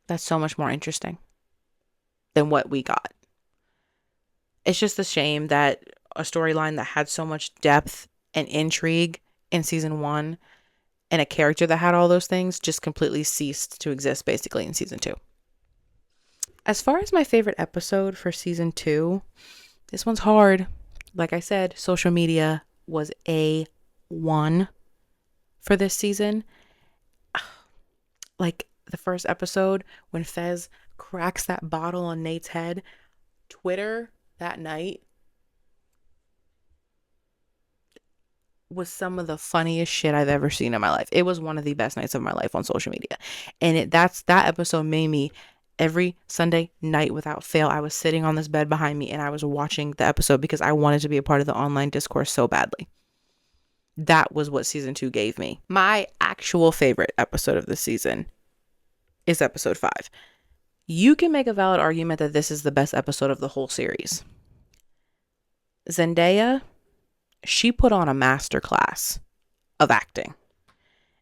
That's so much more interesting than what we got. It's just a shame that a storyline that had so much depth and intrigue in season 1, and a character that had all those things, just completely ceased to exist basically in season 2. As far as my favorite episode for season 2, this one's hard. Like I said, social media was A1 for this season. Like the first episode when Fez cracks that bottle on Nate's head, Twitter that night was some of the funniest shit I've ever seen in my life. It was one of the best nights of my life on social media. And that episode made me, every Sunday night without fail, I was sitting on this bed behind me and I was watching the episode because I wanted to be a part of the online discourse so badly. That was what season 2 gave me. My actual favorite episode of this season is episode 5. You can make a valid argument that this is the best episode of the whole series. Zendaya, she put on a masterclass of acting.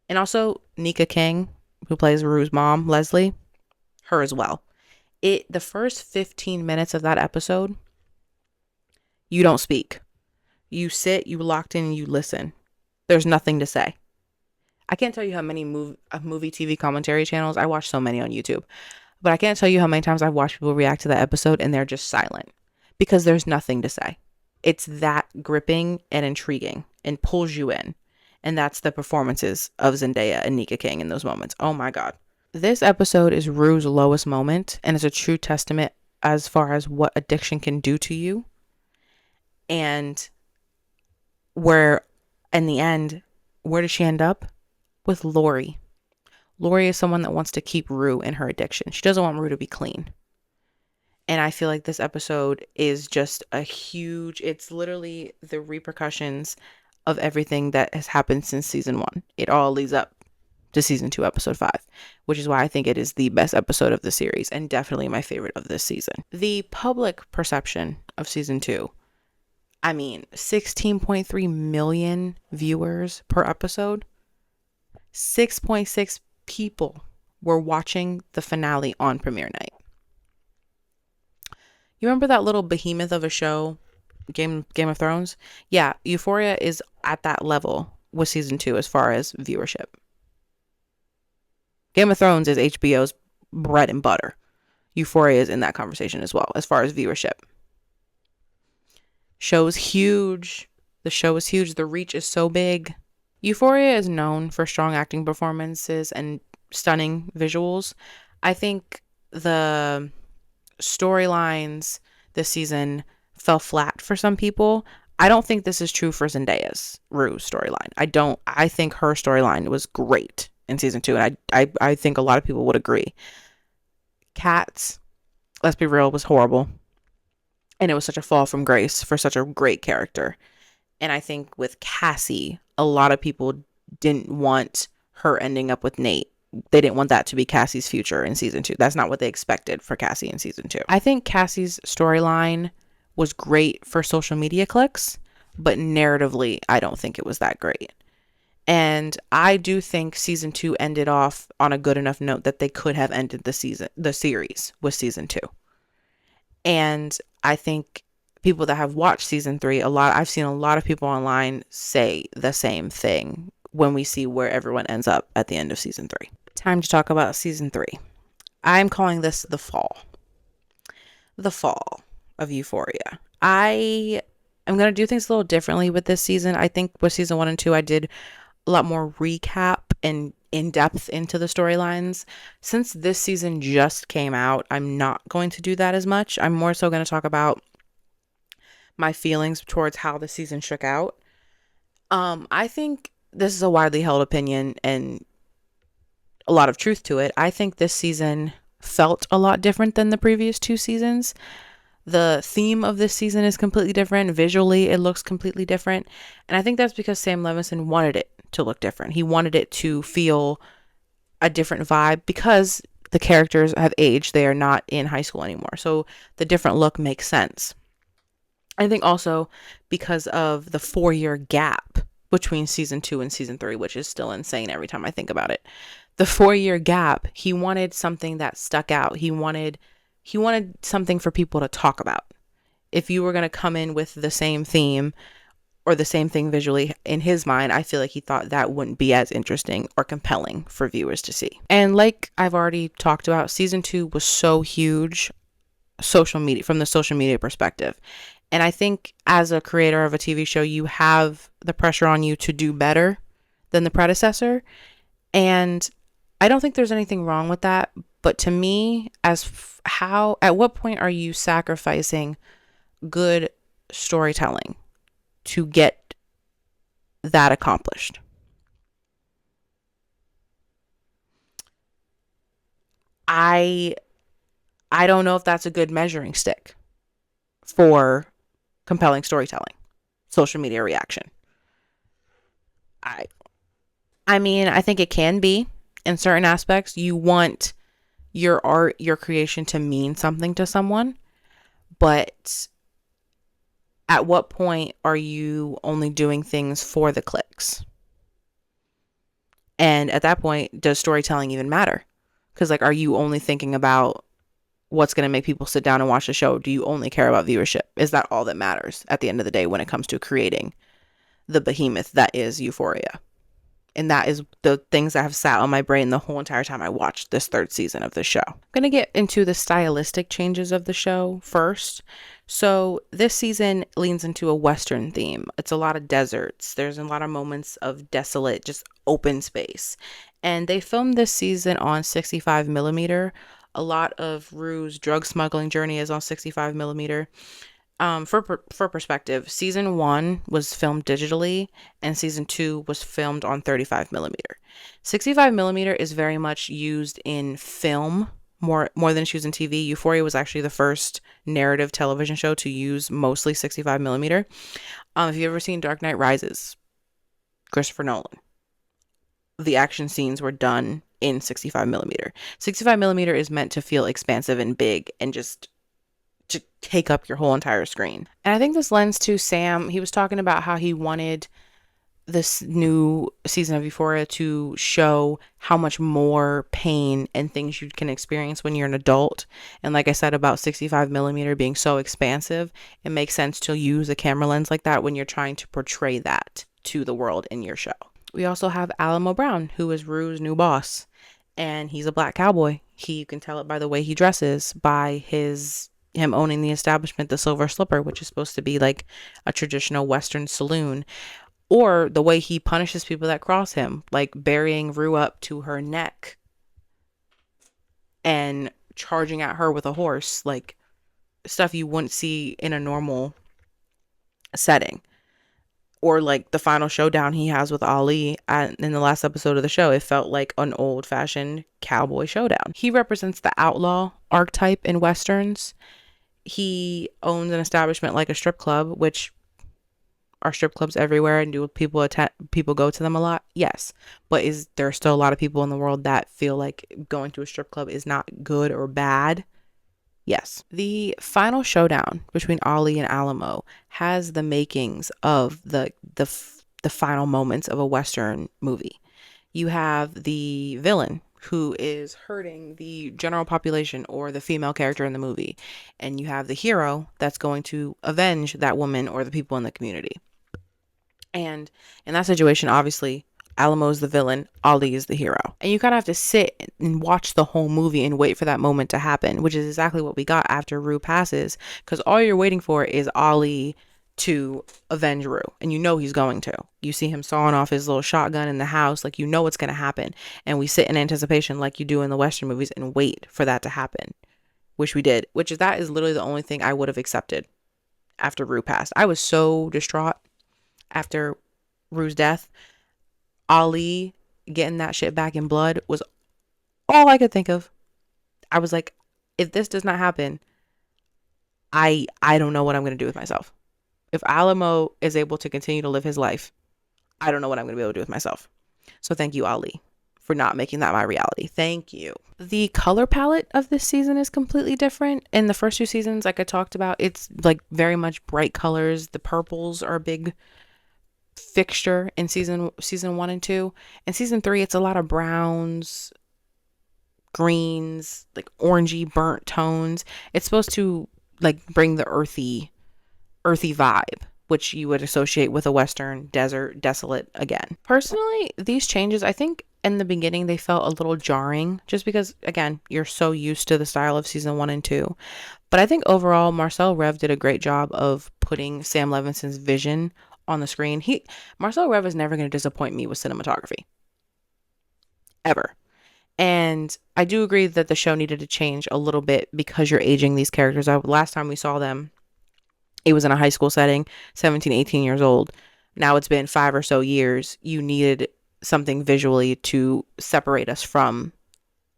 And also Nika King, who plays Rue's mom, Leslie, her as well. The first 15 minutes of that episode, you don't speak. You sit, you locked in, and you listen. There's nothing to say. I can't tell you how many movie TV commentary channels, I watch so many on YouTube, but I can't tell you how many times I've watched people react to that episode and they're just silent because there's nothing to say. It's that gripping and intriguing and pulls you in. And that's the performances of Zendaya and Nika King in those moments. Oh my God. This episode is Rue's lowest moment, and it's a true testament as far as what addiction can do to you. And where, in the end, where does she end up? With Lori. Lori is someone that wants to keep Rue in her addiction. She doesn't want Rue to be clean. And I feel like this episode is just it's literally the repercussions of everything that has happened since season 1. It all leads up to season 2, episode 5, which is why I think it is the best episode of the series and definitely my favorite of this season. The public perception of season 2, 16.3 million viewers per episode. 6.6 people were watching the finale on premiere night. You remember that little behemoth of a show, Game of Thrones? Yeah, Euphoria is at that level with season 2 as far as viewership. Game of Thrones is HBO's bread and butter. Euphoria is in that conversation as well as far as viewership. Show's huge. The show is huge. The reach is so big. Euphoria is known for strong acting performances and stunning visuals. I think the storylines this season fell flat for some people. I don't think this is true for Zendaya's Rue's storyline. I think her storyline was great in season 2, and I think a lot of people would agree. Kat's, let's be real, was horrible. And it was such a fall from grace for such a great character. And I think with Cassie, a lot of people didn't want her ending up with Nate. They didn't want that to be Cassie's future in season 2. That's not what they expected for Cassie in season 2. I think Cassie's storyline was great for social media clicks, but narratively, I don't think it was that great. And I do think season 2 ended off on a good enough note that they could have ended the series with season 2. And I think people that have watched season 3, I've seen a lot of people online say the same thing when we see where everyone ends up at the end of season 3. Time to talk about season 3. I'm calling this the fall. The fall of Euphoria. I am going to do things a little differently with this season. I think with season 1 and 2, I did a lot more recap and in depth into the storylines. Since this season just came out, I'm not going to do that as much. I'm more so going to talk about my feelings towards how the season shook out. I think this is a widely held opinion, and a lot of truth to it. I think this season felt a lot different than the previous two seasons. The theme of this season is completely different. Visually, it looks completely different. And I think that's because Sam Levinson wanted it to look different. He wanted it to feel a different vibe because the characters have aged. They are not in high school anymore. So the different look makes sense. I think also because of the 4-year gap between season 2 and season 3, which is still insane every time I think about it. The 4-year gap, he wanted something that stuck out. He wanted something for people to talk about. If you were going to come in with the same theme or the same thing visually, in his mind, I feel like he thought that wouldn't be as interesting or compelling for viewers to see. And like I've already talked about, season 2 was so huge social media, from the social media perspective. And I think as a creator of a TV show, you have the pressure on you to do better than the predecessor. And I don't think there's anything wrong with that. But to me, at what point are you sacrificing good storytelling to get that accomplished? I I don't know if that's a good measuring stick for compelling storytelling, social media reaction. I I mean, I think it can be in certain aspects. You want your art, your creation to mean something to someone, but at what point are you only doing things for the clicks? And at that point, does storytelling even matter? Because, like, are you only thinking about what's going to make people sit down and watch the show? Do you only care about viewership? Is that all that matters at the end of the day when it comes to creating the behemoth that is Euphoria? And that is the things that have sat on my brain the whole entire time I watched this third season of the show. I'm going to get into the stylistic changes of the show first. So this season leans into a Western theme. It's a lot of deserts. There's a lot of moments of desolate, just open space. And they filmed this season on 65 millimeter. A lot of Rue's drug smuggling journey is on 65 millimeter. For perspective, season 1 was filmed digitally and season 2 was filmed on 35 millimeter. 65 millimeter is very much used in film more than it's used in TV. Euphoria was actually the first narrative television show to use mostly 65 millimeter. If you've ever seen Dark Knight Rises, Christopher Nolan, the action scenes were done in 65 millimeter. 65 millimeter is meant to feel expansive and big and just to take up your whole entire screen. And I think this lends to Sam. He was talking about how he wanted this new season of Euphoria to show how much more pain and things you can experience when you're an adult. And like I said about 65 millimeter being so expansive, it makes sense to use a camera lens like that when you're trying to portray that to the world in your show. We also have Alamo Brown, who is Rue's new boss. And he's a black cowboy. You can tell it by the way he dresses, by him owning the establishment, the Silver Slipper, which is supposed to be like a traditional Western saloon, or the way he punishes people that cross him, like burying Rue up to her neck and charging at her with a horse, like stuff you wouldn't see in a normal setting. Or like the final showdown he has with Ali in the last episode of the show. It felt like an old-fashioned cowboy showdown. He represents the outlaw archetype in Westerns. He owns an establishment like a strip club, which are strip clubs everywhere, and do people go to them a lot? Yes. But is there still a lot of people in the world that feel like going to a strip club is not good or bad? Yes. The final showdown between Ali and Alamo has the makings of the final moments of a Western movie. You have the villain who is hurting the general population or the female character in the movie, and you have the hero that's going to avenge that woman or the people in the community. And in that situation, obviously, Alamo is the villain, Ali is the hero. And you kind of have to sit and watch the whole movie and wait for that moment to happen, which is exactly what we got after Rue passes, because all you're waiting for is Ali to avenge Rue, and you know he's going to. You see him sawing off his little shotgun in the house, like you know what's going to happen, and we sit in anticipation like you do in the Western movies and wait for that to happen, which we did, that is literally the only thing I would have accepted after Rue passed. I was so distraught after Rue's death. Ali getting that shit back in blood was All I could think of. I was like, if this does not happen, I don't know what I'm going to do with myself. If Alamo is able to continue to live his life, I don't know what I'm going to be able to do with myself. So thank you, Ali, for not making that my reality. Thank you. The color palette of this season is completely different. In the first two seasons, like I talked about, it's like very much bright colors. The purples are a big fixture in season 1 and 2. In season 3, it's a lot of browns, greens, like orangey burnt tones. It's supposed to like bring the earthy vibe, which you would associate with a Western desert, desolate again. Personally, these changes, I think in the beginning they felt a little jarring just because, again, you're so used to the style of season 1 and 2. But I think overall, Marcel Rev did a great job of putting Sam Levinson's vision on the screen. Marcel Rev is never going to disappoint me with cinematography. Ever. And I do agree that the show needed to change a little bit because you're aging these characters. Last time we saw them, it was in a high school setting, 17, 18 years old. Now it's been 5 or so years. You needed something visually to separate us from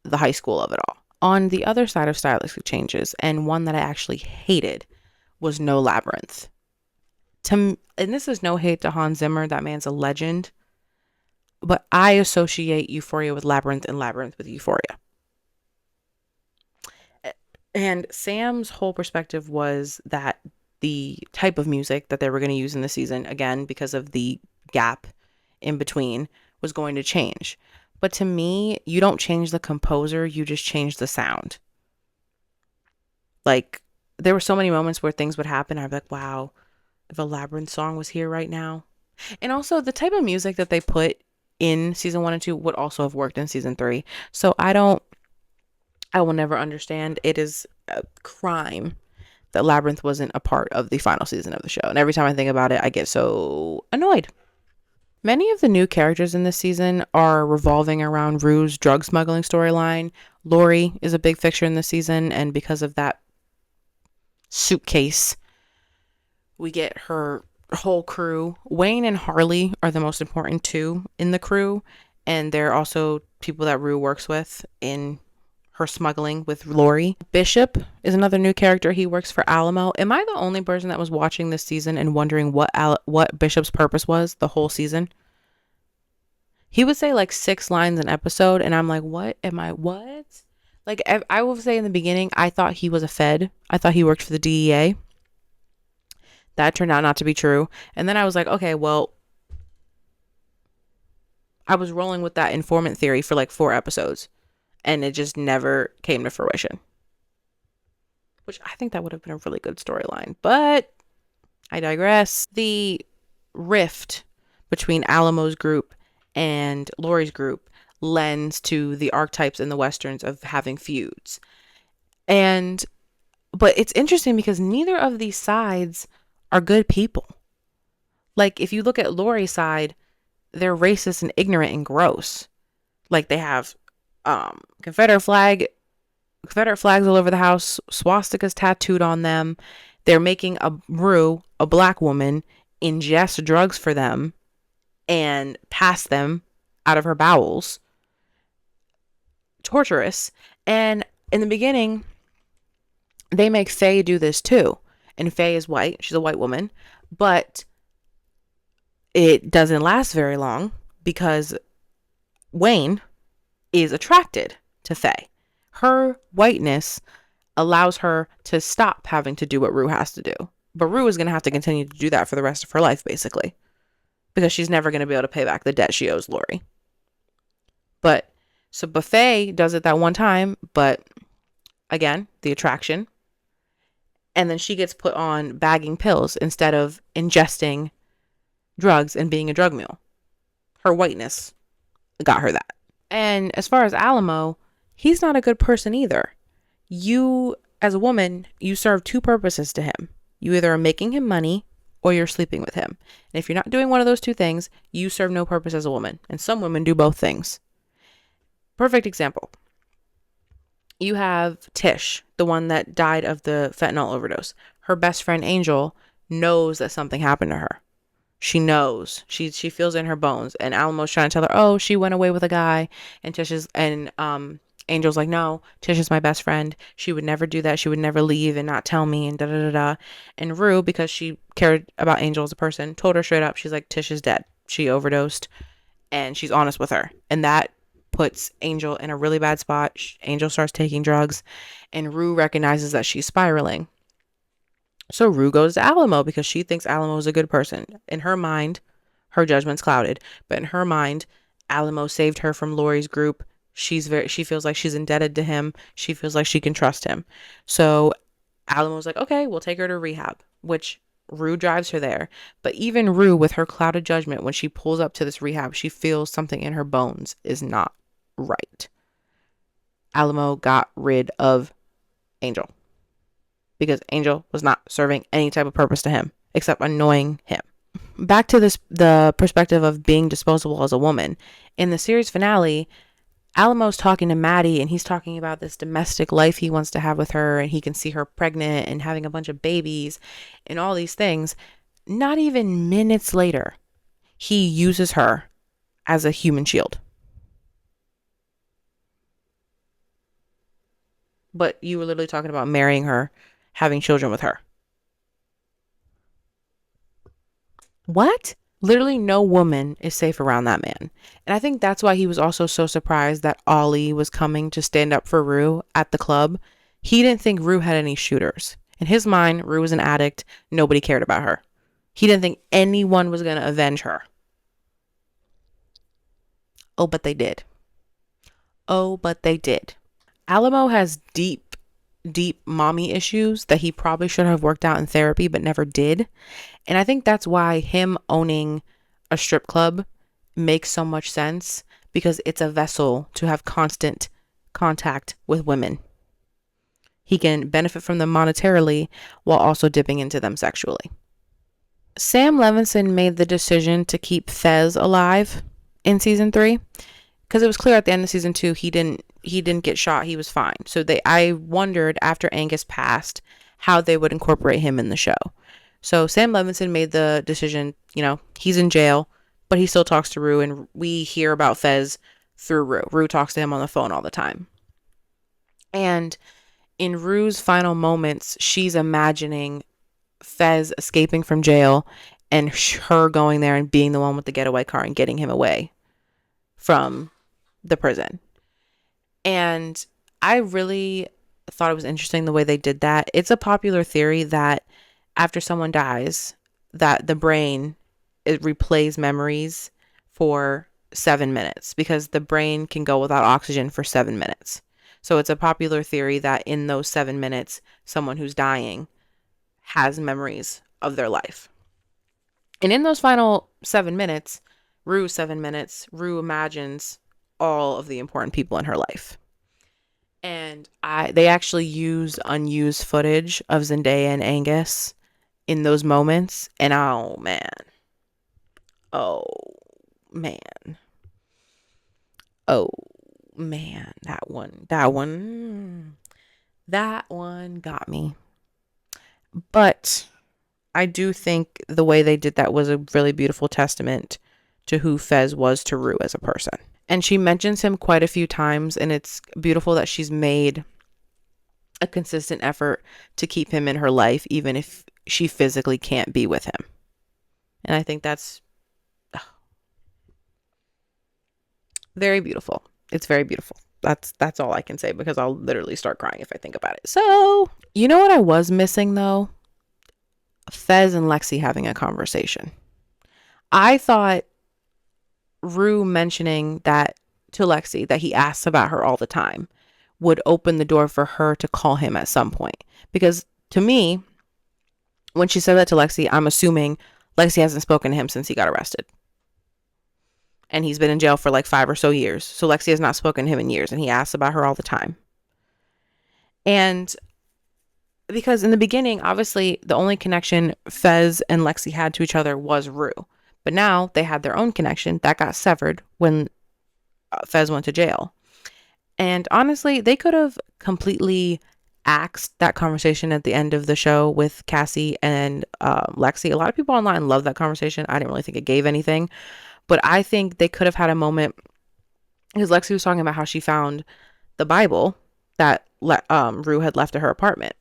the high school of it all. On the other side of stylistic changes, and one that I actually hated, was No Labyrinth. And this is no hate to Hans Zimmer, that man's a legend, but I associate Euphoria with Labyrinth and Labyrinth with Euphoria. And Sam's whole perspective was that the type of music that they were going to use in the season, again, because of the gap in between, was going to change. But to me, you don't change the composer, you just change the sound. Like, there were so many moments where things would happen. I'd be like, wow, if a Labyrinth song was here right now. And also, the type of music that they put in season 1 and 2 would also have worked in season 3. So I will never understand. It is a crime that Labyrinth wasn't a part of the final season of the show. And every time I think about it, I get so annoyed. Many of the new characters in this season are revolving around Rue's drug smuggling storyline. Lori is a big fixture in this season, and because of that suitcase, we get her whole crew. Wayne and Harley are the most important two in the crew, and they're also people that Rue works with in her smuggling with Lori. Bishop is another new character. He works for Alamo. Am I the only person that was watching this season and wondering what Bishop's purpose was the whole season? He would say like 6 lines an episode, and I'm like, what? Like, I will say in the beginning, I thought he was a Fed. I thought he worked for the DEA. That turned out not to be true. And then I was like, okay, well, I was rolling with that informant theory for like 4 episodes, and it just never came to fruition. Which I think that would have been a really good storyline. But I digress. The rift between Alamo's group and Lori's group lends to the archetypes in the Westerns of having feuds. But it's interesting because neither of these sides are good people. Like, if you look at Lori's side, they're racist and ignorant and gross. Like, they have Confederate flags all over the house, swastikas tattooed on them. They're making Rue, a black woman, ingest drugs for them and pass them out of her bowels. Torturous. And in the beginning, they make Faye do this too. And Faye is white. She's a white woman. But it doesn't last very long because Wayne is attracted to Faye. Her whiteness allows her to stop having to do what Rue has to do. But Rue is going to have to continue to do that for the rest of her life, basically. Because she's never going to be able to pay back the debt she owes Lori. But Faye does it that one time, but again, the attraction. And then she gets put on bagging pills instead of ingesting drugs and being a drug mule. Her whiteness got her that. And as far as Alamo, he's not a good person either. You, as a woman, you serve 2 purposes to him. You either are making him money or you're sleeping with him. And if you're not doing one of those 2 things, you serve no purpose as a woman. And some women do both things. Perfect example. You have Tish, the one that died of the fentanyl overdose. Her best friend Angel knows that something happened to her. She knows. She feels it in her bones. And Alamo's trying to tell her, oh, she went away with a guy. And Angel's like, no, Tish is my best friend. She would never do that. She would never leave and not tell me and da da da da. And Rue, because she cared about Angel as a person, told her straight up, she's like, Tish is dead. She overdosed, and she's honest with her. And that puts Angel in a really bad spot. Angel starts taking drugs, and Rue recognizes that she's spiraling. So Rue goes to Alamo because she thinks Alamo is a good person. In her mind, her judgment's clouded, but in her mind, Alamo saved her from Lori's group. She feels like she's indebted to him. She feels like she can trust him. So Alamo's like, okay, we'll take her to rehab, which Rue drives her there. But even Rue, with her clouded judgment, when she pulls up to this rehab, she feels something in her bones is not right. Alamo got rid of Angel because Angel was not serving any type of purpose to him except annoying him. Back to the perspective of being disposable as a woman. In the series finale, Alamo's talking to Maddie, and he's talking about this domestic life he wants to have with her, and he can see her pregnant and having a bunch of babies and all these things. Not even minutes later, he uses her as a human shield. But you were literally talking about marrying her, having children with her. What? Literally no woman is safe around that man. And I think that's why he was also so surprised that Ollie was coming to stand up for Rue at the club. He didn't think Rue had any shooters. In his mind, Rue was an addict. Nobody cared about her. He didn't think anyone was going to avenge her. Oh, but they did. Oh, but they did. Alamo has deep mommy issues that he probably should have worked out in therapy but never did. And I think that's why him owning a strip club makes so much sense, because it's a vessel to have constant contact with women. He can benefit from them monetarily while also dipping into them sexually. Sam Levinson made the decision to keep Fez alive in season 3 because it was clear at the end of season 2 he didn't get shot. He was fine. So I wondered after Angus passed how they would incorporate him in the show. So Sam Levinson made the decision, he's in jail, but he still talks to Rue, and we hear about Fez through Rue. Rue talks to him on the phone all the time. And in Rue's final moments, she's imagining Fez escaping from jail and her going there and being the one with the getaway car and getting him away from the prison. And I really thought it was interesting the way they did that. It's a popular theory that after someone dies, that the brain, it replays memories for 7 minutes because the brain can go without oxygen for 7 minutes. So it's a popular theory that in those 7 minutes, someone who's dying has memories of their life. And in those final 7 minutes, Rue imagines all of the important people in her life. And they actually used unused footage of Zendaya and Angus in those moments. And oh man, that one got me. But I do think the way they did that was a really beautiful testament to who Fez was to Rue as a person. And she mentions him quite a few times, and it's beautiful that she's made a consistent effort to keep him in her life, even if she physically can't be with him. And I think that's very beautiful. It's very beautiful. That's all I can say, because I'll literally start crying if I think about it. So, you know what I was missing though? Fez and Lexi having a conversation. I thought Rue mentioning that to Lexi, that he asks about her all the time, would open the door for her to call him at some point. Because to me, when she said that to Lexi, I'm assuming Lexi hasn't spoken to him since he got arrested. And he's been in jail for like 5 or so years. So Lexi has not spoken to him in years, and he asks about her all the time. And because in the beginning, obviously, the only connection Fez and Lexi had to each other was Rue. But now they had their own connection that got severed when Fez went to jail. And honestly, they could have completely axed that conversation at the end of the show with Cassie and Lexi. A lot of people online love that conversation. I didn't really think it gave anything. But I think they could have had a moment, because Lexi was talking about how she found the Bible that Rue had left at her apartment.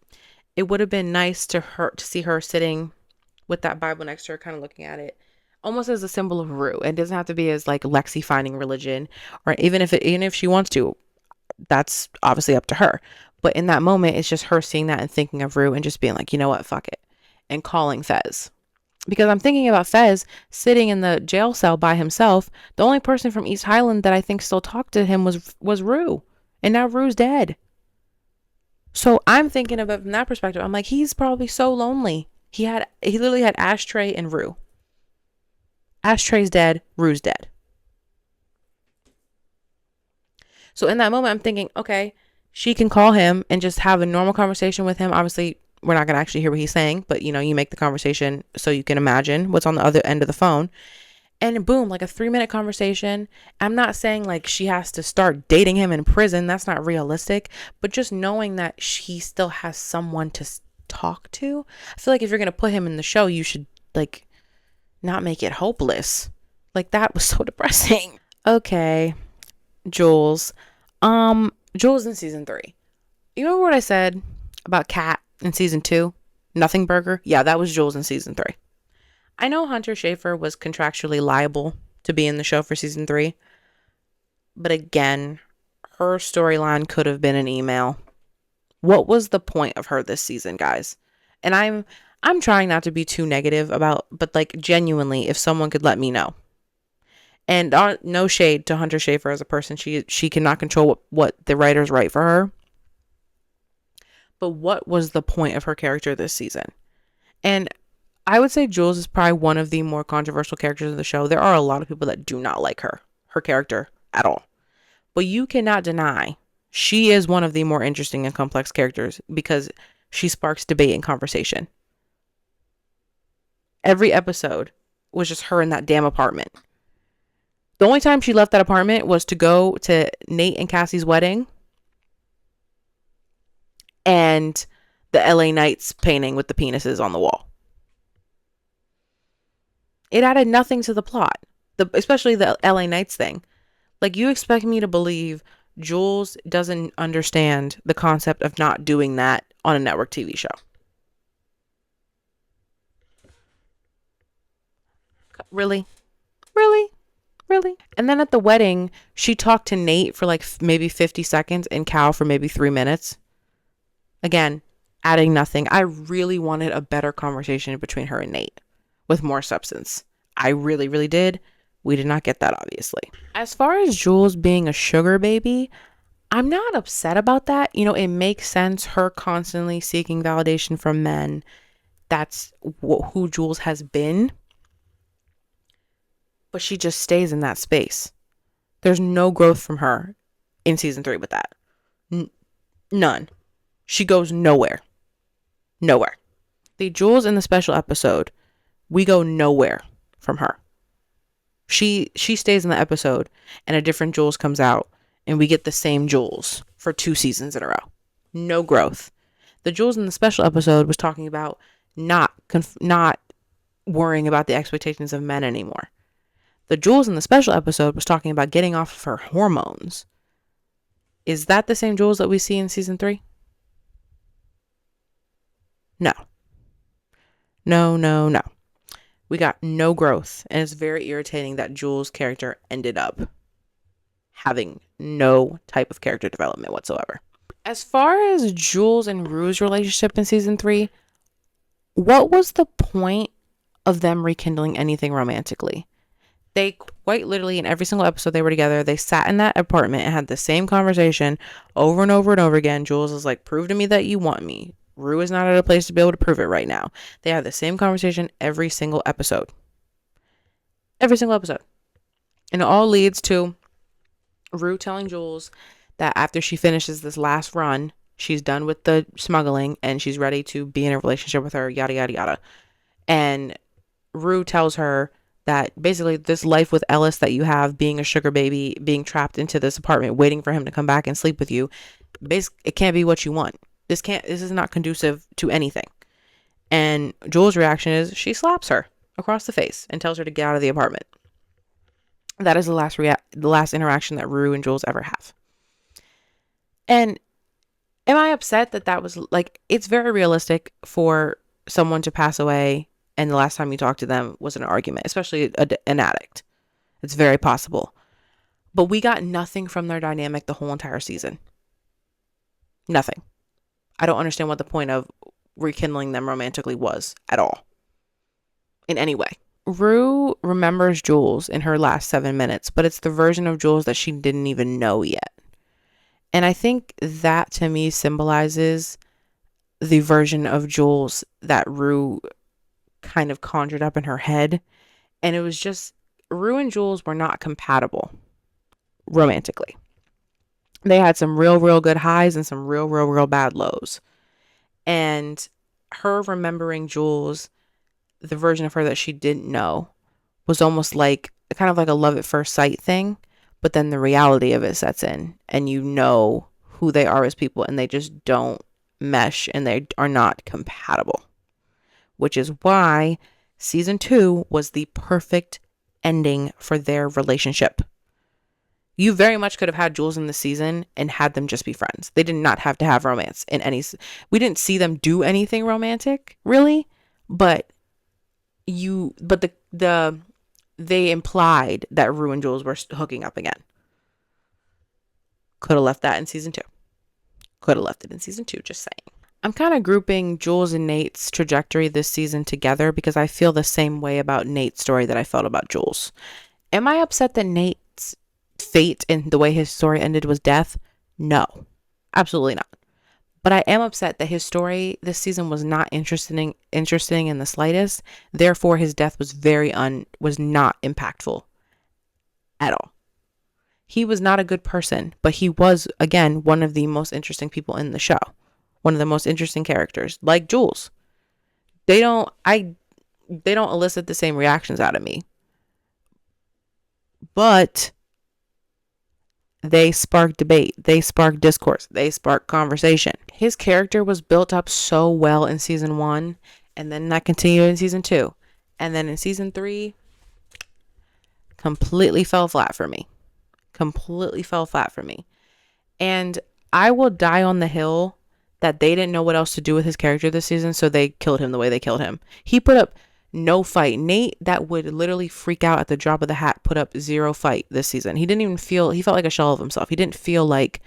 It would have been nice to see her sitting with that Bible next to her, kind of looking at it, almost as a symbol of Rue. It doesn't have to be as like Lexi finding religion, or even if she wants to, that's obviously up to her. But in that moment, it's just her seeing that and thinking of Rue and just being like, you know what, fuck it, and calling Fez. Because I'm thinking about Fez sitting in the jail cell by himself. The only person from East Highland that I think still talked to him was Rue, and now Rue's dead. So I'm thinking of it from that perspective. I'm like, he's probably so lonely. He literally had Ashtray and Rue. Ashtray's dead, Rue's dead. So in that moment, I'm thinking, okay, she can call him and just have a normal conversation with him. Obviously, we're not going to actually hear what he's saying, but you make the conversation so you can imagine what's on the other end of the phone. And boom, like a 3-minute conversation. I'm not saying like she has to start dating him in prison. That's not realistic. But just knowing that he still has someone to talk to. I feel like if you're going to put him in the show, you should like not make it hopeless. Like that was so depressing. Okay, Jules. Jules in season 3. You remember what I said about Kat in season 2? Nothing Burger? Yeah, that was Jules in season 3. I know Hunter Schafer was contractually liable to be in the show for season 3. But again, her storyline could have been an email. What was the point of her this season, guys? And I'm trying not to be too negative about, but like genuinely, if someone could let me know. And no shade to Hunter Schafer as a person. She cannot control what the writers write for her. But what was the point of her character this season? And I would say Jules is probably one of the more controversial characters of the show. There are a lot of people that do not like her character at all. But you cannot deny she is one of the more interesting and complex characters because she sparks debate and conversation. Every episode was just her in that damn apartment. The only time she left that apartment was to go to Nate and Cassie's wedding and the LA Knights painting with the penises on the wall. It added nothing to the plot, especially the LA Knights thing. Like, you expect me to believe Jules doesn't understand the concept of not doing that on a network TV show. Really? And then at the wedding, she talked to Nate for like maybe 50 seconds and Cal for maybe 3 minutes. Again, adding nothing. I really wanted a better conversation between her and Nate with more substance. I really, really did. We did not get that, obviously. As far as Jules being a sugar baby, I'm not upset about that. It makes sense, her constantly seeking validation from men. That's who Jules has been. But she just stays in that space. There's no growth from her in season 3 with that. None. She goes nowhere. The Jules in the special episode, we go nowhere from her. She stays in the episode and a different Jules comes out and we get the same Jules for 2 seasons in a row. No growth. The Jules in the special episode was talking about not worrying about the expectations of men anymore. The Jules in the special episode was talking about getting off of her hormones. Is that the same Jules that we see in season 3? No. We got no growth, and it's very irritating that Jules' character ended up having no type of character development whatsoever. As far as Jules and Rue's relationship in season 3, what was the point of them rekindling anything romantically? They quite literally, in every single episode they were together, they sat in that apartment and had the same conversation over and over and over again. Jules is like, prove to me that you want me. Rue is not at a place to be able to prove it right now. They have the same conversation every single episode. And it all leads to Rue telling Jules that after she finishes this last run, she's done with the smuggling and she's ready to be in a relationship with her, yada, yada, yada. And Rue tells her that basically this life with Ellis that you have, being a sugar baby, being trapped into this apartment, waiting for him to come back and sleep with you, it can't be what you want. This is not conducive to anything. And Jules' reaction is she slaps her across the face and tells her to get out of the apartment. That is the last interaction that Rue and Jules ever have. And am I upset that that was like, it's very realistic for someone to pass away and the last time you talked to them was an argument, especially an addict. It's very possible. But we got nothing from their dynamic the whole entire season. Nothing. I don't understand what the point of rekindling them romantically was at all. In any way. Rue remembers Jules in her last 7 minutes, but it's the version of Jules that she didn't even know yet. And I think that to me symbolizes the version of Jules that Rue kind of conjured up in her head. And it was just, Rue and Jules were not compatible romantically. They had some real good highs and some real bad lows. And her remembering Jules, the version of her that she didn't know, was almost like kind of like a love at first sight thing. But then the reality of it sets in and you know who they are as people and they just don't mesh and they are not compatible. Which is why season 2 was the perfect ending for their relationship. You very much could have had Jules in the season and had them just be friends. They did not have to have romance in any. We didn't see them do anything romantic, really, but they implied that Rue and Jules were hooking up again. Could have left that in season 2. Could have left it in season 2. Just saying. I'm kind of grouping Jules and Nate's trajectory this season together because I feel the same way about Nate's story that I felt about Jules. Am I upset that Nate's fate and the way his story ended was death? No, absolutely not. But I am upset that his story this season was not interesting in the slightest. Therefore, his death was was not impactful at all. He was not a good person, but he was, again, one of the most interesting people in the show. One of the most interesting characters, like Jules. They don't elicit the same reactions out of me. But they spark debate, they spark discourse, they spark conversation. His character was built up so well in season 1, and then that continued in season 2. And then in season 3, completely fell flat for me. And I will die on the hill that they didn't know what else to do with his character this season, so they killed him the way they killed him. He put up no fight. Nate, that would literally freak out at the drop of the hat, put up 0 fight this season. He felt like a shell of himself. He didn't feel like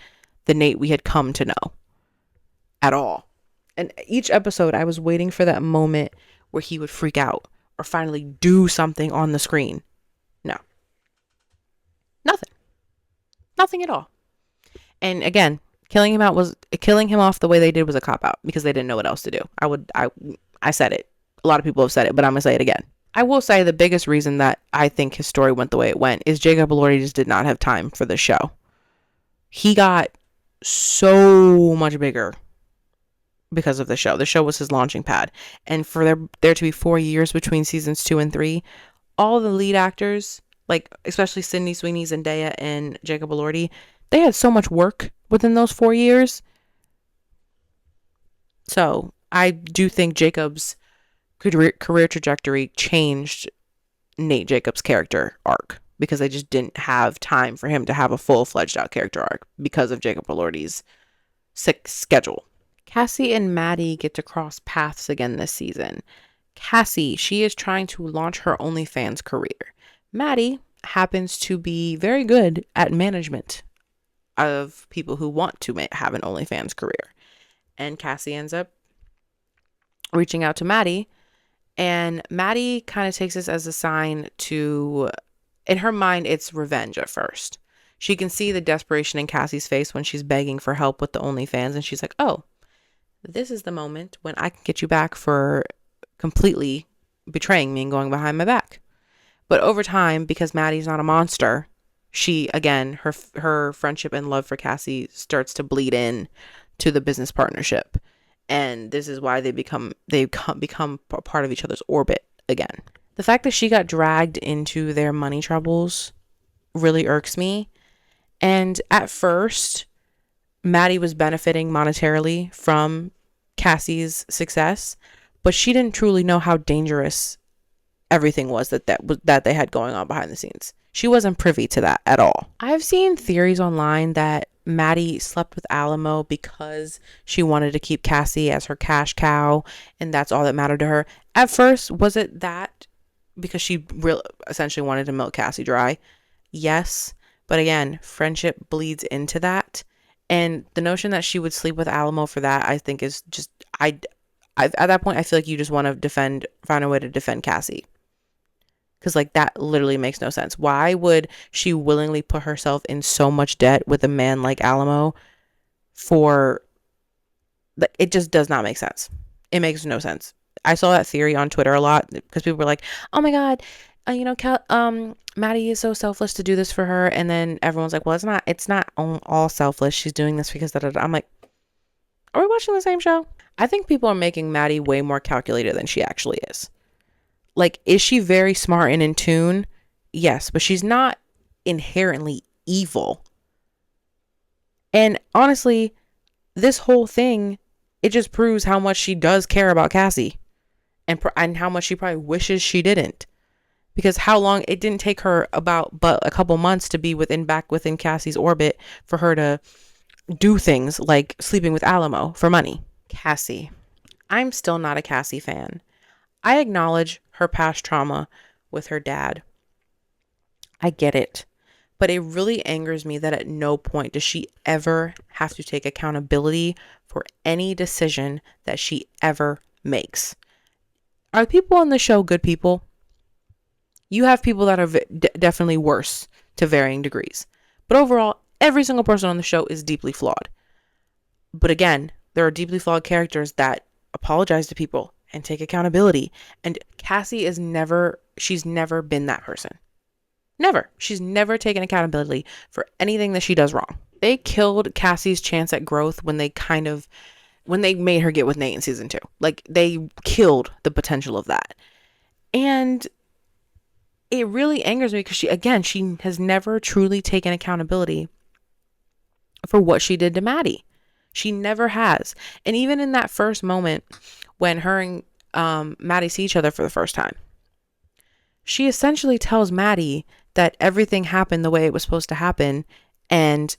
the Nate we had come to know at all. And each episode, I was waiting for that moment where he would freak out or finally do something on the screen. No. Nothing at all. And again, killing him off the way they did was a cop out because they didn't know what else to do. I said it. A lot of people have said it, but I'm going to say it again. I will say the biggest reason that I think his story went the way it went is Jacob Elordi just did not have time for the show. He got so much bigger because of the show. The show was his launching pad. And for there to be 4 years between seasons 2 and 3, all the lead actors, like especially Sydney Sweeney, Zendaya, and Jacob Elordi, they had so much work within those 4 years. So I do think Jacob's career trajectory changed Nate Jacobs' character arc because they just didn't have time for him to have a full-fledged out character arc because of Jacob Elordi's sick schedule. Cassie and Maddie get to cross paths again this season. Cassie, she is trying to launch her OnlyFans career. Maddie happens to be very good at management of people who want to have an OnlyFans career. And Cassie ends up reaching out to Maddie, and Maddie kind of takes this as a sign to, in her mind, it's revenge at first. She can see the desperation in Cassie's face when she's begging for help with the OnlyFans, and she's like, oh, this is the moment when I can get you back for completely betraying me and going behind my back. But over time, because Maddie's not a monster, she, again, her friendship and love for Cassie starts to bleed in to the business partnership. And this is why they become a part of each other's orbit again. The fact that she got dragged into their money troubles really irks me. And at first, Maddie was benefiting monetarily from Cassie's success, but she didn't truly know how dangerous everything was that they had going on behind the scenes. She wasn't privy to that at all. I've seen theories online that Maddie slept with Alamo because she wanted to keep Cassie as her cash cow, and that's all that mattered to her. At first, was it that because she essentially wanted to milk Cassie dry? Yes, but again, friendship bleeds into that, and the notion that she would sleep with Alamo for that, I think, is just at that point, I feel like you just want to find a way to defend Cassie. Because, like, that literally makes no sense. Why would she willingly put herself in so much debt with a man like Alamo for... It just does not make sense. It makes no sense. I saw that theory on Twitter a lot because people were like, oh my God, Maddie is so selfless to do this for her. And then everyone's like, well, it's not all selfless. She's doing this because da, da, da. I'm like, are we watching the same show? I think people are making Maddie way more calculated than she actually is. Like, is she very smart and in tune? Yes, but she's not inherently evil. And honestly, this whole thing, it just proves how much she does care about Cassie and how much she probably wishes she didn't. Because how long it didn't take her but a couple months to be back within Cassie's orbit for her to do things like sleeping with Alamo for money. Cassie. I'm still not a Cassie fan. I acknowledge her past trauma with her dad. I get it. But it really angers me that at no point does she ever have to take accountability for any decision that she ever makes. Are people on the show good people? You have people that are definitely worse to varying degrees. But overall, every single person on the show is deeply flawed. But again, there are deeply flawed characters that apologize to people and take accountability. And Cassie she's never been that person. Never. She's never taken accountability for anything that she does wrong. They killed Cassie's chance at growth when they made her get with Nate in season 2. Like, they killed the potential of that. And it really angers me because she has never truly taken accountability for what she did to Maddie. She never has. And even in that first moment when her and Maddie see each other for the first time, she essentially tells Maddie that everything happened the way it was supposed to happen, and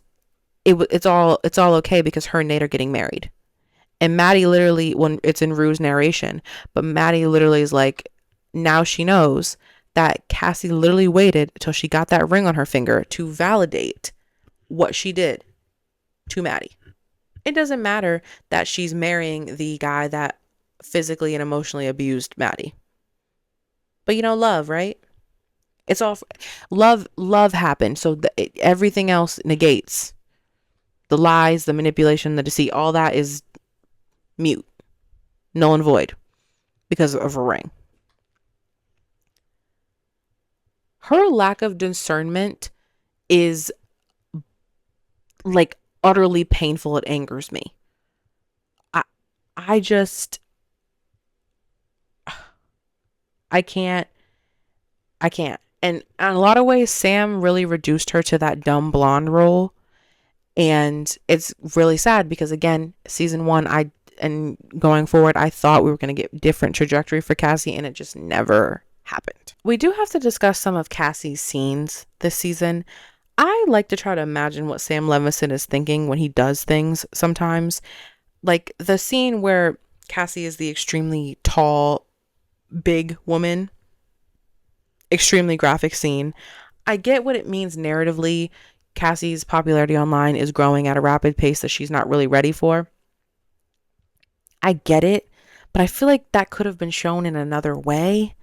it's all okay because her and Nate are getting married. And Maddie literally, when it's in Rue's narration, but Maddie literally is like, now she knows that Cassie literally waited till she got that ring on her finger to validate what she did to Maddie. It doesn't matter that she's marrying the guy that physically and emotionally abused Maddie. But love, right? It's all love happened. So everything else negates the lies, the manipulation, the deceit. All that is mute, null and void because of a ring. Her lack of discernment is like utterly painful. It angers me. I can't. And in a lot of ways, Sam really reduced her to that dumb blonde role. And it's really sad because, again, season 1, and going forward, I thought we were going to get different trajectory for Cassie, and it just never happened. We do have to discuss some of Cassie's scenes this season. I like to try to imagine what Sam Levinson is thinking when he does things sometimes. Like the scene where Cassie is the extremely tall, big woman. Extremely graphic scene. I get what it means narratively. Cassie's popularity online is growing at a rapid pace that she's not really ready for. I get it, but I feel like that could have been shown in another way.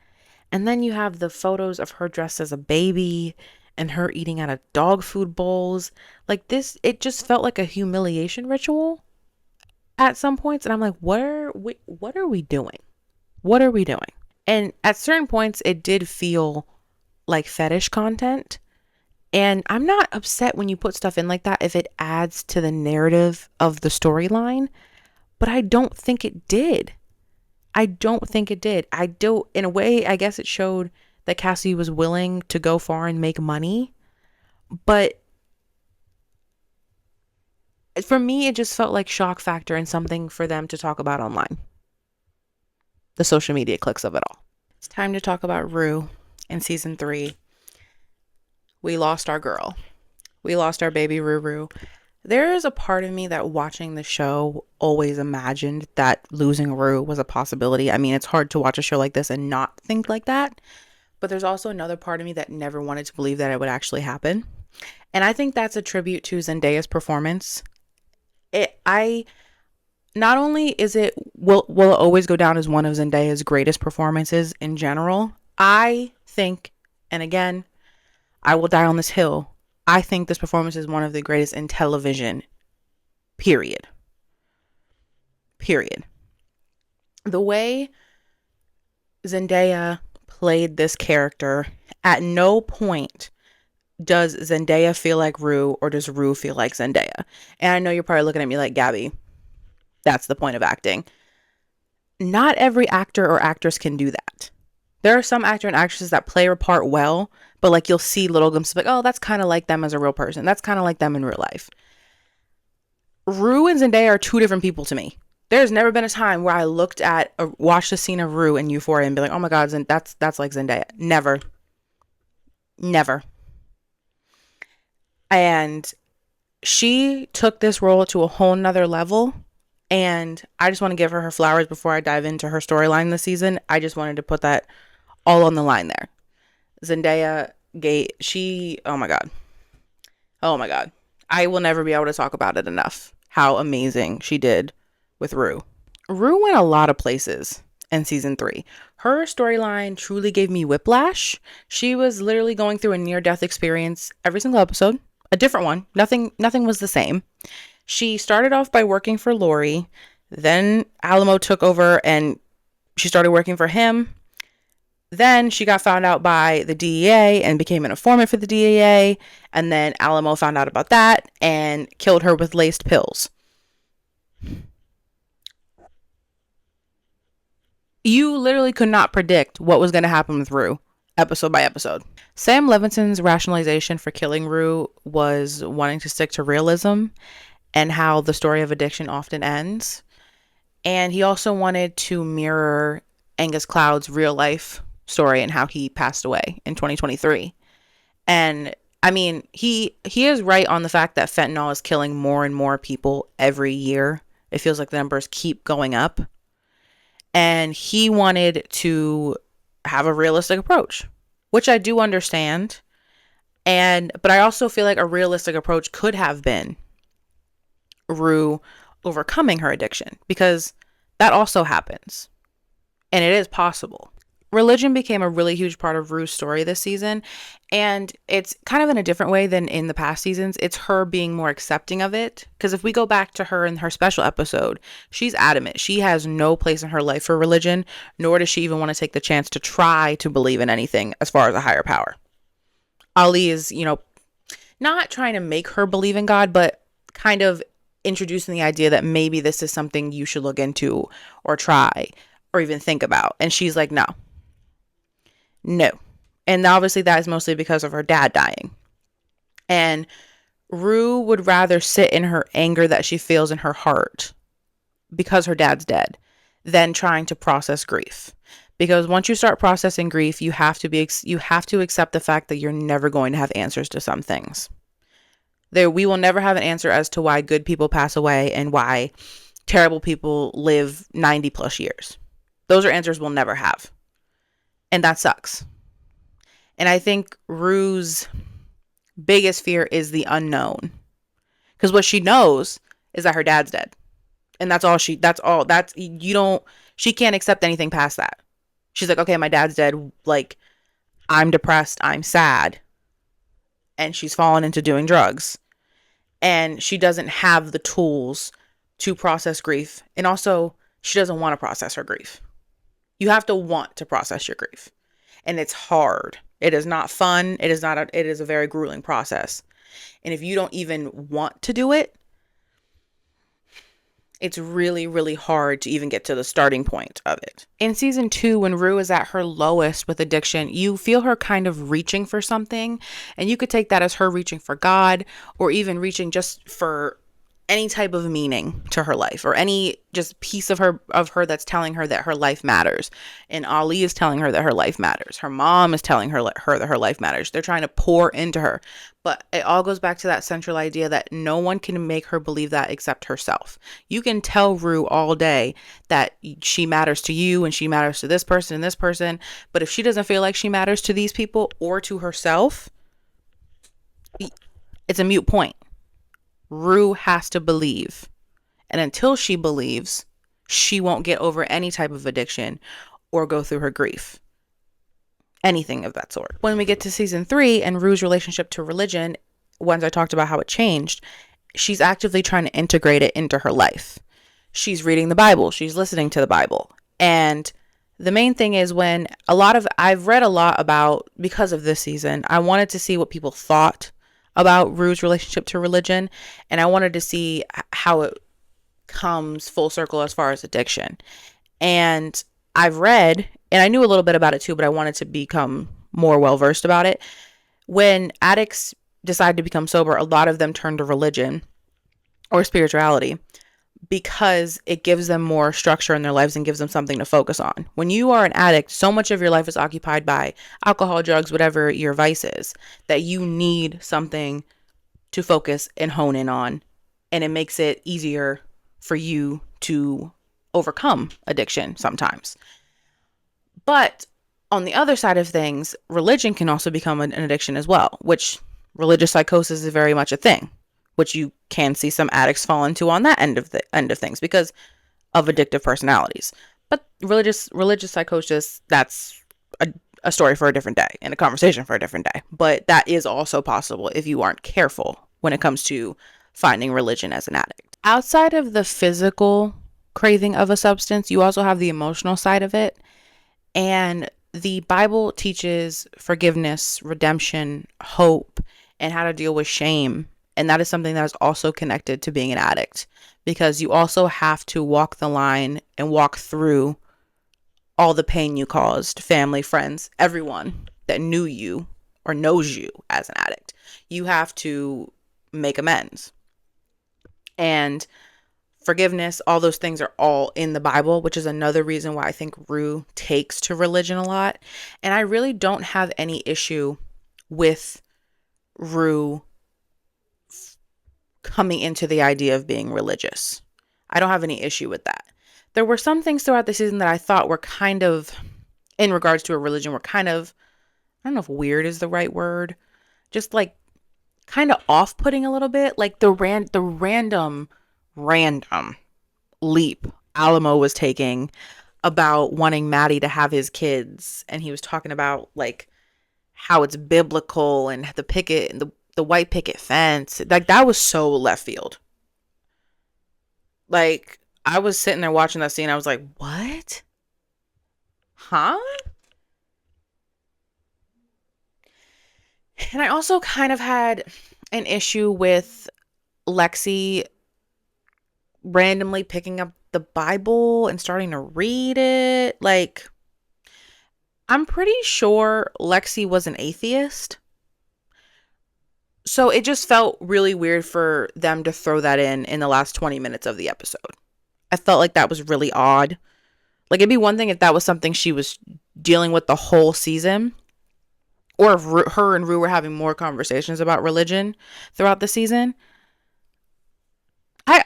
And then you have the photos of her dressed as a baby and her eating out of dog food bowls. Like this, it just felt like a humiliation ritual at some points. And I'm like, what are we doing? What are we doing? And at certain points, it did feel like fetish content. And I'm not upset when you put stuff in like that if it adds to the narrative of the storyline. But I don't think it did. I do, in a way, I guess it showed that Cassie was willing to go far and make money. But for me, it just felt like shock factor and something for them to talk about online. The social media clicks of it all. It's time to talk about Rue in season 3. We lost our girl. We lost our baby Ruru. There is a part of me that watching the show always imagined that losing Rue was a possibility. I mean, it's hard to watch a show like this and not think like that. But there's also another part of me that never wanted to believe that it would actually happen. And I think that's a tribute to Zendaya's performance. I not only is it will it always go down as one of Zendaya's greatest performances in general. I think, and again, I will die on this hill. I think this performance is one of the greatest in television. Period. Period. The way Zendaya played this character, at no point does Zendaya feel like Rue or does Rue feel like Zendaya. And I know you're probably looking at me like, Gabby, that's the point of acting. Not every actor or actress can do that. There are some actor and actresses that play a part well, but like you'll see little glimpses like, oh, that's kind of like them as a real person. That's kind of like them in real life. Rue and Zendaya are two different people to me. There's never been a time where I watched a scene of Rue in Euphoria and be like, oh my God, that's like Zendaya. Never. Never. And she took this role to a whole nother level. And I just want to give her flowers before I dive into her storyline this season. I just wanted to put that all on the line there. Zendaya, oh my God. Oh my God. I will never be able to talk about it enough. How amazing she did with Rue. Rue went a lot of places in season 3. Her storyline truly gave me whiplash. She was literally going through a near-death experience every single episode. A different one. Nothing was the same. She started off by working for Lori. Then Alamo took over and she started working for him. Then she got found out by the DEA and became an informant for the DEA. And then Alamo found out about that and killed her with laced pills. You literally could not predict what was going to happen with Rue, episode by episode. Sam Levinson's rationalization for killing Rue was wanting to stick to realism and how the story of addiction often ends. And he also wanted to mirror Angus Cloud's real life story and how he passed away in 2023. And I mean, he is right on the fact that fentanyl is killing more and more people every year. It feels like the numbers keep going up. And he wanted to have a realistic approach, which I do understand. But I also feel like a realistic approach could have been Rue overcoming her addiction, because that also happens and it is possible. Religion became a really huge part of Rue's story this season, and it's kind of in a different way than in the past seasons. It's her being more accepting of it, because if we go back to her in her special episode, she's adamant. She has no place in her life for religion, nor does she even want to take the chance to try to believe in anything as far as a higher power. Ali is, not trying to make her believe in God, but kind of introducing the idea that maybe this is something you should look into or try or even think about. And she's like, no. And obviously that is mostly because of her dad dying. And Rue would rather sit in her anger that she feels in her heart because her dad's dead than trying to process grief. Because once you start processing grief, you have to accept the fact that you're never going to have answers to some things. We will never have an answer as to why good people pass away and why terrible people live 90 plus years. Those are answers we'll never have. And that sucks. And I think Rue's biggest fear is the unknown. Because what she knows is that her dad's dead. And she can't accept anything past that. She's like, okay, my dad's dead. Like, I'm depressed. I'm sad. And she's fallen into doing drugs. And she doesn't have the tools to process grief. And also, she doesn't want to process her grief. You have to want to process your grief. And it's hard. It is not fun. It is a very grueling process. And if you don't even want to do it, it's really, really hard to even get to the starting point of it. In season 2, when Rue is at her lowest with addiction, you feel her kind of reaching for something. And you could take that as her reaching for God, or even reaching just for any type of meaning to her life, or any just piece of her that's telling her that her life matters. And Ali is telling her that her life matters. Her mom is telling her that her life matters. They're trying to pour into her. But it all goes back to that central idea that no one can make her believe that except herself. You can tell Rue all day that she matters to you and she matters to this person and this person, but if she doesn't feel like she matters to these people or to herself, it's a moot point. Rue has to believe. And until she believes, she won't get over any type of addiction or go through her grief. Anything of that sort. When we get to season 3 and Rue's relationship to religion, once I talked about how it changed, she's actively trying to integrate it into her life. She's reading the Bible. She's listening to the Bible. And the main thing is I've read a lot about, because of this season, I wanted to see what people thought about Rue's relationship to religion, and I wanted to see how it comes full circle as far as addiction. And I've read, and I knew a little bit about it too, but I wanted to become more well versed about it. When addicts decide to become sober, a lot of them turn to religion or spirituality because it gives them more structure in their lives and gives them something to focus on. When you are an addict, so much of your life is occupied by alcohol, drugs, whatever your vice is, that you need something to focus and hone in on. And it makes it easier for you to overcome addiction sometimes. But on the other side of things, religion can also become an addiction as well, which religious psychosis is very much a thing, which you can see some addicts fall into on that end of things because of addictive personalities. But religious psychosis, that's a story for a different day and a conversation for a different day. But that is also possible if you aren't careful when it comes to finding religion as an addict. Outside of the physical craving of a substance, you also have the emotional side of it. And the Bible teaches forgiveness, redemption, hope, and how to deal with shame. And that is something that is also connected to being an addict, because you also have to walk the line and walk through all the pain you caused, family, friends, everyone that knew you or knows you as an addict. You have to make amends. And forgiveness, all those things are all in the Bible, which is another reason why I think Rue takes to religion a lot. And I really don't have any issue with Rue coming into the idea of being religious. I don't have any issue with that. There were some things throughout the season that I thought were kind of, in regards to a religion, were kind of, I don't know if weird is the right word, just like kind of off-putting a little bit. Like the random leap Alamo was taking about wanting Maddie to have his kids, and he was talking about like how it's biblical and the picket and the white picket fence. Like that was so left field. Like I was sitting there watching that scene, I was like, what? Huh? And I also kind of had an issue with Lexi randomly picking up the Bible and starting to read it. Like, I'm pretty sure Lexi was an atheist. So it just felt really weird for them to throw that in the last 20 minutes of the episode. I felt like that was really odd. Like, it'd be one thing if that was something she was dealing with the whole season, or if her and Rue were having more conversations about religion throughout the season.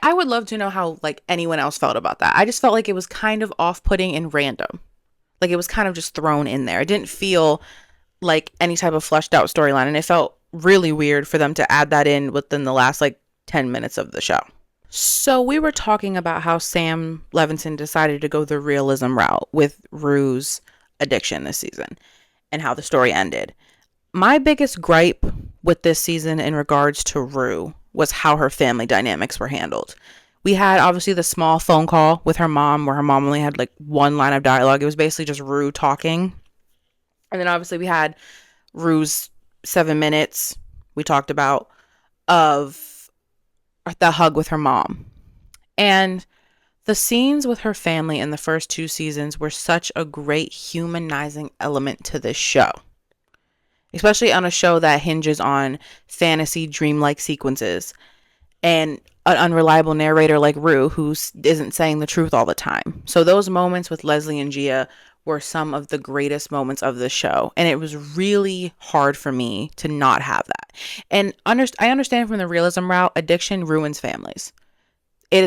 I would love to know how, like, anyone else felt about that. I just felt like it was kind of off-putting and random. Like, it was kind of just thrown in there. It didn't feel like any type of fleshed out storyline, and it felt really weird for them to add that in within the last, 10 minutes of the show. So we were talking about how Sam Levinson decided to go the realism route with Rue's addiction this season and how the story ended. My biggest gripe with this season in regards to Rue was how her family dynamics were handled. We had obviously the small phone call with her mom where her mom only had one line of dialogue. It was basically just Rue talking. And then obviously we had Rue's 7 minutes we talked about of the hug with her mom. And the scenes with her family in the first 2 seasons were such a great humanizing element to this show. Especially on a show that hinges on fantasy dreamlike sequences. and an unreliable narrator like Rue who isn't saying the truth all the time. So those moments with Leslie and Gia were some of the greatest moments of the show, and it was really hard for me to not have that. And I understand from the realism route, addiction ruins families. It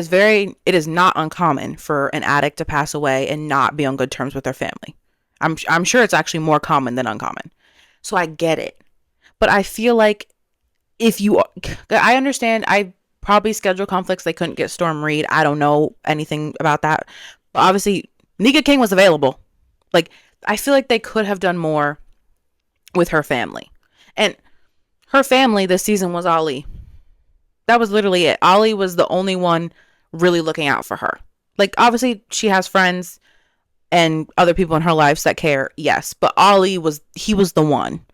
is not uncommon for an addict to pass away and not be on good terms with their family. I'm sure it's actually more common than uncommon. So I get it. But I feel like if you, I understand, I probably schedule conflicts. They couldn't get Storm Reed. I don't know anything about that. But obviously, Nika King was available. Like, I feel like they could have done more with her family. And her family this season was Ali. That was literally it. Ali was the only one really looking out for her. Like, obviously, she has friends and other people in her lives that care, yes. But he was the one.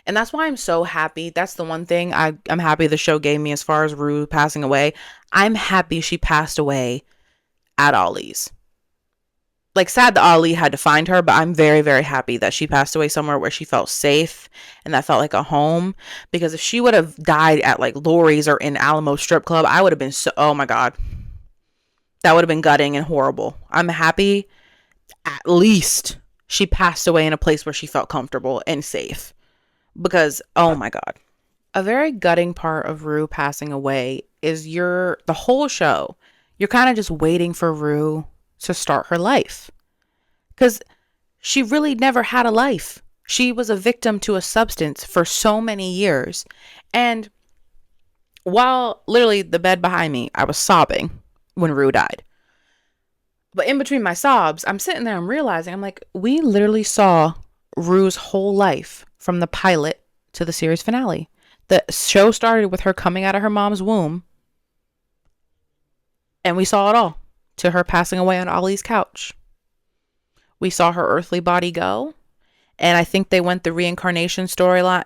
And that's why I'm so happy. That's the one thing I'm happy the show gave me as far as Rue passing away. I'm happy she passed away at Ollie's. Like, sad that Ali had to find her, but I'm very, very happy that she passed away somewhere where she felt safe and that felt like a home. Because if she would have died at like Lori's or in Alamo Strip Club, I would have been so, oh my God. That would have been gutting and horrible. I'm happy at least she passed away in a place where she felt comfortable and safe. Because, oh my God. A very gutting part of Rue passing away is the whole show. You're kind of just waiting for Rue to start her life. Because she really never had a life. She was a victim to a substance for so many years. And while literally the bed behind me, I was sobbing when Rue died. But in between my sobs, I'm sitting there, I'm realizing, I'm like, we literally saw Rue's whole life from the pilot to the series finale. The show started with her coming out of her mom's womb. And we saw it all to her passing away on Ollie's couch. We saw her earthly body go. And I think they went the reincarnation storyline,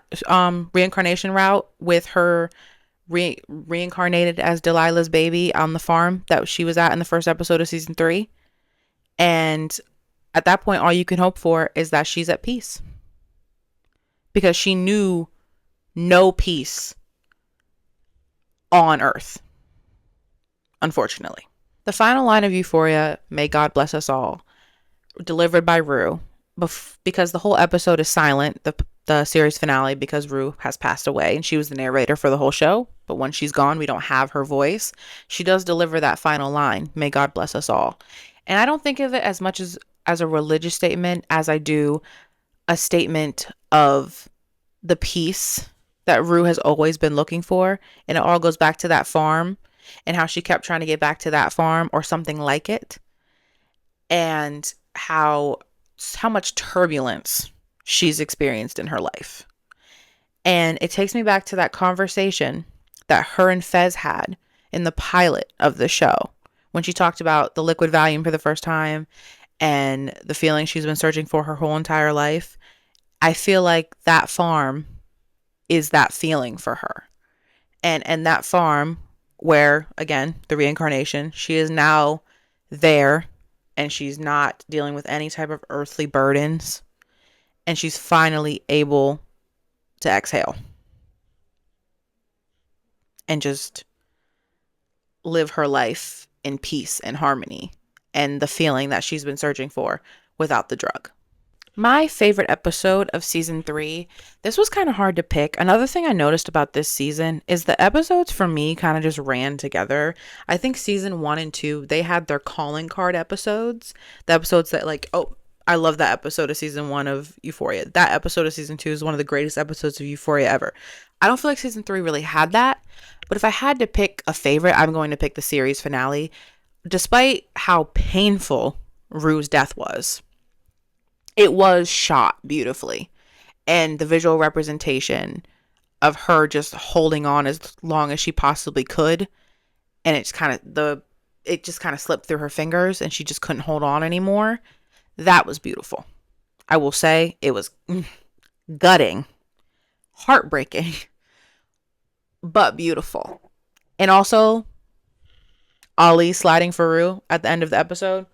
reincarnation route with her reincarnated as Delilah's baby on the farm that she was at in the first episode of season 3. And at that point, all you can hope for is that she's at peace. Because she knew no peace on Earth, unfortunately. The final line of Euphoria, "May God bless us all," delivered by Rue, because the whole episode is silent, the series finale, because Rue has passed away and she was the narrator for the whole show. But when she's gone, we don't have her voice. She does deliver that final line, "May God bless us all." And I don't think of it as much as a religious statement as I do a statement of the peace that Rue has always been looking for. And it all goes back to that farm and how she kept trying to get back to that farm or something like it. And how much turbulence she's experienced in her life. And it takes me back to that conversation that her and Fez had in the pilot of the show when she talked about the liquid Valium for the first time and the feeling she's been searching for her whole entire life. I feel like that farm is that feeling for her. And that farm where, again, the reincarnation, she is now there and she's not dealing with any type of earthly burdens. And she's finally able to exhale and just live her life in peace and harmony and the feeling that she's been searching for without the drug. My favorite episode of season 3, this was kind of hard to pick. Another thing I noticed about this season is the episodes for me kind of just ran together. I think season 1 and 2, they had their calling card episodes. The episodes that like, oh, I love that episode of season 1 of Euphoria. That episode of season 2 is one of the greatest episodes of Euphoria ever. I don't feel like season 3 really had that. But if I had to pick a favorite, I'm going to pick the series finale. Despite how painful Rue's death was, it was shot beautifully. And the visual representation of her just holding on as long as she possibly could. And it just kind of slipped through her fingers and she just couldn't hold on anymore. That was beautiful. I will say it was gutting, heartbreaking, but beautiful. And also, Ali sliding for Rue at the end of the episode,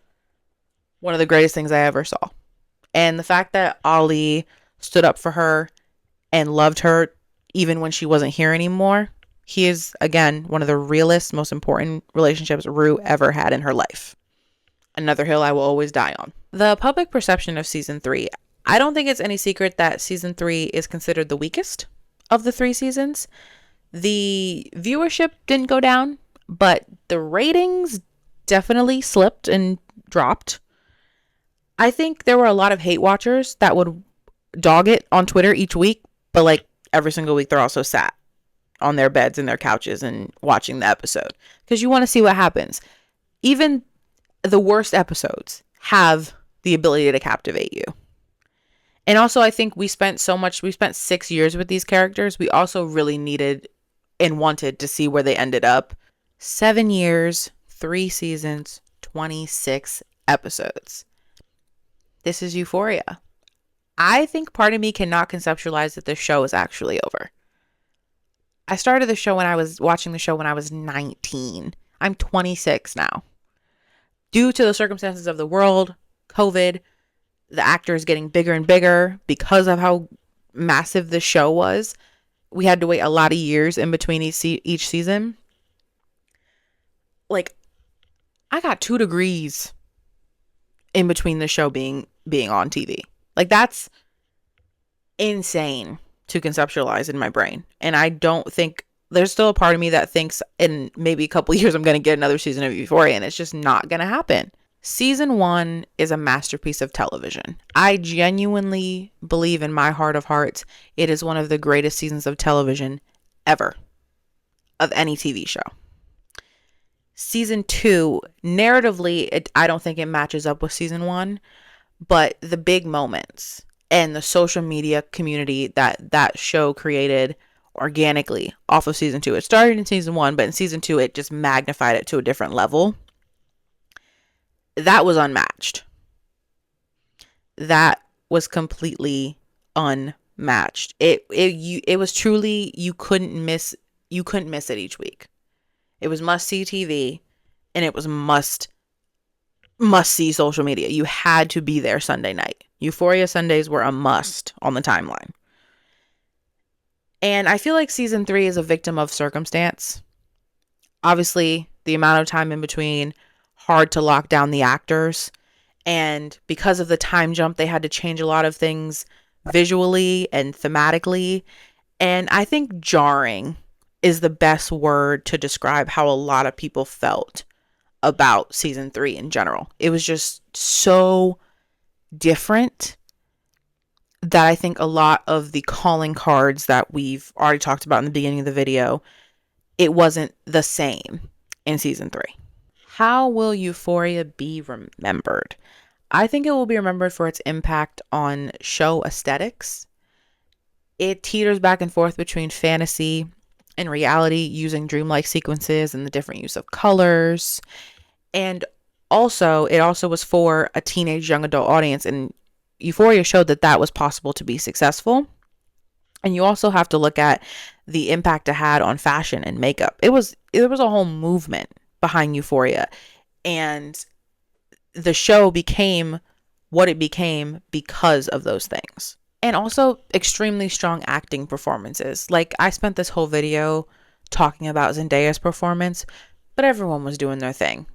one of the greatest things I ever saw. And the fact that Ali stood up for her and loved her even when she wasn't here anymore, He is, again, one of the realest, most important relationships Rue ever had in her life. Another hill I will always die on. The public perception of season 3. I don't think it's any secret that season 3 is considered the weakest of the 3 seasons. The viewership didn't go down, but the ratings definitely slipped and dropped. I think there were a lot of hate watchers that would dog it on Twitter each week, but like every single week they're also sat on their beds and their couches and watching the episode because you want to see what happens. Even the worst episodes have the ability to captivate you. And also, I think we spent 6 years with these characters. We also really needed and wanted to see where they ended up. 7 years, 3 seasons, 26 episodes. This is Euphoria. I think part of me cannot conceptualize that this show is actually over. I started watching the show when I was 19. I'm 26 now. Due to the circumstances of the world, COVID, the actors getting bigger and bigger because of how massive the show was, we had to wait a lot of years in between each season. Like, I got 2 degrees in between the show being on TV. Like, that's insane to conceptualize in my brain. And I don't think there's still a part of me that thinks in maybe a couple years I'm going to get another season of Euphoria, and it's just not going to happen. Season 1 is a masterpiece of television. I genuinely believe in my heart of hearts it is one of the greatest seasons of television ever, of any TV show. Season 2, narratively, I don't think it matches up with season 1, but the big moments and the social media community that show created organically off of season 2. It started in season 1, but in season 2, it just magnified it to a different level. That was unmatched. That was completely unmatched. It was truly, you couldn't miss it each week. It was must see TV, and it was must see social media. You had to be there Sunday night. Euphoria Sundays were a must on the timeline. And I feel like season 3 is a victim of circumstance. Obviously, the amount of time in between, hard to lock down the actors. And because of the time jump, they had to change a lot of things visually and thematically. And I think jarring is the best word to describe how a lot of people felt about season 3 in general. It was just so different that I think a lot of the calling cards that we've already talked about in the beginning of the video, it wasn't the same in season 3. How will Euphoria be remembered? I think it will be remembered for its impact on show aesthetics. It teeters back and forth between fantasy and reality, using dreamlike sequences and the different use of colors. And it also was for a teenage young adult audience, and Euphoria showed that was possible to be successful. And you also have to look at the impact it had on fashion and makeup. There was a whole movement behind Euphoria, and the show became what it became because of those things. And also extremely strong acting performances. Like, I spent this whole video talking about Zendaya's performance, but everyone was doing their thing.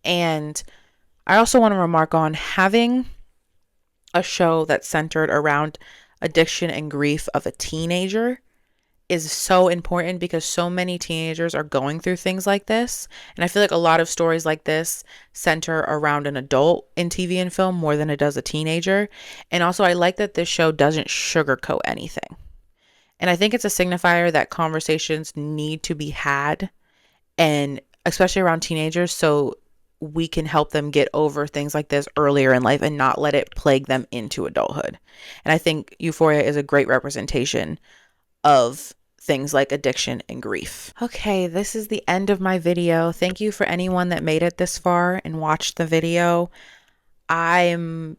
And I also want to remark on having a show that's centered around addiction and grief of a teenager is so important because so many teenagers are going through things like this. And I feel like a lot of stories like this center around an adult in TV and film more than it does a teenager. And also, I like that this show doesn't sugarcoat anything. And I think it's a signifier that conversations need to be had, and especially around teenagers, so we can help them get over things like this earlier in life and not let it plague them into adulthood. And I think Euphoria is a great representation of things like addiction and grief. Okay, this is the end of my video. Thank you for anyone that made it this far and watched the video. I'm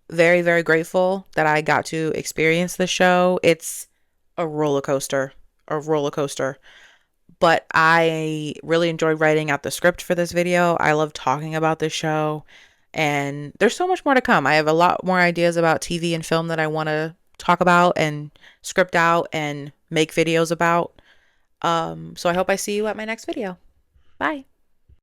very, very grateful that I got to experience the show. It's a roller coaster. But I really enjoyed writing out the script for this video. I love talking about this show, and there's so much more to come. I have a lot more ideas about TV and film that I want to talk about and script out and make videos about. So I hope I see you at my next video. Bye.